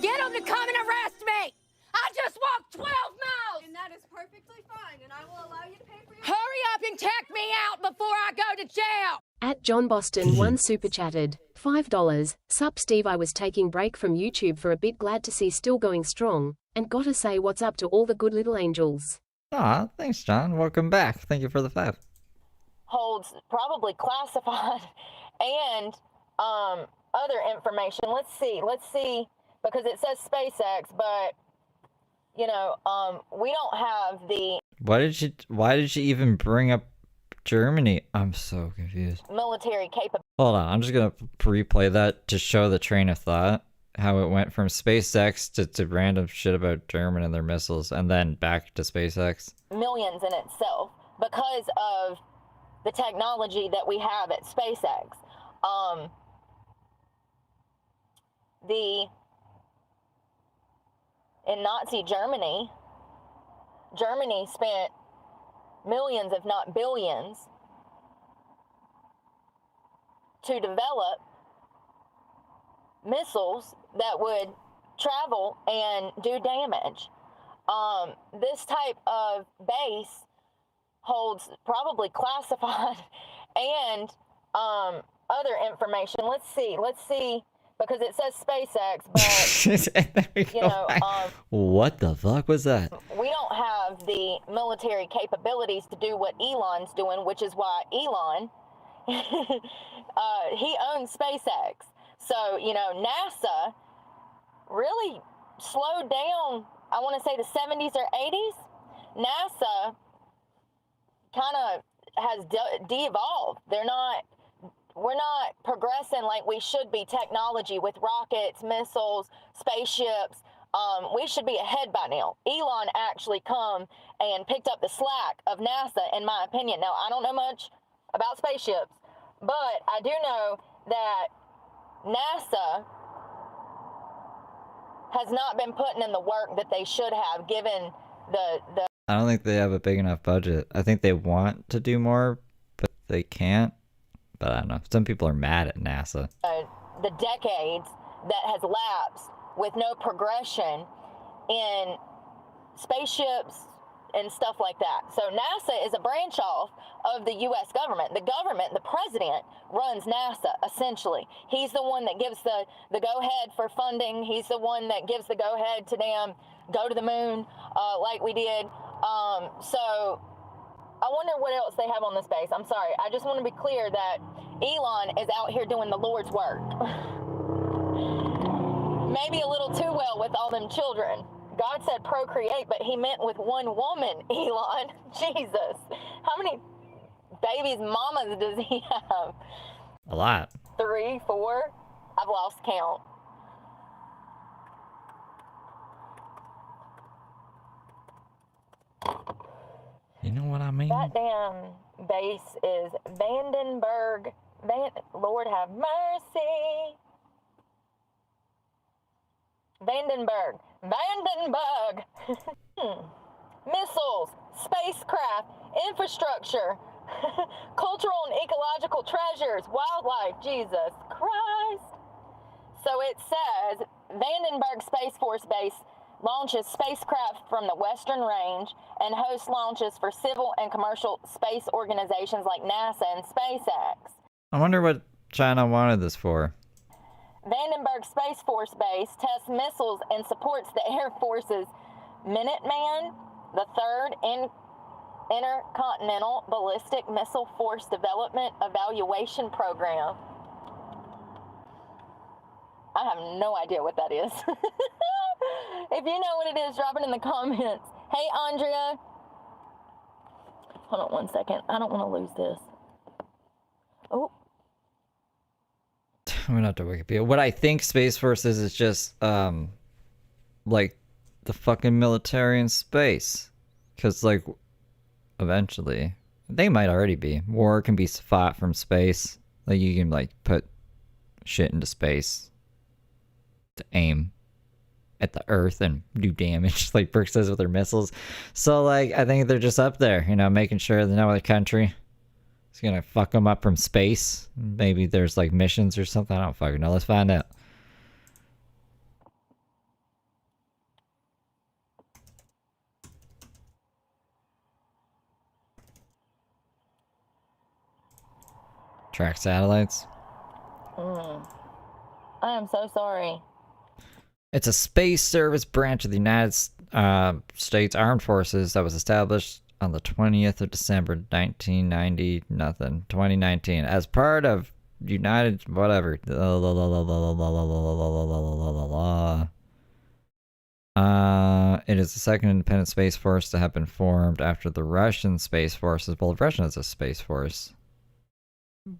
S11: Get them to come and arrest me! I just walked 12 miles! And that is perfectly fine, and I will allow you to pay for your...
S4: Hurry up and check me out before I go to jail!
S1: At John Boston 1 super chatted, $5. Sup Steve, I was taking break from YouTube for a bit, glad to see still going strong, and gotta say what's up to all the good little angels.
S2: Aw, thanks John. Welcome back. Thank you for the 5.
S4: Holds probably classified and other information. Let's see, because it says SpaceX, but you know, we don't have the...
S2: Why did she even bring up Germany? I'm so confused.
S4: Military capability.
S2: Hold on, I'm just gonna replay that to show the train of thought. How it went from SpaceX to random shit about Germany and their missiles, and then back to SpaceX.
S4: Millions in itself because of the technology that we have at SpaceX. In Nazi Germany, Germany spent millions, if not billions, to develop missiles that would travel and do damage. This type of base holds probably classified and other information. Let's see, because it says SpaceX, but you know,
S2: what the fuck was that?
S4: we don't have the military capabilities to do what Elon's doing, which is why Elon he owns SpaceX. So, you know, NASA really slowed down, I want to say the 70s or 80s. NASA kind of has de-evolved. We're not progressing like we should be, technology with rockets, missiles, spaceships. We should be ahead by now. Elon actually come and picked up the slack of NASA, in my opinion. Now, I don't know much about spaceships, but I do know that NASA has not been putting in the work that they should have, given the
S2: I don't think they have a big enough budget. I think they want to do more, but they can't. But I don't know. Some people are mad at NASA.
S4: The decades that has lapsed with no progression in spaceships and stuff like that. So NASA is a branch off of the U.S. government. The government, the president, runs NASA, essentially. He's the one that gives the go-ahead for funding. He's the one that gives the go-ahead to go to the moon like we did. So I wonder what else they have on this base. I'm sorry. I just want to be clear that Elon is out here doing the Lord's work. Maybe a little too well with all them children. God said procreate, but he meant with one woman, Elon. Jesus. How many babies, mamas does he have?
S2: A lot.
S4: 3, 4? I've lost count.
S2: You know what I mean?
S4: That damn base is Vandenberg. Lord have mercy. Vandenberg. Missiles, spacecraft, infrastructure, cultural and ecological treasures, wildlife, Jesus Christ. So it says Vandenberg Space Force Base launches spacecraft from the Western Range and hosts launches for civil and commercial space organizations like NASA and SpaceX.
S2: I wonder what China wanted this for.
S4: Vandenberg Space Force Base tests missiles and supports the Air Force's Minuteman, the 3rd Intercontinental Ballistic Missile Force Development Evaluation Program. I have no idea what that is. If you know what it is, drop it in the comments. Hey, Andrea. Hold on one second. I don't want to lose this. Oh.
S2: I'm gonna have to Wikipedia. What I think Space Force is just, like, the fucking military in space. Because, like, eventually, they might already be. War can be fought from space. Like, you can, like, put shit into space to aim at the Earth and do damage, like Brooke says with her missiles. So, like, I think they're just up there, you know, making sure that no other country is gonna fuck them up from space. Maybe there's, like, missions or something. I don't fucking know. Let's find out. Track satellites.
S4: I am so sorry.
S2: It's a space service branch of the United States Armed Forces that was established on the 20th of December 2019 as part of United whatever. It is the second independent space force to have been formed after the Russian space forces. Well, Russia is a space force.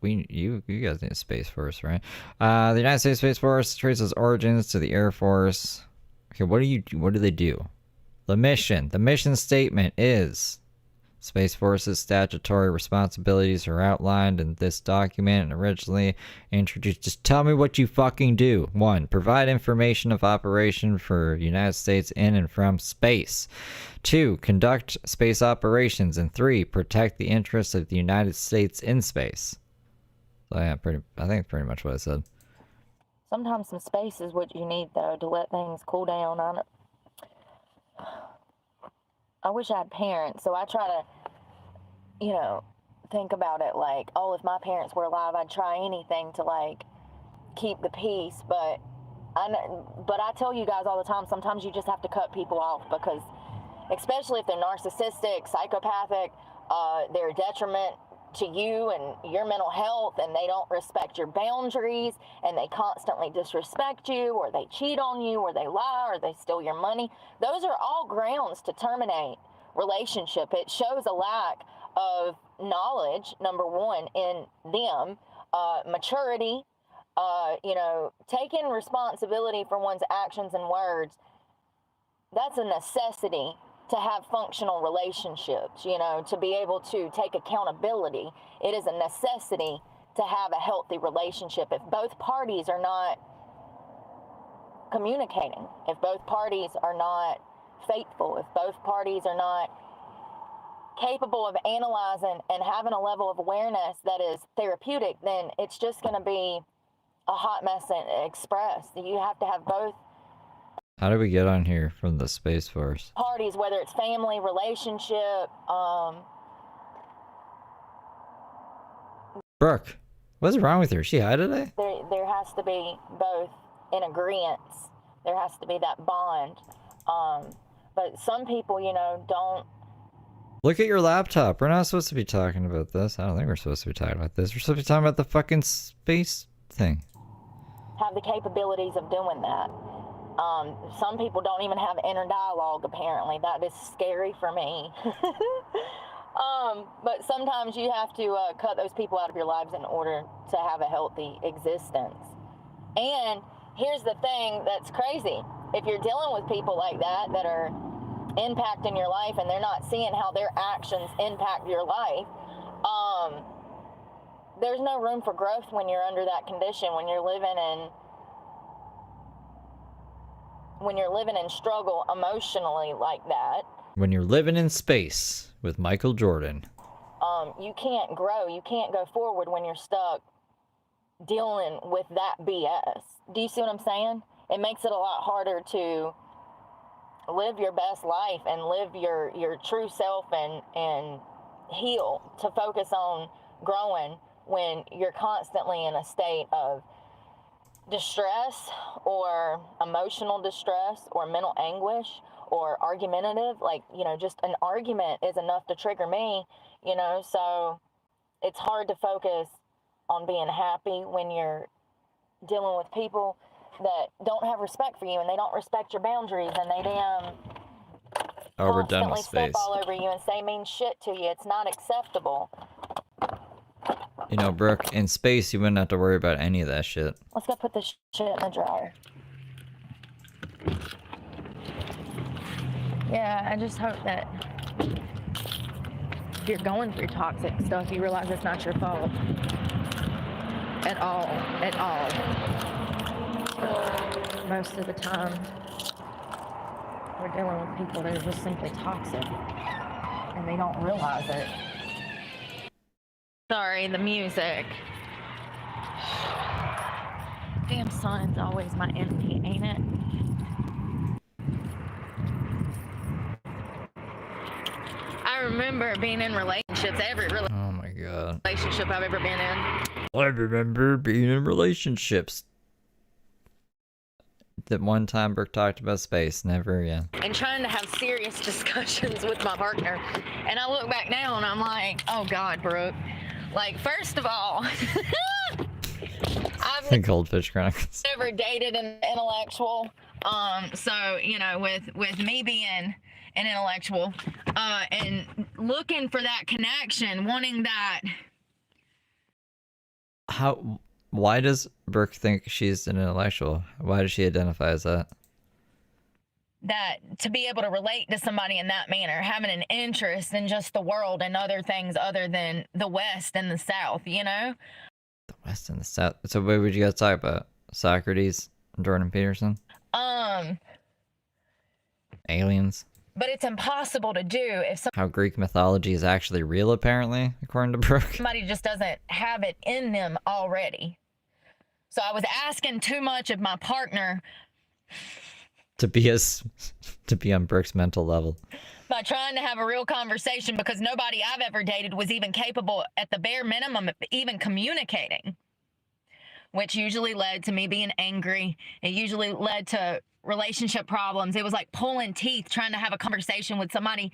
S2: You guys need a space force, right? The United States Space Force traces origins to the Air Force. Okay, what do they do? The mission statement is Space Force's statutory responsibilities are outlined in this document and originally introduced. Just tell me what you fucking do. 1. Provide information of operation for United States in and from space. 2. Conduct space operations. And 3. Protect the interests of the United States in space. So yeah, I think pretty much what I said.
S4: Sometimes some space is what you need, though, to let things cool down on it. I wish I had parents, so I try to, think about it like, oh, if my parents were alive, I'd try anything to, like, keep the peace, but I tell you guys all the time, sometimes you just have to cut people off because, especially if they're narcissistic, psychopathic, they're a detriment to you and your mental health, and they don't respect your boundaries, and they constantly disrespect you, or they cheat on you, or they lie, or they steal your money. Those are all grounds to terminate relationship. It shows a lack of knowledge, number one, in them, maturity, taking responsibility for one's actions and words. That's a necessity to have functional relationships, to be able to take accountability. It is a necessity to have a healthy relationship. If both parties are not communicating, if both parties are not faithful, if both parties are not capable of analyzing and having a level of awareness that is therapeutic, then it's just going to be a hot mess express. You have to have both.
S2: How did we get on here from the Space Force?
S4: Parties, whether it's family, relationship.
S2: Brooke, what's wrong with her? Is she high today?
S4: There has to be both in agreement. There has to be that bond. But some people, don't.
S2: Look at your laptop. We're not supposed to be talking about this. I don't think we're supposed to be talking about this. We're supposed to be talking about the fucking space thing.
S4: Have the capabilities of doing that. Some people don't even have inner dialogue, apparently. That is scary for me. But sometimes you have to cut those people out of your lives in order to have a healthy existence. And here's the thing that's crazy. If you're dealing with people like that are impacting your life and they're not seeing how their actions impact your life, there's no room for growth when you're under that condition, when you're living in struggle emotionally like that.
S2: When you're living in space with Michael Jordan.
S4: You can't grow. You can't go forward when you're stuck dealing with that BS. Do you see what I'm saying? It makes it a lot harder to live your best life and live your true self and heal, to focus on growing when you're constantly in a state of distress or emotional distress or mental anguish or argumentative. Just an argument is enough to trigger me, so it's hard to focus on being happy when you're dealing with people that don't have respect for you and they don't respect your boundaries and they
S2: we're done with
S4: step
S2: space.
S4: all over you and say mean shit to you. It's not acceptable.
S2: Brooke, in space you wouldn't have to worry about any of that shit.
S4: Let's go put this shit in the dryer. Yeah, I just hope that if you're going through toxic stuff, you realize it's not your fault. At all. Most of the time, we're dealing with people that are just simply toxic, and they don't realize it. Sorry, the music. Damn sun's always my enemy, ain't it? I remember being in relationships,
S2: Oh my god.
S4: relationship I've ever been in.
S2: I remember being in relationships. That one time Brooke talked about space, never again.
S4: And trying to have serious discussions with my partner. And I look back now and I'm like, oh God, Brooke. Like, first of all, I've
S2: Goldfish Chronicles.
S4: never dated an intellectual. So, you know, with me being an intellectual, and looking for that connection, wanting that.
S2: Why does Brooke think she's an intellectual? Why does she identify as that?
S4: That to be able to relate to somebody in that manner, having an interest in just the world and other things other than the West and the South, you know?
S2: The West and the South. So what would you guys talk about? Socrates and Jordan Peterson? Aliens?
S4: But it's impossible to do if
S2: How Greek mythology is actually real, apparently, according to Brooke.
S4: somebody just doesn't have it in them already. So I was asking too much of my partner
S2: to be on Brooke's mental level.
S4: by trying to have a real conversation, because nobody I've ever dated was even capable, at the bare minimum, of even communicating, which usually led to me being angry. It usually led to relationship problems. It was like pulling teeth trying to have a conversation with somebody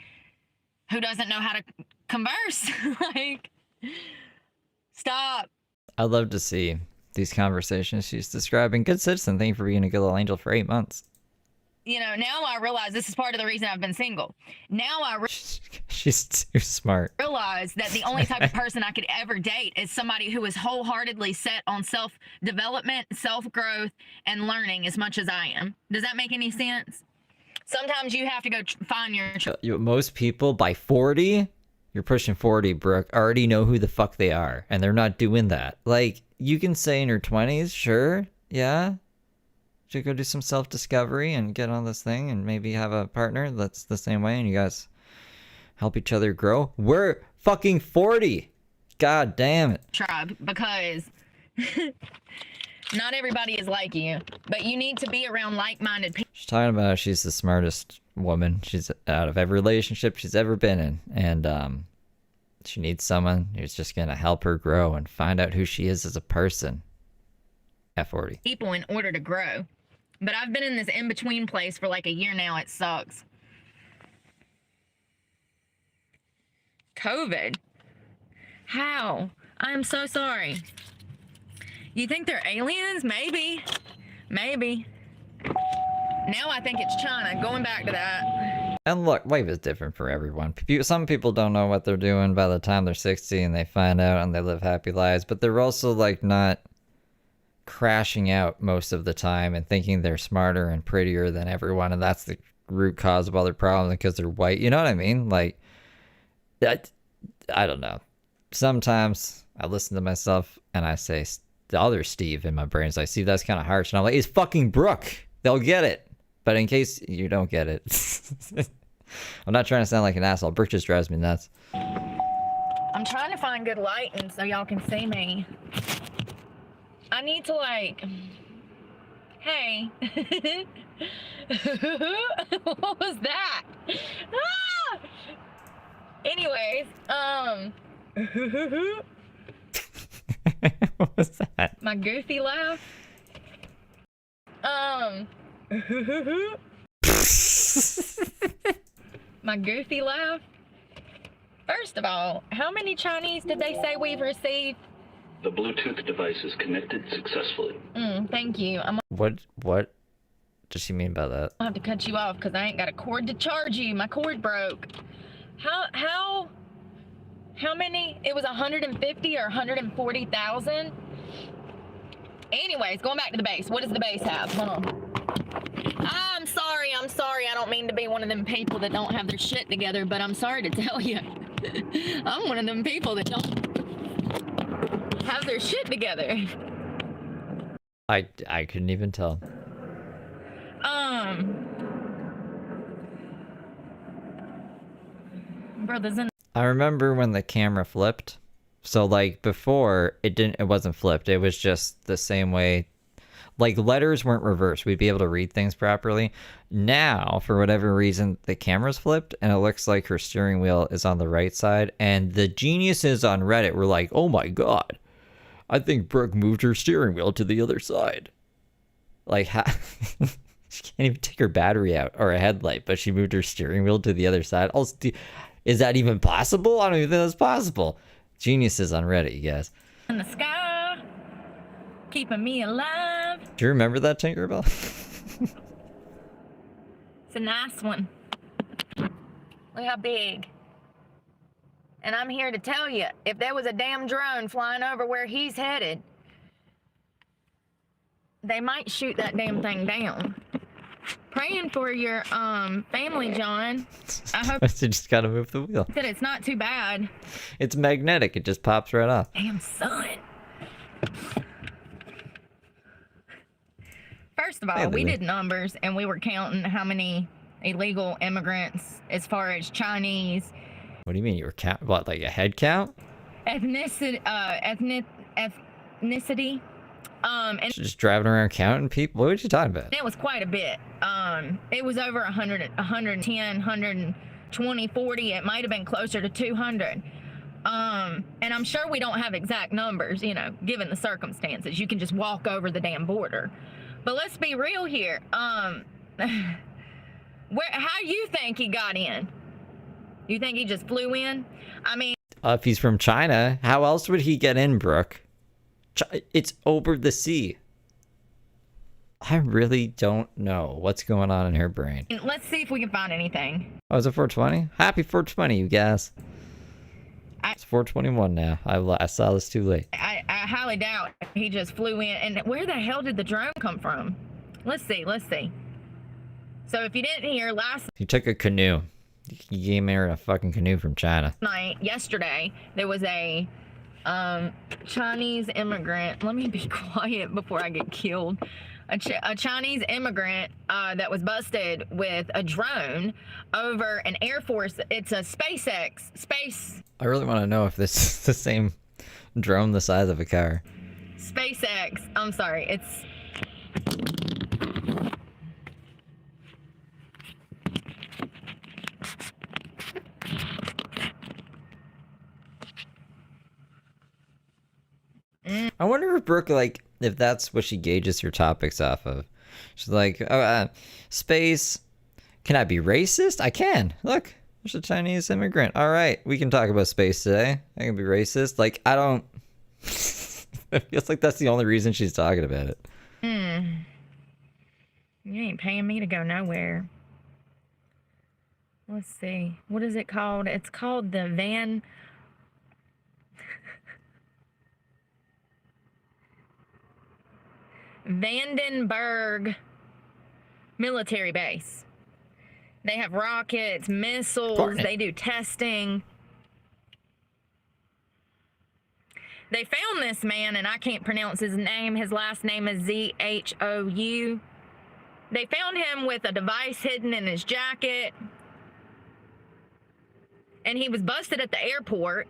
S4: who doesn't know how to converse. Like, stop.
S2: I'd love to see these conversations she's describing. Good citizen, thank you for being a good little angel for 8 months.
S4: You know, now I realize this is part of the reason I've been single. Now I
S2: She's too smart.
S4: realize that the only type of person I could ever date is somebody who is wholeheartedly set on self-development, self-growth, and learning as much as I am. Does that make any sense? Sometimes you have to go find your...
S2: Most people, by 40, you're pushing 40, Brooke, already know who the fuck they are, and they're not doing that. Like, you can say in your 20s, sure, yeah, should go do some self-discovery and get on this thing and maybe have a partner that's the same way and you guys help each other grow. We're fucking 40. God damn it.
S4: Tribe, because not everybody is like you, but you need to be around like-minded people.
S2: She's talking about how she's the smartest woman she's out of every relationship she's ever been in, and she needs someone who's just gonna help her grow and find out who she is as a person at 40.
S4: People in order to grow. But I've been in this in-between place for like a year now. It sucks. COVID. How? I'm so sorry. You think they're aliens? Maybe. Maybe. Now I think it's China. Going back to that.
S2: And look, life is different for everyone. Some people don't know what they're doing by the time they're 60 and they find out and they live happy lives, but they're also like not crashing out most of the time and thinking they're smarter and prettier than everyone, and that's the root cause of all their problems because they're white. You know what I mean? Like, I don't know. Sometimes I listen to myself and I say the other Steve in my brain is like, Steve, that's kind of harsh. And I'm like, it's fucking Brooke. They'll get it. But in case you don't get it, I'm not trying to sound like an asshole. Brooke just drives me nuts.
S4: I'm trying to find good lighting so y'all can see me. I need to, like, hey. What was that? Ah! Anyways,
S2: What was that?
S4: my goofy laugh. My goofy laugh. First of all, how many Chinese did they say we've received?
S8: The Bluetooth device is connected successfully.
S4: Thank you.
S2: What does she mean by that?
S4: I'll have to cut you off because I ain't got a cord to charge you. My cord broke. How many? It was 150 or 140,000? Anyways, going back to the base. What does the base have? Hold on. I'm sorry. I don't mean to be one of them people that don't have their shit together, but I'm sorry to tell you. I'm one of them people that don't have their shit together.
S2: I couldn't even tell.
S4: Brothers in.
S2: I remember when the camera flipped. So like before it wasn't flipped. It was just the same way. Like, letters weren't reversed. We'd be able to read things properly. Now, for whatever reason, the camera's flipped, and it looks like her steering wheel is on the right side. And the geniuses on Reddit were like, oh my god, I think Brooke moved her steering wheel to the other side. Like, how... She can't even take her battery out or a headlight, but she moved her steering wheel to the other side. Is that even possible? I don't even think that's possible. Geniuses on Reddit, you guys.
S4: In the sky, keeping me alive.
S2: Do you remember that, Tinkerbell?
S4: It's a nice one. Look how big. And I'm here to tell you, if there was a damn drone flying over where he's headed, they might shoot that damn thing down. Praying for your family, John. I hope
S2: You just gotta move the wheel.
S4: that it's not too bad.
S2: It's magnetic. It just pops right off.
S4: Damn son. First of all,
S2: Hey,
S4: we
S2: Lily.
S4: did numbers and we were counting how many illegal immigrants as far as Chinese,
S2: What do you mean? You were what, like a head count?
S4: ethnicity, ethnicity. And
S2: Just driving around counting people? What are you talking about?
S4: it was quite a bit. It was over 100, 110, 120, 40. It might have been closer to 200. And I'm sure we don't have exact numbers, you know, given the circumstances. You can just walk over the damn border. But let's be real here. How you think he got in? You think he just flew in? I mean,
S2: If he's from China, how else would he get in, Brooke? It's over the sea. I really don't know what's going on in her brain.
S4: let's see if we can find anything.
S2: Oh, is it 420? Happy 420, you guys. It's 421 now. I saw this too late.
S4: I highly doubt he just flew in. And where the hell did the drone come from? Let's see. So if you didn't hear last
S2: He took a canoe. He came here in a fucking canoe from China.
S4: yesterday, there was a Chinese immigrant. Let me be quiet before I get killed. A Chinese immigrant that was busted with a drone over an Air Force. It's a SpaceX space.
S2: I really want to know if this is the same drone the size of a car.
S4: SpaceX. I'm sorry. It's.
S2: I wonder if Brooke, like, if that's what she gauges her topics off of. She's like, oh, space. Can I be racist? I can. Look, there's a Chinese immigrant. All right, we can talk about space today. I can be racist. Like, I don't. It feels like that's the only reason she's talking about it.
S4: You ain't paying me to go nowhere. Let's see. What is it called? It's called the Vandenberg military base. They have rockets, missiles, they do testing. They found this man, and I can't pronounce his name. His last name is Zhou. They found him with a device hidden in his jacket. And he was busted at the airport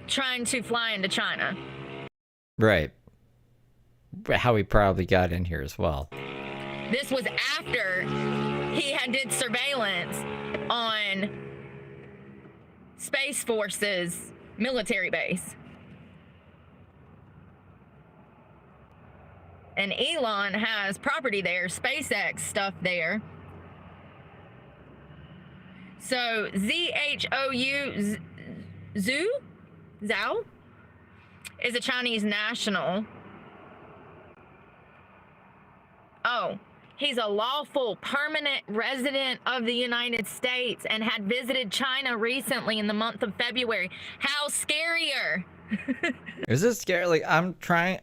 S4: trying to fly into China.
S2: Right. How he probably got in here as well.
S4: This was after he had did surveillance on Space Force's military base. And Elon has property there, SpaceX stuff there. So Zhou is a Chinese national. Oh, he's a lawful permanent resident of the United States and had visited China recently in the month of February. How scarier.
S2: Is this scary? Like, I'm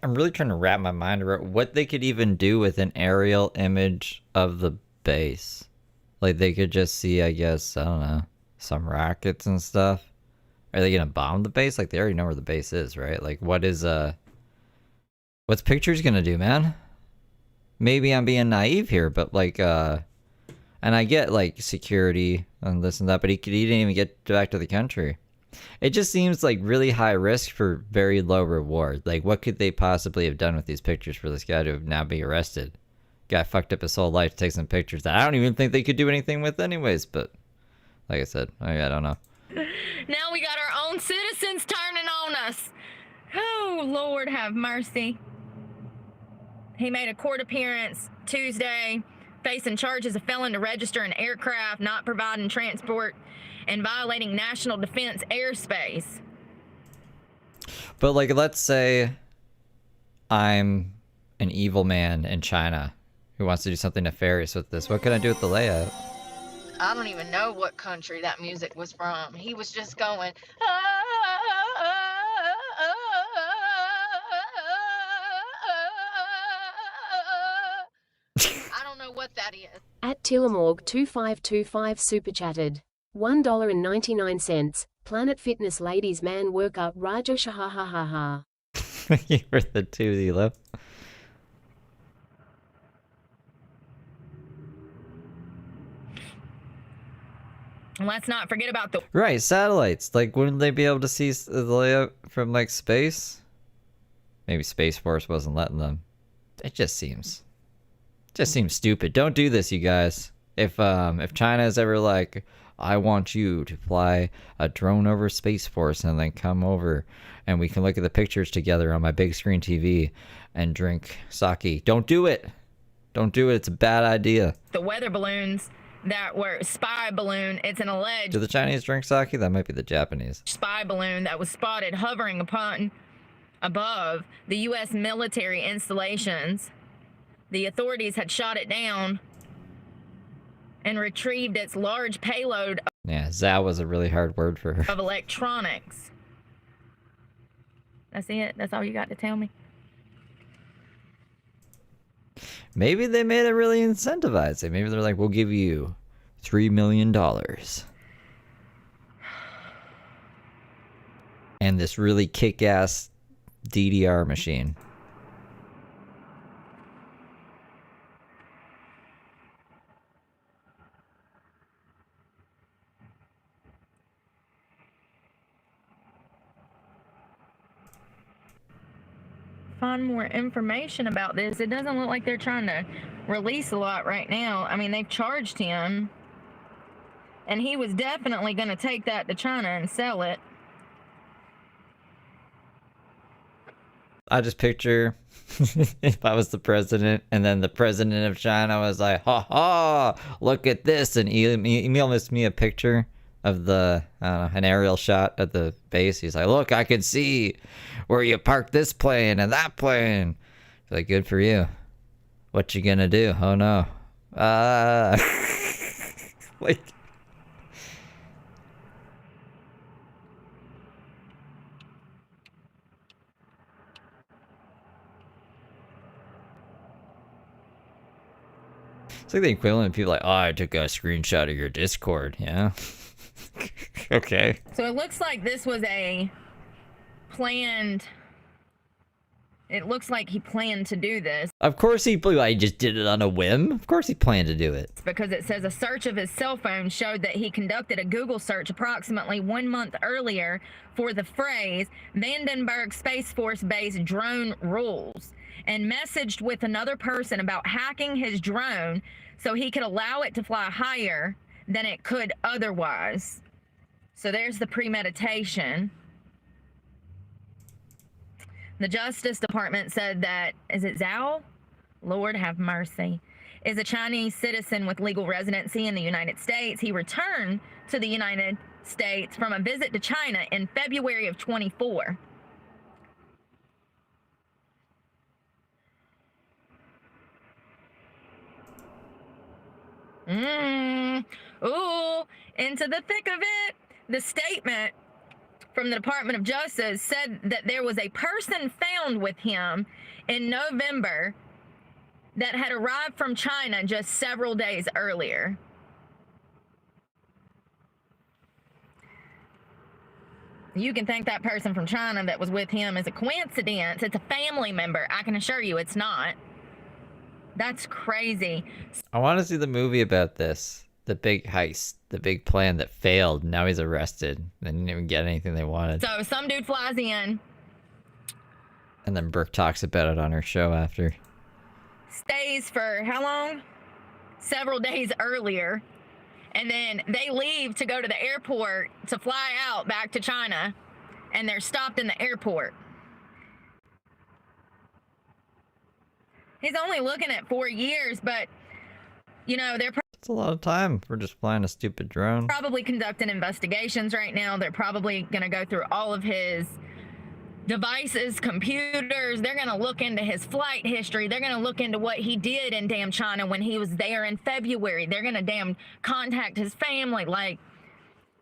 S2: really trying to wrap my mind around what they could even do with an aerial image of the base. Like, they could just see, I guess, I don't know, some rockets and stuff. Are they gonna bomb the base? Like, they already know where the base is, right? Like, what's pictures gonna do, man? Maybe I'm being naive here, but like, and I get like security and this and that, but he didn't even get back to the country. It just seems like really high risk for very low reward. Like, what could they possibly have done with these pictures for this guy to now be arrested? Guy fucked up his whole life to take some pictures that I don't even think they could do anything with anyways, but like I said, I don't know.
S4: Now we got our own citizens turning on us. Oh, Lord have mercy. He made a court appearance Tuesday, facing charges of failing to register an aircraft, not providing transport, and violating national defense airspace.
S2: But, like, let's say I'm an evil man in China who wants to do something nefarious with this. What can I do with the layout?
S3: I don't even know what country that music was from. He was just going. I don't know what that is.
S1: At Tillamorg2525 super chatted. $1.99. Planet Fitness Ladies Man Workout Rajo Shahahaha.
S2: You were the two, Zelo.
S4: Let's not forget about the...
S2: Right, satellites. Like, wouldn't they be able to see the layout from, like, space? Maybe Space Force wasn't letting them. It just seems stupid. Don't do this, you guys. If China is ever like, I want you to fly a drone over Space Force and then come over and we can look at the pictures together on my big screen TV and drink sake. Don't do it. Don't do it. It's a bad idea.
S4: The weather balloons that were spy balloon. It's an alleged...
S2: Do the Chinese drink sake? That might be the Japanese.
S4: ...spy balloon that was spotted hovering above the U.S. military installations. The authorities had shot it down and retrieved its large payload...
S2: Yeah, Zao was a really hard word for her.
S4: ...of electronics. That's it? That's all you got to tell me?
S2: Maybe they made it really incentivizing. Maybe they're like, we'll give you $3 million. And this really kick-ass DDR machine.
S4: Find more information about this. It doesn't look like they're trying to release a lot right now. I mean, they've charged him, and he was definitely going to take that to China and sell it.
S2: I just picture if I was the president and then the president of China was like, ha ha, look at this, and emailed me a picture of the, I don't know, an aerial shot at the base. He's like, look, I can see where you parked this plane and that plane. He's like, good for you. What you gonna do? Oh no. Like, it's like the equivalent of people like, oh, I took a screenshot of your Discord, yeah? Okay.
S4: So it looks like this was a planned... It looks like he planned to do this.
S2: Of course he just did it on a whim. Of course he planned to do it.
S4: Because it says a search of his cell phone showed that he conducted a Google search approximately 1 month earlier for the phrase Vandenberg Space Force Base drone rules, and messaged with another person about hacking his drone so he could allow it to fly higher than it could otherwise. So there's the premeditation. The Justice Department said that, is it Zhao? Lord have mercy. Is a Chinese citizen with legal residency in the United States. He returned to the United States from a visit to China in February of 24. Ooh, into the thick of it. The statement from the Department of Justice said that there was a person found with him in November that had arrived from China just several days earlier. You can think that person from China that was with him is a coincidence. It's a family member. I can assure you it's not. That's crazy.
S2: I want to see the movie about this. the big heist, the big plan that failed. Now he's arrested. They didn't even get anything they wanted.
S4: So some dude flies in,
S2: And then Brooke talks about it on her show after.
S4: stays for how long? Several days earlier. And then they leave to go to the airport to fly out back to China. And they're stopped in the airport. He's only looking at 4 years, but, you know, they're
S2: It's a lot of time for just flying a stupid drone.
S4: probably conducting investigations right now. They're probably going to go through all of his devices, computers. They're going to look into his flight history. They're going to look into what he did in damn China when he was there in February. They're going to damn contact his family. Like,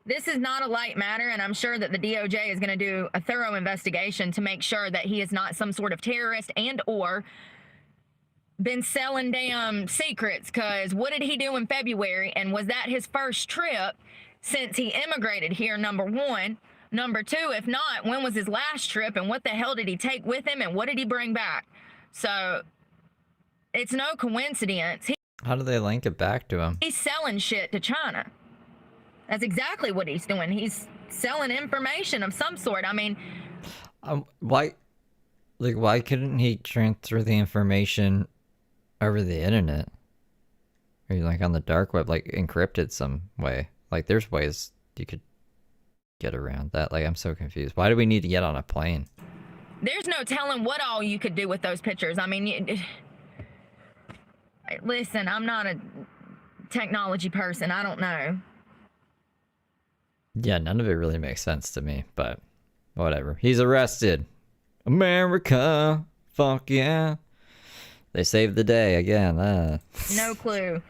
S4: this is not a light matter, and I'm sure that the DOJ is going to do a thorough investigation to make sure that he is not some sort of terrorist and or been selling damn secrets, because what did he do in February, and was that his first trip since he immigrated here, number one? Number two, if not, when was his last trip, and what the hell did he take with him, and what did he bring back? So it's no coincidence.
S2: How do they link it back to him?
S4: He's selling shit to China. That's exactly what he's doing. He's selling information of some sort. I mean,
S2: why couldn't he transfer the information over the internet? Or like on the dark web, like encrypted some way? Like there's ways you could get around that. Like I'm so confused. Why do we need to get on a plane?
S4: there's no telling what all you could do with those pictures. I mean, listen, I'm not a technology person. I don't know.
S2: Yeah, none of it really makes sense to me, but whatever. He's arrested. America. Fuck yeah. They saved the day again.
S4: No clue.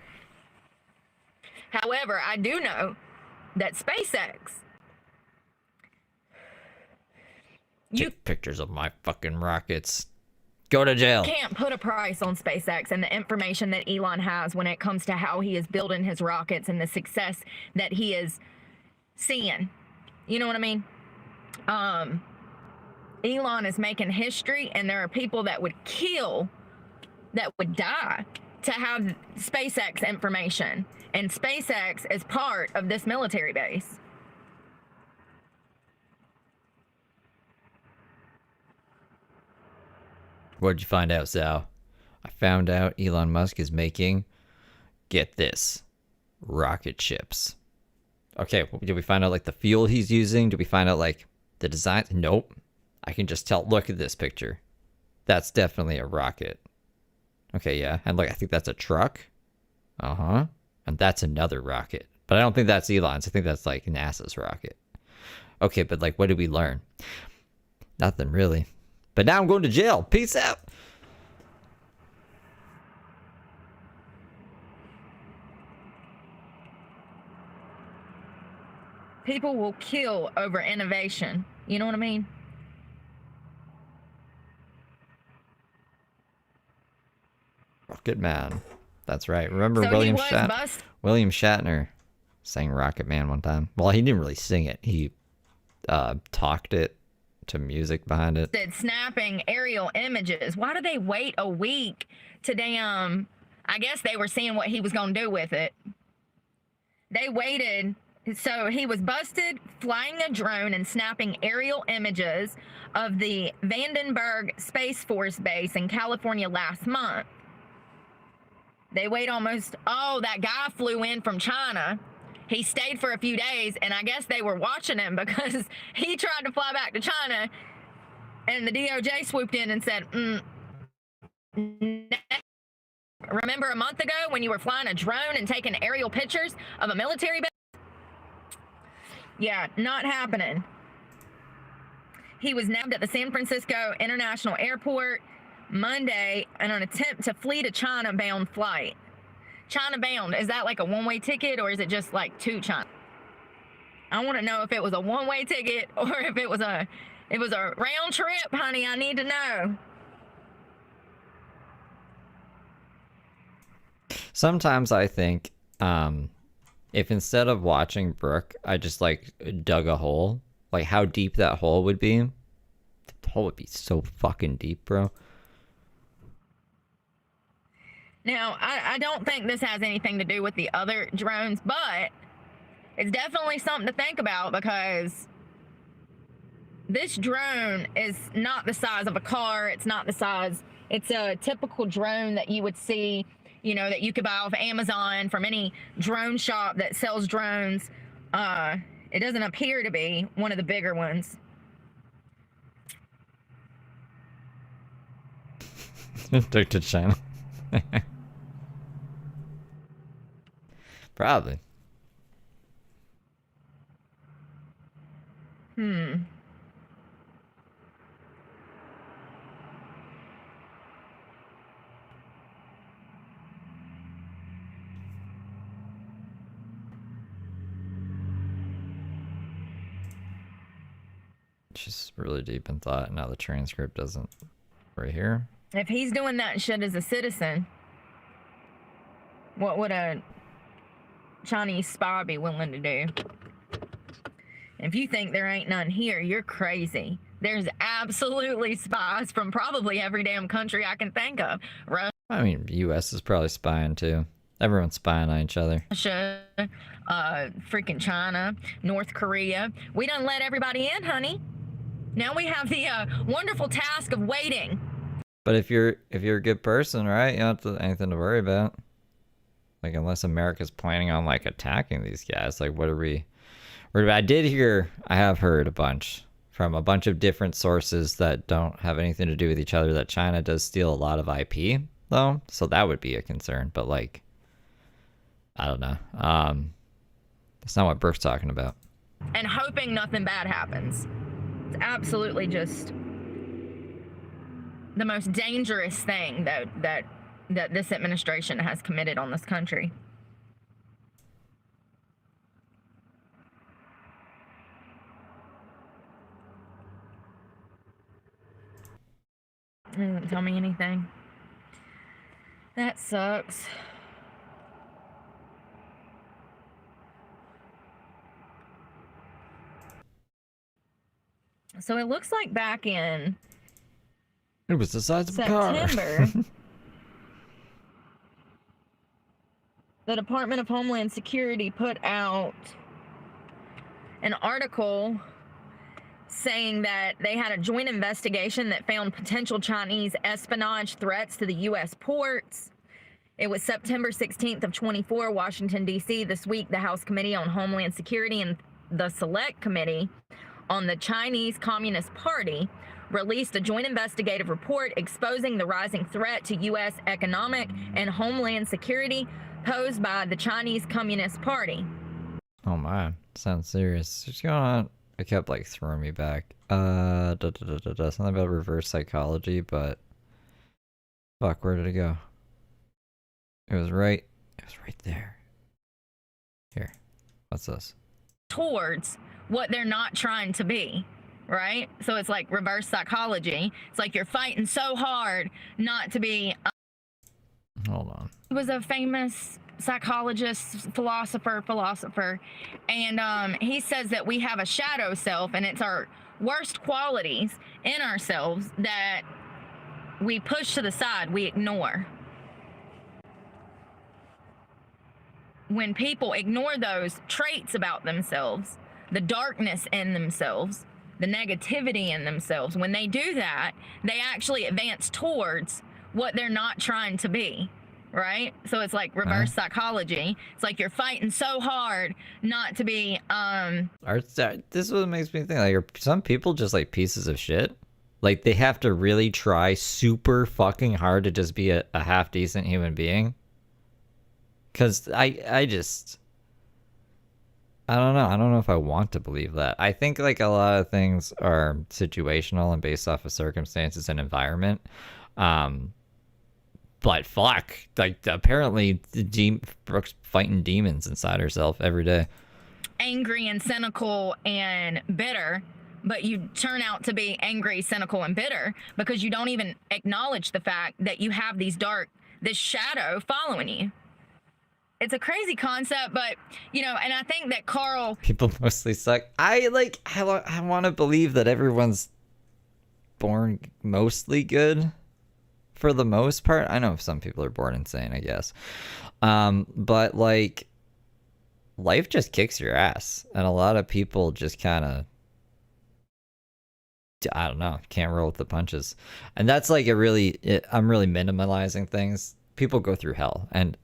S4: However, I do know that SpaceX.
S2: Take pictures of my fucking rockets. Go to jail.
S4: Can't put a price on SpaceX and the information that Elon has when it comes to how he is building his rockets and the success that he is seeing. You know what I mean? Elon is making history, and there are people that would kill, that would die to have SpaceX information. And SpaceX is part of this military base.
S2: What'd you find out, Sal? I found out Elon Musk is making, get this, rocket ships. Okay, did we find out like the fuel he's using? Did we find out like the design? Nope. I can just tell. Look at this picture. That's definitely a rocket. Okay, yeah. And look, I think that's a truck. Uh-huh. And that's another rocket. But I don't think that's Elon's. I think that's like NASA's rocket. Okay, but like what did we learn? Nothing really. But now I'm going to jail. Peace out.
S4: People will kill over innovation. You know what I mean?
S2: Rocket Man. That's right. Remember
S4: So
S2: William
S4: he was
S2: William Shatner sang Rocket Man one time. Well, he didn't really sing it. He talked it to music behind it.
S4: Said snapping aerial images. Why did they wait a week to damn? I guess they were seeing what he was going to do with it. They waited. So he was busted flying a drone and snapping aerial images of the Vandenberg Space Force Base in California last month. They wait almost, that guy flew in from China. He stayed for a few days, and I guess they were watching him because he tried to fly back to China, and the DOJ swooped in and said, remember a month ago when you were flying a drone and taking aerial pictures of a military base? Yeah, not happening. He was nabbed at the San Francisco International Airport Monday in an attempt to flee to China-bound flight. China-bound, is that like a one-way ticket, or is it just like to China? I want to know if it was a one-way ticket or if it was a round trip, honey. I need to know.
S2: Sometimes I think if instead of watching Brooke, I just like dug a hole, like how deep that hole would be. The hole would be so fucking deep, bro.
S4: Now, I don't think this has anything to do with the other drones, but it's definitely something to think about because this drone is not the size of a car. It's not the size. It's a typical drone that you would see, you know, that you could buy off Amazon from any drone shop that sells drones. It doesn't appear to be one of the bigger ones.
S2: Took to China. Probably. She's really deep in thought. Now the transcript doesn't. Right here.
S4: If he's doing that shit as a citizen, what would a Chinese spy be willing to do? If you think there ain't none here, you're crazy. There's absolutely spies from probably every damn country I can think of.
S2: I mean, U.S. is probably spying too. Everyone's spying on each other.
S4: Russia, freaking China, North Korea. We done let everybody in, honey. Now we have the wonderful task of waiting.
S2: But if you're a good person, right, you don't have anything to worry about. Like, unless America's planning on like attacking these guys, like, what are we? I have heard a bunch from a bunch of different sources that don't have anything to do with each other that China does steal a lot of IP, though, so that would be a concern. But like, I don't know. That's not what Brooke's talking about.
S4: And hoping nothing bad happens. It's absolutely just the most dangerous thing that this administration has committed on this country. It doesn't tell me anything. That sucks. So it looks like back in
S2: it was the size of a car.
S4: September, the Department of Homeland Security put out an article saying that they had a joint investigation that found potential Chinese espionage threats to the U.S. ports. It was September 16th of 24, Washington, D.C. This week, the House Committee on Homeland Security and the Select Committee on the Chinese Communist Party released a joint investigative report exposing the rising threat to U.S. economic and homeland security posed by the Chinese Communist Party.
S2: Oh my, sounds serious. What's going on? It kept like throwing me back. Something about reverse psychology, but fuck, where did it go? It was right there. Here, what's this?
S4: Towards what they're not trying to be, right? So it's like reverse psychology. It's like you're fighting so hard not to be.
S2: Hold on.
S4: He was a famous psychologist, philosopher, and he says that we have a shadow self, and it's our worst qualities in ourselves that we push to the side, we ignore. When people ignore those traits about themselves, the darkness in themselves, the negativity in themselves, when they do that, they actually advance towards what they're not trying to be, right? So it's like reverse psychology. It's like you're fighting so hard not to be
S2: This is what makes me think, like, are some people just like pieces of shit? Like, they have to really try super fucking hard to just be a half decent human being? Because I don't know. I don't know if I want to believe that. I think like a lot of things are situational and based off of circumstances and environment. But fuck, like apparently Brooke's fighting demons inside herself every day.
S4: angry and cynical and bitter, but you turn out to be angry, cynical, and bitter because you don't even acknowledge the fact that you have this shadow following you. It's a crazy concept, but, you know, and I think that Carl...
S2: People mostly suck. I want to believe that everyone's born mostly good for the most part. I know some people are born insane, I guess. But like, life just kicks your ass, and a lot of people just kind of, I don't know, can't roll with the punches. And that's like I'm really minimalizing things. People go through hell, and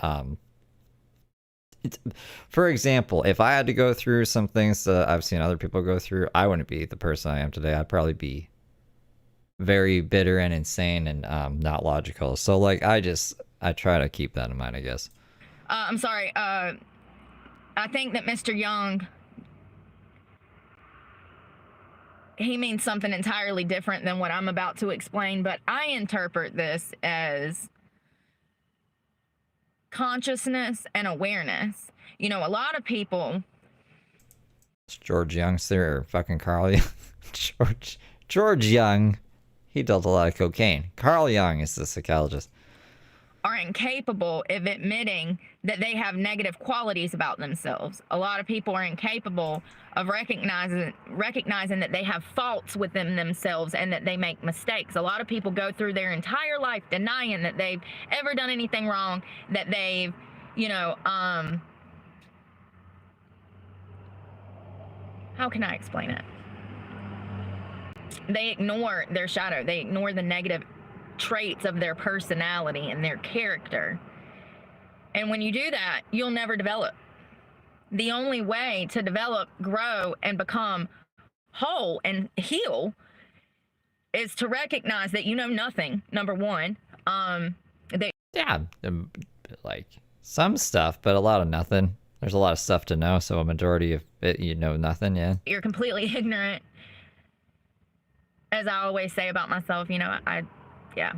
S2: for example, if I had to go through some things that I've seen other people go through, I wouldn't be the person I am today. I'd probably be very bitter and insane and not logical. So like, I try to keep that in mind, I guess.
S4: I'm sorry. I think that Mr. Young, he means something entirely different than what I'm about to explain, but I interpret this as consciousness and awareness. You know, a lot of people...
S2: It's George Youngster or fucking Carl Young. George Young, he dealt a lot of cocaine. Carl Young is the psychologist.
S4: Are incapable of admitting that they have negative qualities about themselves. A lot of people are incapable of recognizing that they have faults within themselves and that they make mistakes. A lot of people go through their entire life denying that they've ever done anything wrong, that they've, you know, how can I explain it? They ignore their shadow. They ignore the negative traits of their personality and their character. And when you do that, you'll never develop. The only way to develop, grow, and become whole and heal is to recognize that you know nothing, number one.
S2: Yeah, like some stuff, but a lot of nothing. There's a lot of stuff to know, so a majority of it, you know nothing, yeah.
S4: You're completely ignorant. As I always say about myself, you know, yeah.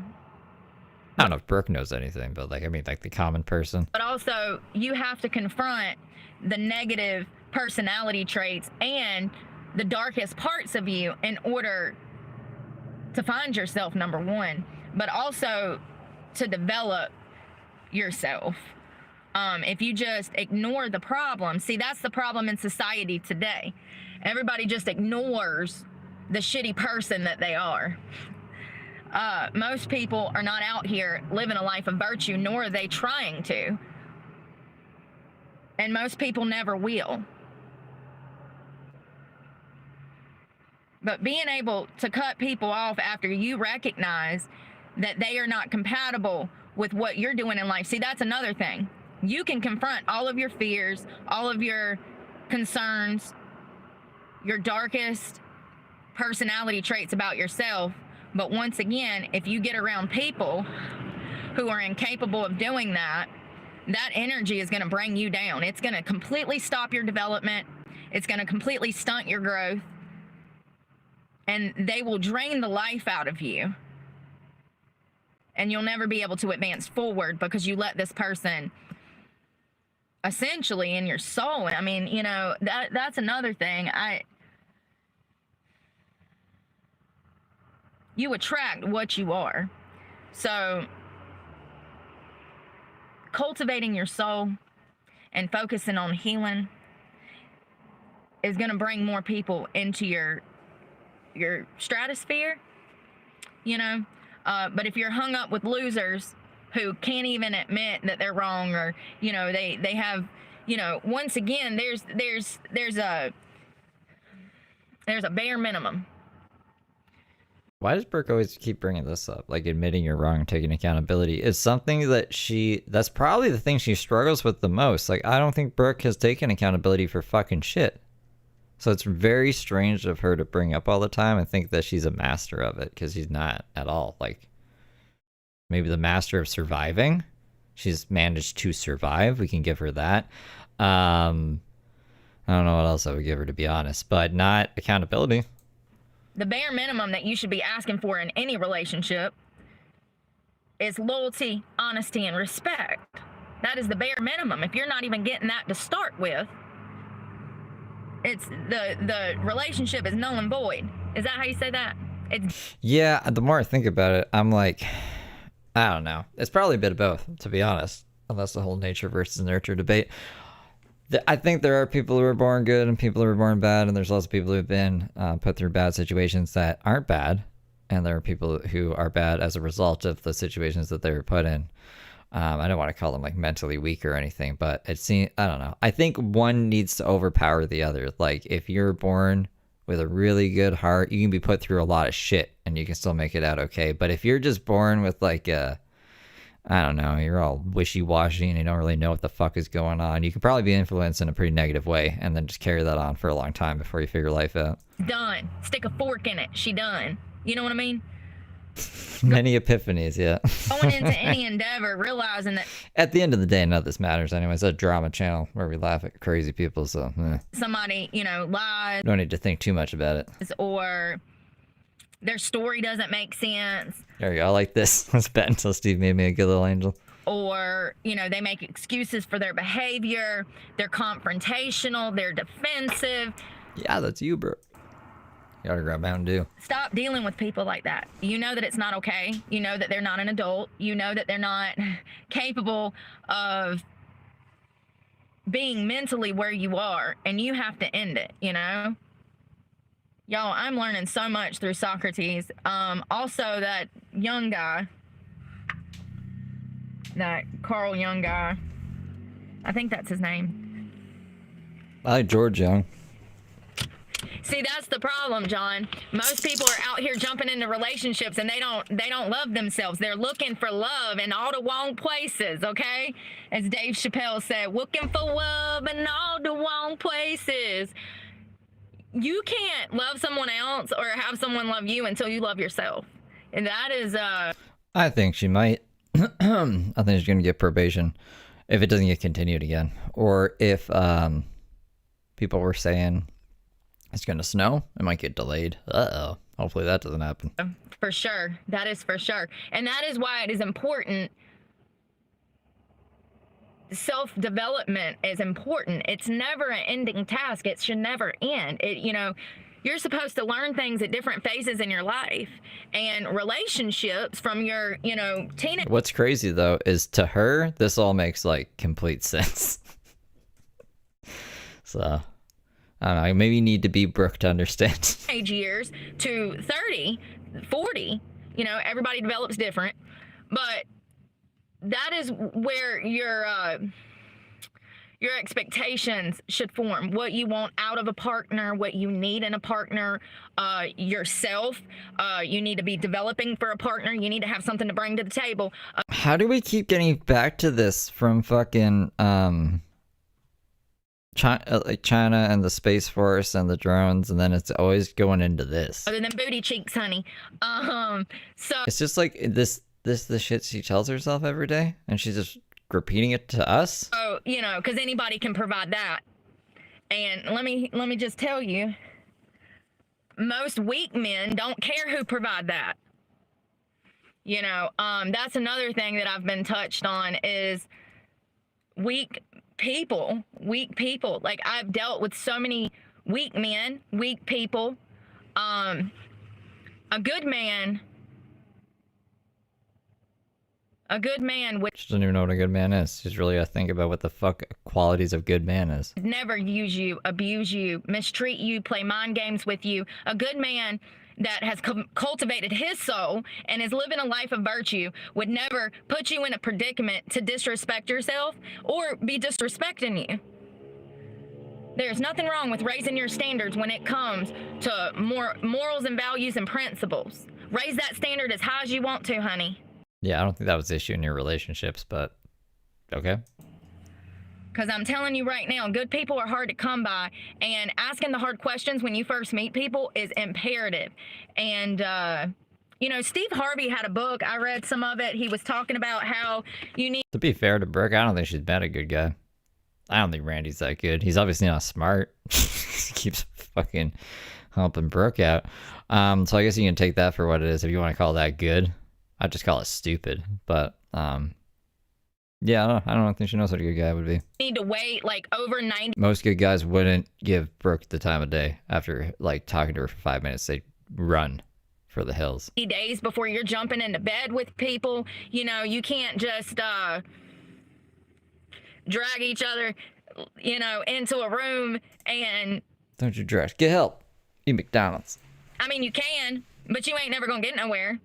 S2: I don't know if Brooke knows anything, but like, I mean, like the common person.
S4: But also, you have to confront the negative personality traits and the darkest parts of you in order to find yourself, number one, but also to develop yourself. If you just ignore the problem, see, that's the problem in society today. Everybody just ignores the shitty person that they are. Most people are not out here living a life of virtue, nor are they trying to. And most people never will. But being able to cut people off after you recognize that they are not compatible with what you're doing in life. See, that's another thing. You can confront all of your fears, all of your concerns, your darkest personality traits about yourself. But once again, if you get around people who are incapable of doing that, that energy is going to bring you down. It's going to completely stop your development. It's going to completely stunt your growth. And they will drain the life out of you. And you'll never be able to advance forward because you let this person essentially in your soul. I mean, you know, that's another thing. You attract what you are. So cultivating your soul and focusing on healing is going to bring more people into your stratosphere, you know. But if you're hung up with losers who can't even admit that they're wrong, or, you know, they have, you know, once again, there's a bare minimum.
S2: Why does Brooke always keep bringing this up? Like admitting you're wrong and taking accountability is something that that's probably the thing she struggles with the most. Like, I don't think Brooke has taken accountability for fucking shit. So it's very strange of her to bring up all the time and think that she's a master of it, because she's not at all. Like, maybe the master of surviving. She's managed to survive. We can give her that. I don't know what else I would give her, to be honest, but not accountability.
S4: The bare minimum that you should be asking for in any relationship is loyalty, honesty, and respect. That is the bare minimum. If you're not even getting that to start with, it's the relationship is null and void. Is that how you say that?
S2: Yeah, the more I think about it, I'm like, I don't know. It's probably a bit of both, to be honest. Unless the whole nature versus nurture debate. I think there are people who are born good and people who are born bad, and there's lots of people who have been put through bad situations that aren't bad, and there are people who are bad as a result of the situations that they were put in. I don't want to call them like mentally weak or anything, but it seems, I don't know. I think one needs to overpower the other. Like if you're born with a really good heart, you can be put through a lot of shit and you can still make it out okay. But if you're just born with like a, I don't know, you're all wishy-washy and you don't really know what the fuck is going on, you could probably be influenced in a pretty negative way and then just carry that on for a long time before you figure life out.
S4: Done. Stick a fork in it. She done. You know what I mean?
S2: Many epiphanies, yeah.
S4: Going into any endeavor, realizing that
S2: at the end of the day, none of this matters anyway. It's a drama channel where we laugh at crazy people, so
S4: somebody, you know, lies.
S2: Don't need to think too much about it.
S4: Or their story doesn't make sense.
S2: There you go. I like this. Let's bet until Steve made me a good little angel.
S4: Or, you know, they make excuses for their behavior. They're confrontational. They're defensive.
S2: Yeah, that's you, bro. You gotta grab Mountain Dew.
S4: Stop dealing with people like that. You know that it's not okay. You know that they're not an adult. You know that they're not capable of being mentally where you are, and you have to end it, you know? Y'all, I'm learning so much through Socrates. Also, that young guy, that Carl Young guy, I think that's his name.
S2: I like George Young.
S4: See, that's the problem, John. Most people are out here jumping into relationships and they don't love themselves. They're looking for love in all the wrong places, okay? As Dave Chappelle said, looking for love in all the wrong places. You can't love someone else or have someone love you until you love yourself. And that is
S2: I think she might. I think she's gonna get probation if it doesn't get continued again. Or if people were saying it's gonna snow, it might get delayed. Uh-oh. Hopefully that doesn't happen.
S4: For sure. That is for sure. And that is why it is important. Self-development is important. It's never an ending task. It should never end. You know, you're supposed to learn things at different phases in your life, and relationships from your, you know, teenage.
S2: What's crazy though is to her, this all makes like complete sense. So I don't know, maybe you need to be Brooke to understand.
S4: Age years to 30, 40, you know, everybody develops different, but that is where your expectations should form. What you want out of a partner, what you need in a partner, yourself. You need to be developing for a partner. You need to have something to bring to the table.
S2: How do we keep getting back to this from fucking China and the Space Force and the drones, and then it's always going into this?
S4: Other than booty cheeks, honey. So
S2: it's just like this the shit she tells herself every day, and she's just repeating it to us.
S4: Oh, you know, because anybody can provide that. And let me just tell you, most weak men don't care who provide that. You know, that's another thing that I've been touched on is weak people. Like, I've dealt with so many weak men, weak people. A good man would...
S2: She doesn't even know what a good man is. She's really got to think about what the fuck qualities of good man is.
S4: Never use you, abuse you, mistreat you, play mind games with you. A good man that has cultivated his soul and is living a life of virtue would never put you in a predicament to disrespect yourself or be disrespecting you. There's nothing wrong with raising your standards when it comes to morals and values and principles. Raise that standard as high as you want to, honey.
S2: Yeah, I don't think that was the issue in your relationships, but okay.
S4: Because I'm telling you right now, good people are hard to come by, and asking the hard questions when you first meet people is imperative. And, you know, Steve Harvey had a book. I read some of it. He was talking about how you need...
S2: To be fair to Brooke, I don't think she's been a good guy. I don't think Randy's that good. He's obviously not smart. He keeps fucking helping Brooke out. So I guess you can take that for what it is if you want to call that good. I'd just call it stupid, but yeah, I don't think she knows what a good guy would be.
S4: Need to wait like over 90.
S2: Most good guys wouldn't give Brooke the time of day after like talking to her for 5 minutes. They'd run for the hills.
S4: Days before you're jumping into bed with people, you know, you can't just drag each other, you know, into a room and...
S2: Don't you dress. Get help. Eat McDonald's.
S4: I mean, you can, but you ain't never gonna get nowhere.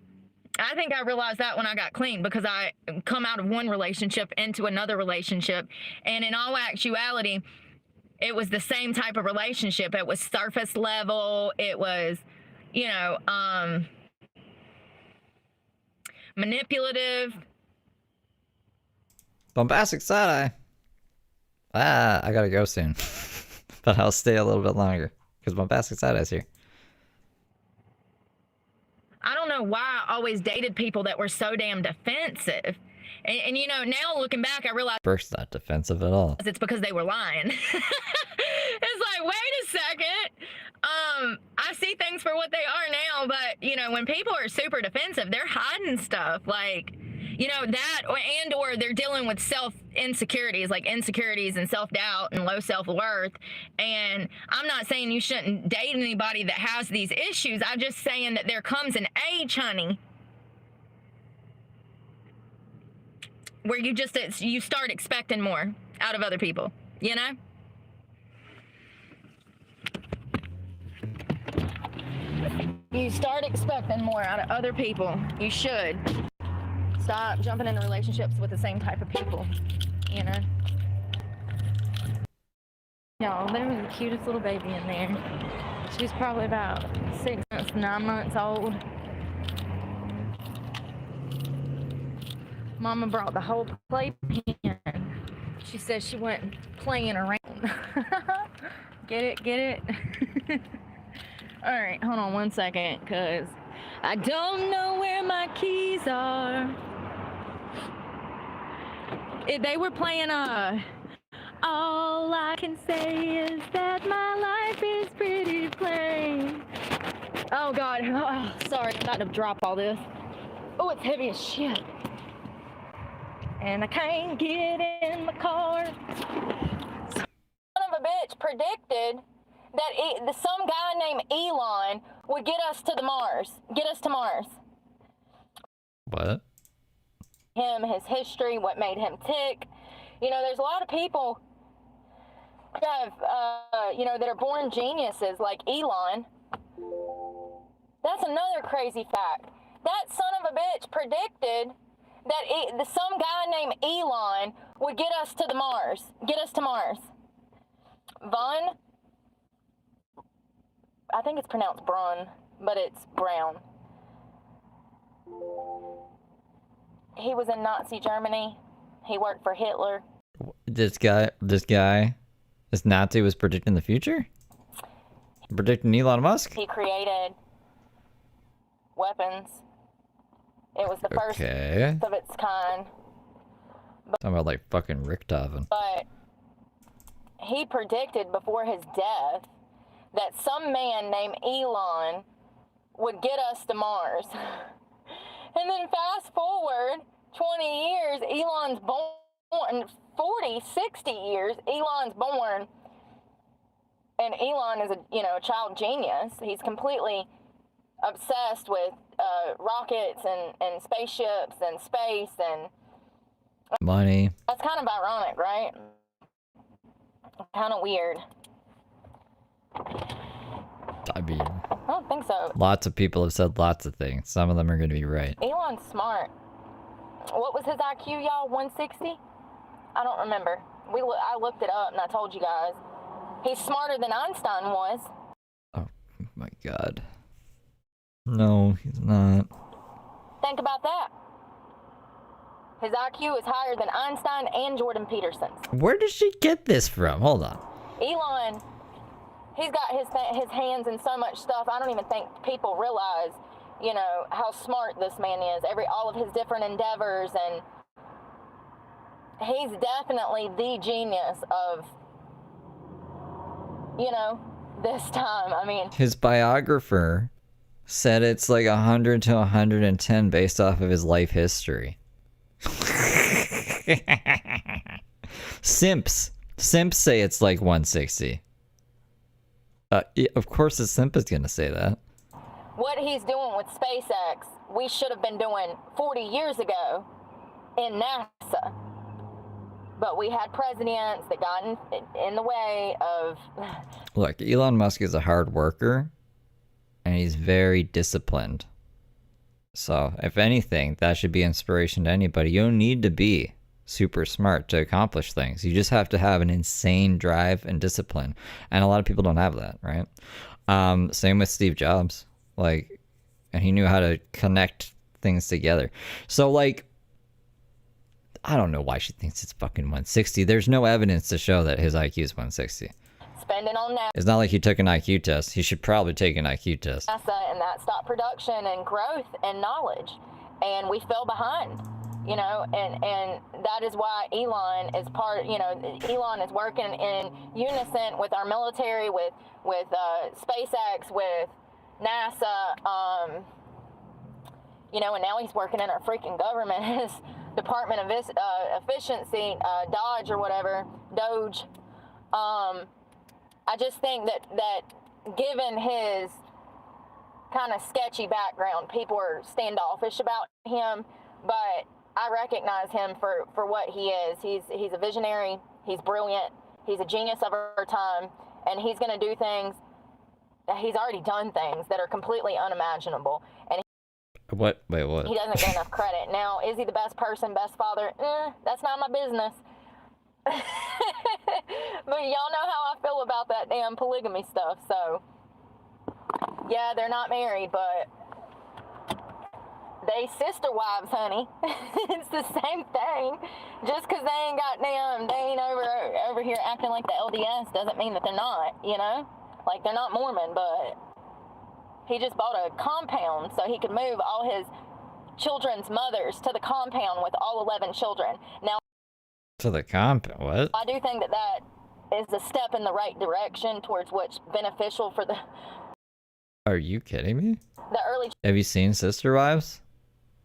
S4: I think I realized that when I got clean, because I come out of one relationship into another relationship, and in all actuality, it was the same type of relationship. It was surface level. It was, you know, manipulative.
S2: Bombastic side-eye. I gotta go soon. But I'll stay a little bit longer, because Bombastic side-eye's here.
S4: I don't know why I always dated people that were so damn defensive. And you know, now looking back, I realize
S2: Burke's not defensive at all.
S4: it's because they were lying. It's like, wait a second. I see things for what they are now, but you know, when people are super defensive, they're hiding stuff. Like, you know, that, or they're dealing with insecurities, like insecurities and self-doubt and low self-worth. And I'm not saying you shouldn't date anybody that has these issues. I'm just saying that there comes an age, honey, where you start expecting more out of other people, you know? You start expecting more out of other people. You should. Stop jumping into relationships with the same type of people, you know? Y'all, there was the cutest little baby in there. She's probably about 6 months, 9 months old. Mama brought the whole playpen. She said she went playing around. Get it? Get it? All right, hold on one second, because I don't know where my keys are. They were playing, all I can say is that my life is pretty plain. Oh, God. Oh, sorry, I'm about to drop all this. Oh, it's heavy as shit. And I can't get in my car. Son of a bitch predicted that some guy named Elon would get us to Mars.
S2: What?
S4: Him, his history, what made him tick. You know, there's a lot of people that have, that are born geniuses like Elon. That's another crazy fact. That son of a bitch predicted that some guy named Elon would get us to Mars. Von, I think it's pronounced Brun, but it's Brown. He was in Nazi Germany. He worked for Hitler.
S2: This Nazi was predicting the future? Predicting Elon Musk?
S4: He created weapons. It was the first of its kind.
S2: Talking about like fucking Richtofen.
S4: But he predicted before his death that some man named Elon would get us to Mars. And then fast forward 20 years, Elon's born, 40, 60 years, Elon's born. And Elon is a child genius. He's completely obsessed with rockets and spaceships and space and
S2: money.
S4: That's kind of ironic, right? Kind of weird.
S2: I mean,
S4: I don't think so.
S2: Lots of people have said lots of things. Some of them are going to be right.
S4: Elon's smart. What was his IQ, y'all? 160? I don't remember. I looked it up and I told you guys. He's smarter than Einstein was.
S2: Oh my God. No, he's not.
S4: Think about that. His IQ is higher than Einstein and Jordan Peterson's.
S2: Where did she get this from? Hold on.
S4: Elon, he's got his hands in so much stuff. I don't even think people realize, how smart this man is. All of his different endeavors, and he's definitely the genius of, this time. I mean,
S2: his biographer said it's like 100 to 110 based off of his life history. Simps say it's like 160. Of course a simp is gonna say that.
S4: What he's doing with SpaceX, we should have been doing 40 years ago in NASA. But we had presidents that got in the way of...
S2: Look, Elon Musk is a hard worker, and he's very disciplined. So, if anything, that should be inspiration to anybody. You don't need to be super smart to accomplish things. You just have to have an insane drive and discipline. And a lot of people don't have that, right? Same with Steve Jobs. Like, and he knew how to connect things together. So, like, I don't know why she thinks it's fucking 160. There's no evidence to show that his IQ is 160.
S4: Spending on NASA.
S2: It's not like he took an IQ test. He should probably take an IQ test.
S4: And that stopped production and growth and knowledge. And we fell behind, you know, and that is why Elon is Elon is working in unison with our military, with SpaceX, with NASA, you know, and now he's working in our freaking government, his Department of Efficiency, Doge or whatever, Doge. I just think that given his kind of sketchy background, people are standoffish about him, but I recognize him for what he is. He's a visionary, he's brilliant, he's a genius of our time, and he's going to do things, he's already done things that are completely unimaginable. And
S2: What? Wait, what?
S4: he doesn't get enough credit. Now, is he the best person, best father? That's not my business. But y'all know how I feel about that damn polygamy stuff, so yeah, they're not married, but they sister wives, honey. It's the same thing. Just because they ain't over here acting like the LDS doesn't mean that they're not, you know? Like, they're not Mormon, but he just bought a compound so he could move all his children's mothers to the compound with all 11 children. Now,
S2: To the compound? What?
S4: I do think that is a step in the right direction towards what's beneficial for the
S2: Are you kidding me?
S4: early.
S2: Have you seen Sister Wives?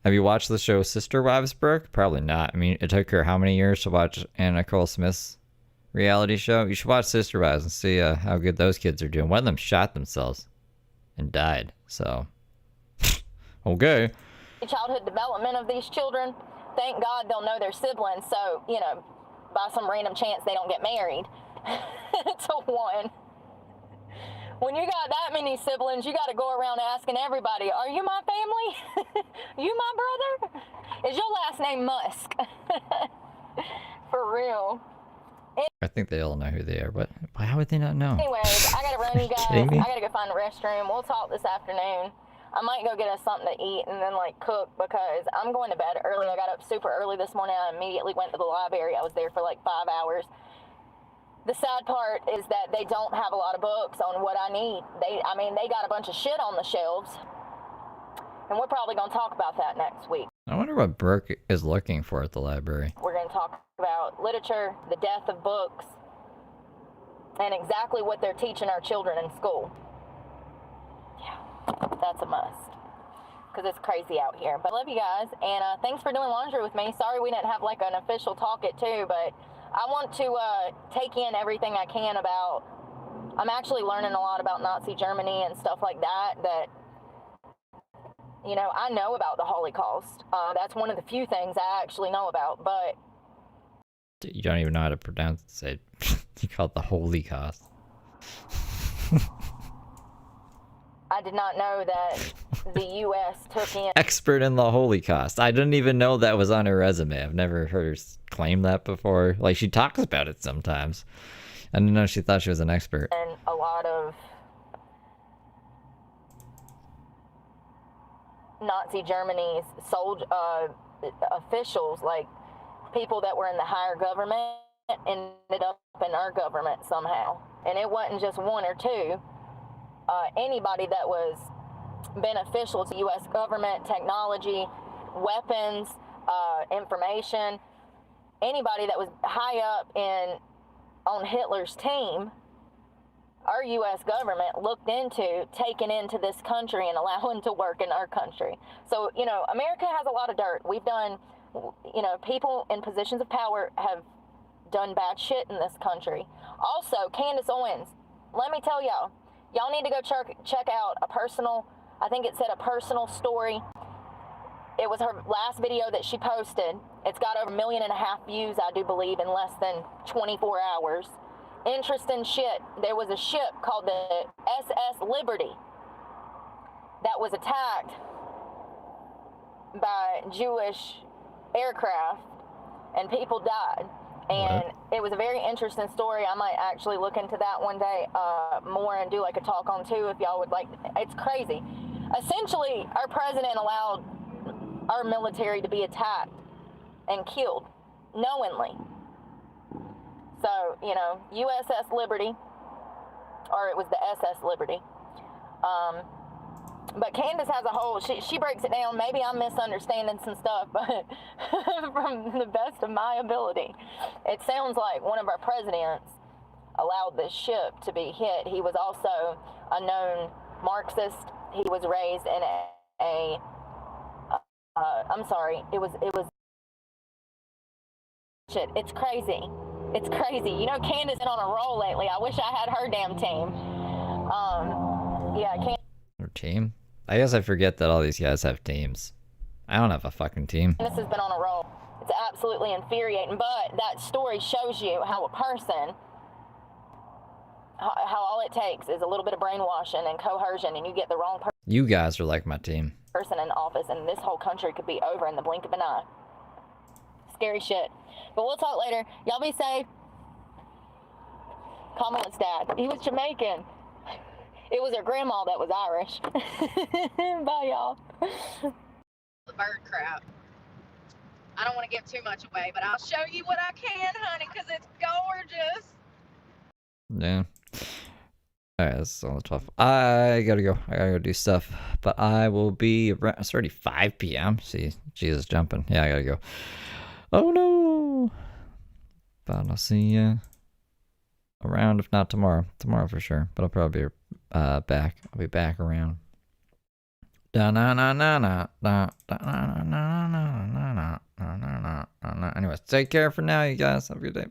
S2: Have you watched the show Sister Wives, Brooke? Probably not. I mean, it took her how many years to watch Anna Nicole Smith's reality show? You should watch Sister Wives and see how good those kids are doing. One of them shot themselves and died, so okay.
S4: Childhood development of these children. Thank God they'll know their siblings, so, you know, by some random chance they don't get married to one. When you got that many siblings, you got to go around asking everybody, are you my family? You my brother? Is your last name Musk? For real.
S2: I think they all know who they are, but how would they not know?
S4: Anyways, I got to run, you guys.
S2: Kidding me?
S4: I got to go find a restroom. We'll talk this afternoon. I might go get us something to eat and then, like, cook because I'm going to bed early. I got up super early this morning. I immediately went to the library. I was there for, like, 5 hours. The sad part is that they don't have a lot of books on what I need. They got a bunch of shit on the shelves. And we're probably going to talk about that next week.
S2: I wonder what Brooke is looking for at the library.
S4: We're going to talk about literature, the death of books, and exactly what they're teaching our children in school. Yeah, that's a must. Because it's crazy out here. But I love you guys, and thanks for doing laundry with me. Sorry we didn't have, like, an official talk at 2, but I want to take in everything I can about, I'm actually learning a lot about Nazi Germany and stuff like that, you know, I know about the Holocaust. That's one of the few things I actually know about, but...
S2: You don't even know how to pronounce it. You call it the Holocaust.
S4: I did not know that the U.S. took in...
S2: Expert in the Holocaust. I didn't even know that was on her resume. I've never heard her claim that before. Like, she talks about it sometimes. I didn't know she thought she was an expert.
S4: And a lot of Nazi Germany's officials, like people that were in the higher government, ended up in our government somehow. And it wasn't just one or two. Anybody that was beneficial to U.S. government, technology, weapons, information, anybody that was high up on Hitler's team, our U.S. government looked into taking into this country and allowing to work in our country. So, you know, America has a lot of dirt. We've done, you know, people in positions of power have done bad shit in this country. Also, Candace Owens, let me tell y'all need to go check out a personal, I think it said a personal story. It was her last video that she posted. It's got over 1.5 million views, I do believe, in less than 24 hours. Interesting shit. There was a ship called the SS Liberty that was attacked by Jewish aircraft and people died. And it was a very interesting story. I might actually look into that one day more and do like a talk on too if y'all would like. It's crazy. Essentially, our president allowed our military to be attacked and killed knowingly. So, you know, USS Liberty, or it was the SS Liberty. But Candace has a whole, she breaks it down. Maybe I'm misunderstanding some stuff, but from the best of my ability, it sounds like one of our presidents allowed this ship to be hit. He was also a known Marxist. He was raised in I'm sorry, it was, shit, it's crazy. It's crazy. You know, Candace is on a roll lately. I wish I had her damn team. Yeah, Candace.
S2: Her team? I guess I forget that all these guys have teams. I don't have a fucking team.
S4: This has been on a roll. It's absolutely infuriating, but that story shows you how a person, how all it takes is a little bit of brainwashing and coercion, and you get the wrong
S2: You guys are like my team.
S4: person in office, and this whole country could be over in the blink of an eye. Scary shit. But we'll talk later. Y'all be safe. Kamala's dad, he was Jamaican. It was her grandma that was Irish. Bye, y'all.
S3: The bird crap. I don't want to give too much away, but I'll show you what I can, honey, because it's gorgeous.
S2: Yeah. Alright, that's all the 12. I gotta go. I gotta go do stuff. But I will be around. It's already 5 p.m. See, Jesus jumping. Yeah, I gotta go. Oh no! But I'll see you around, if not tomorrow. Tomorrow for sure. But I'll probably be back. I'll be back around. Anyways, take care for now, you guys. Have a good day.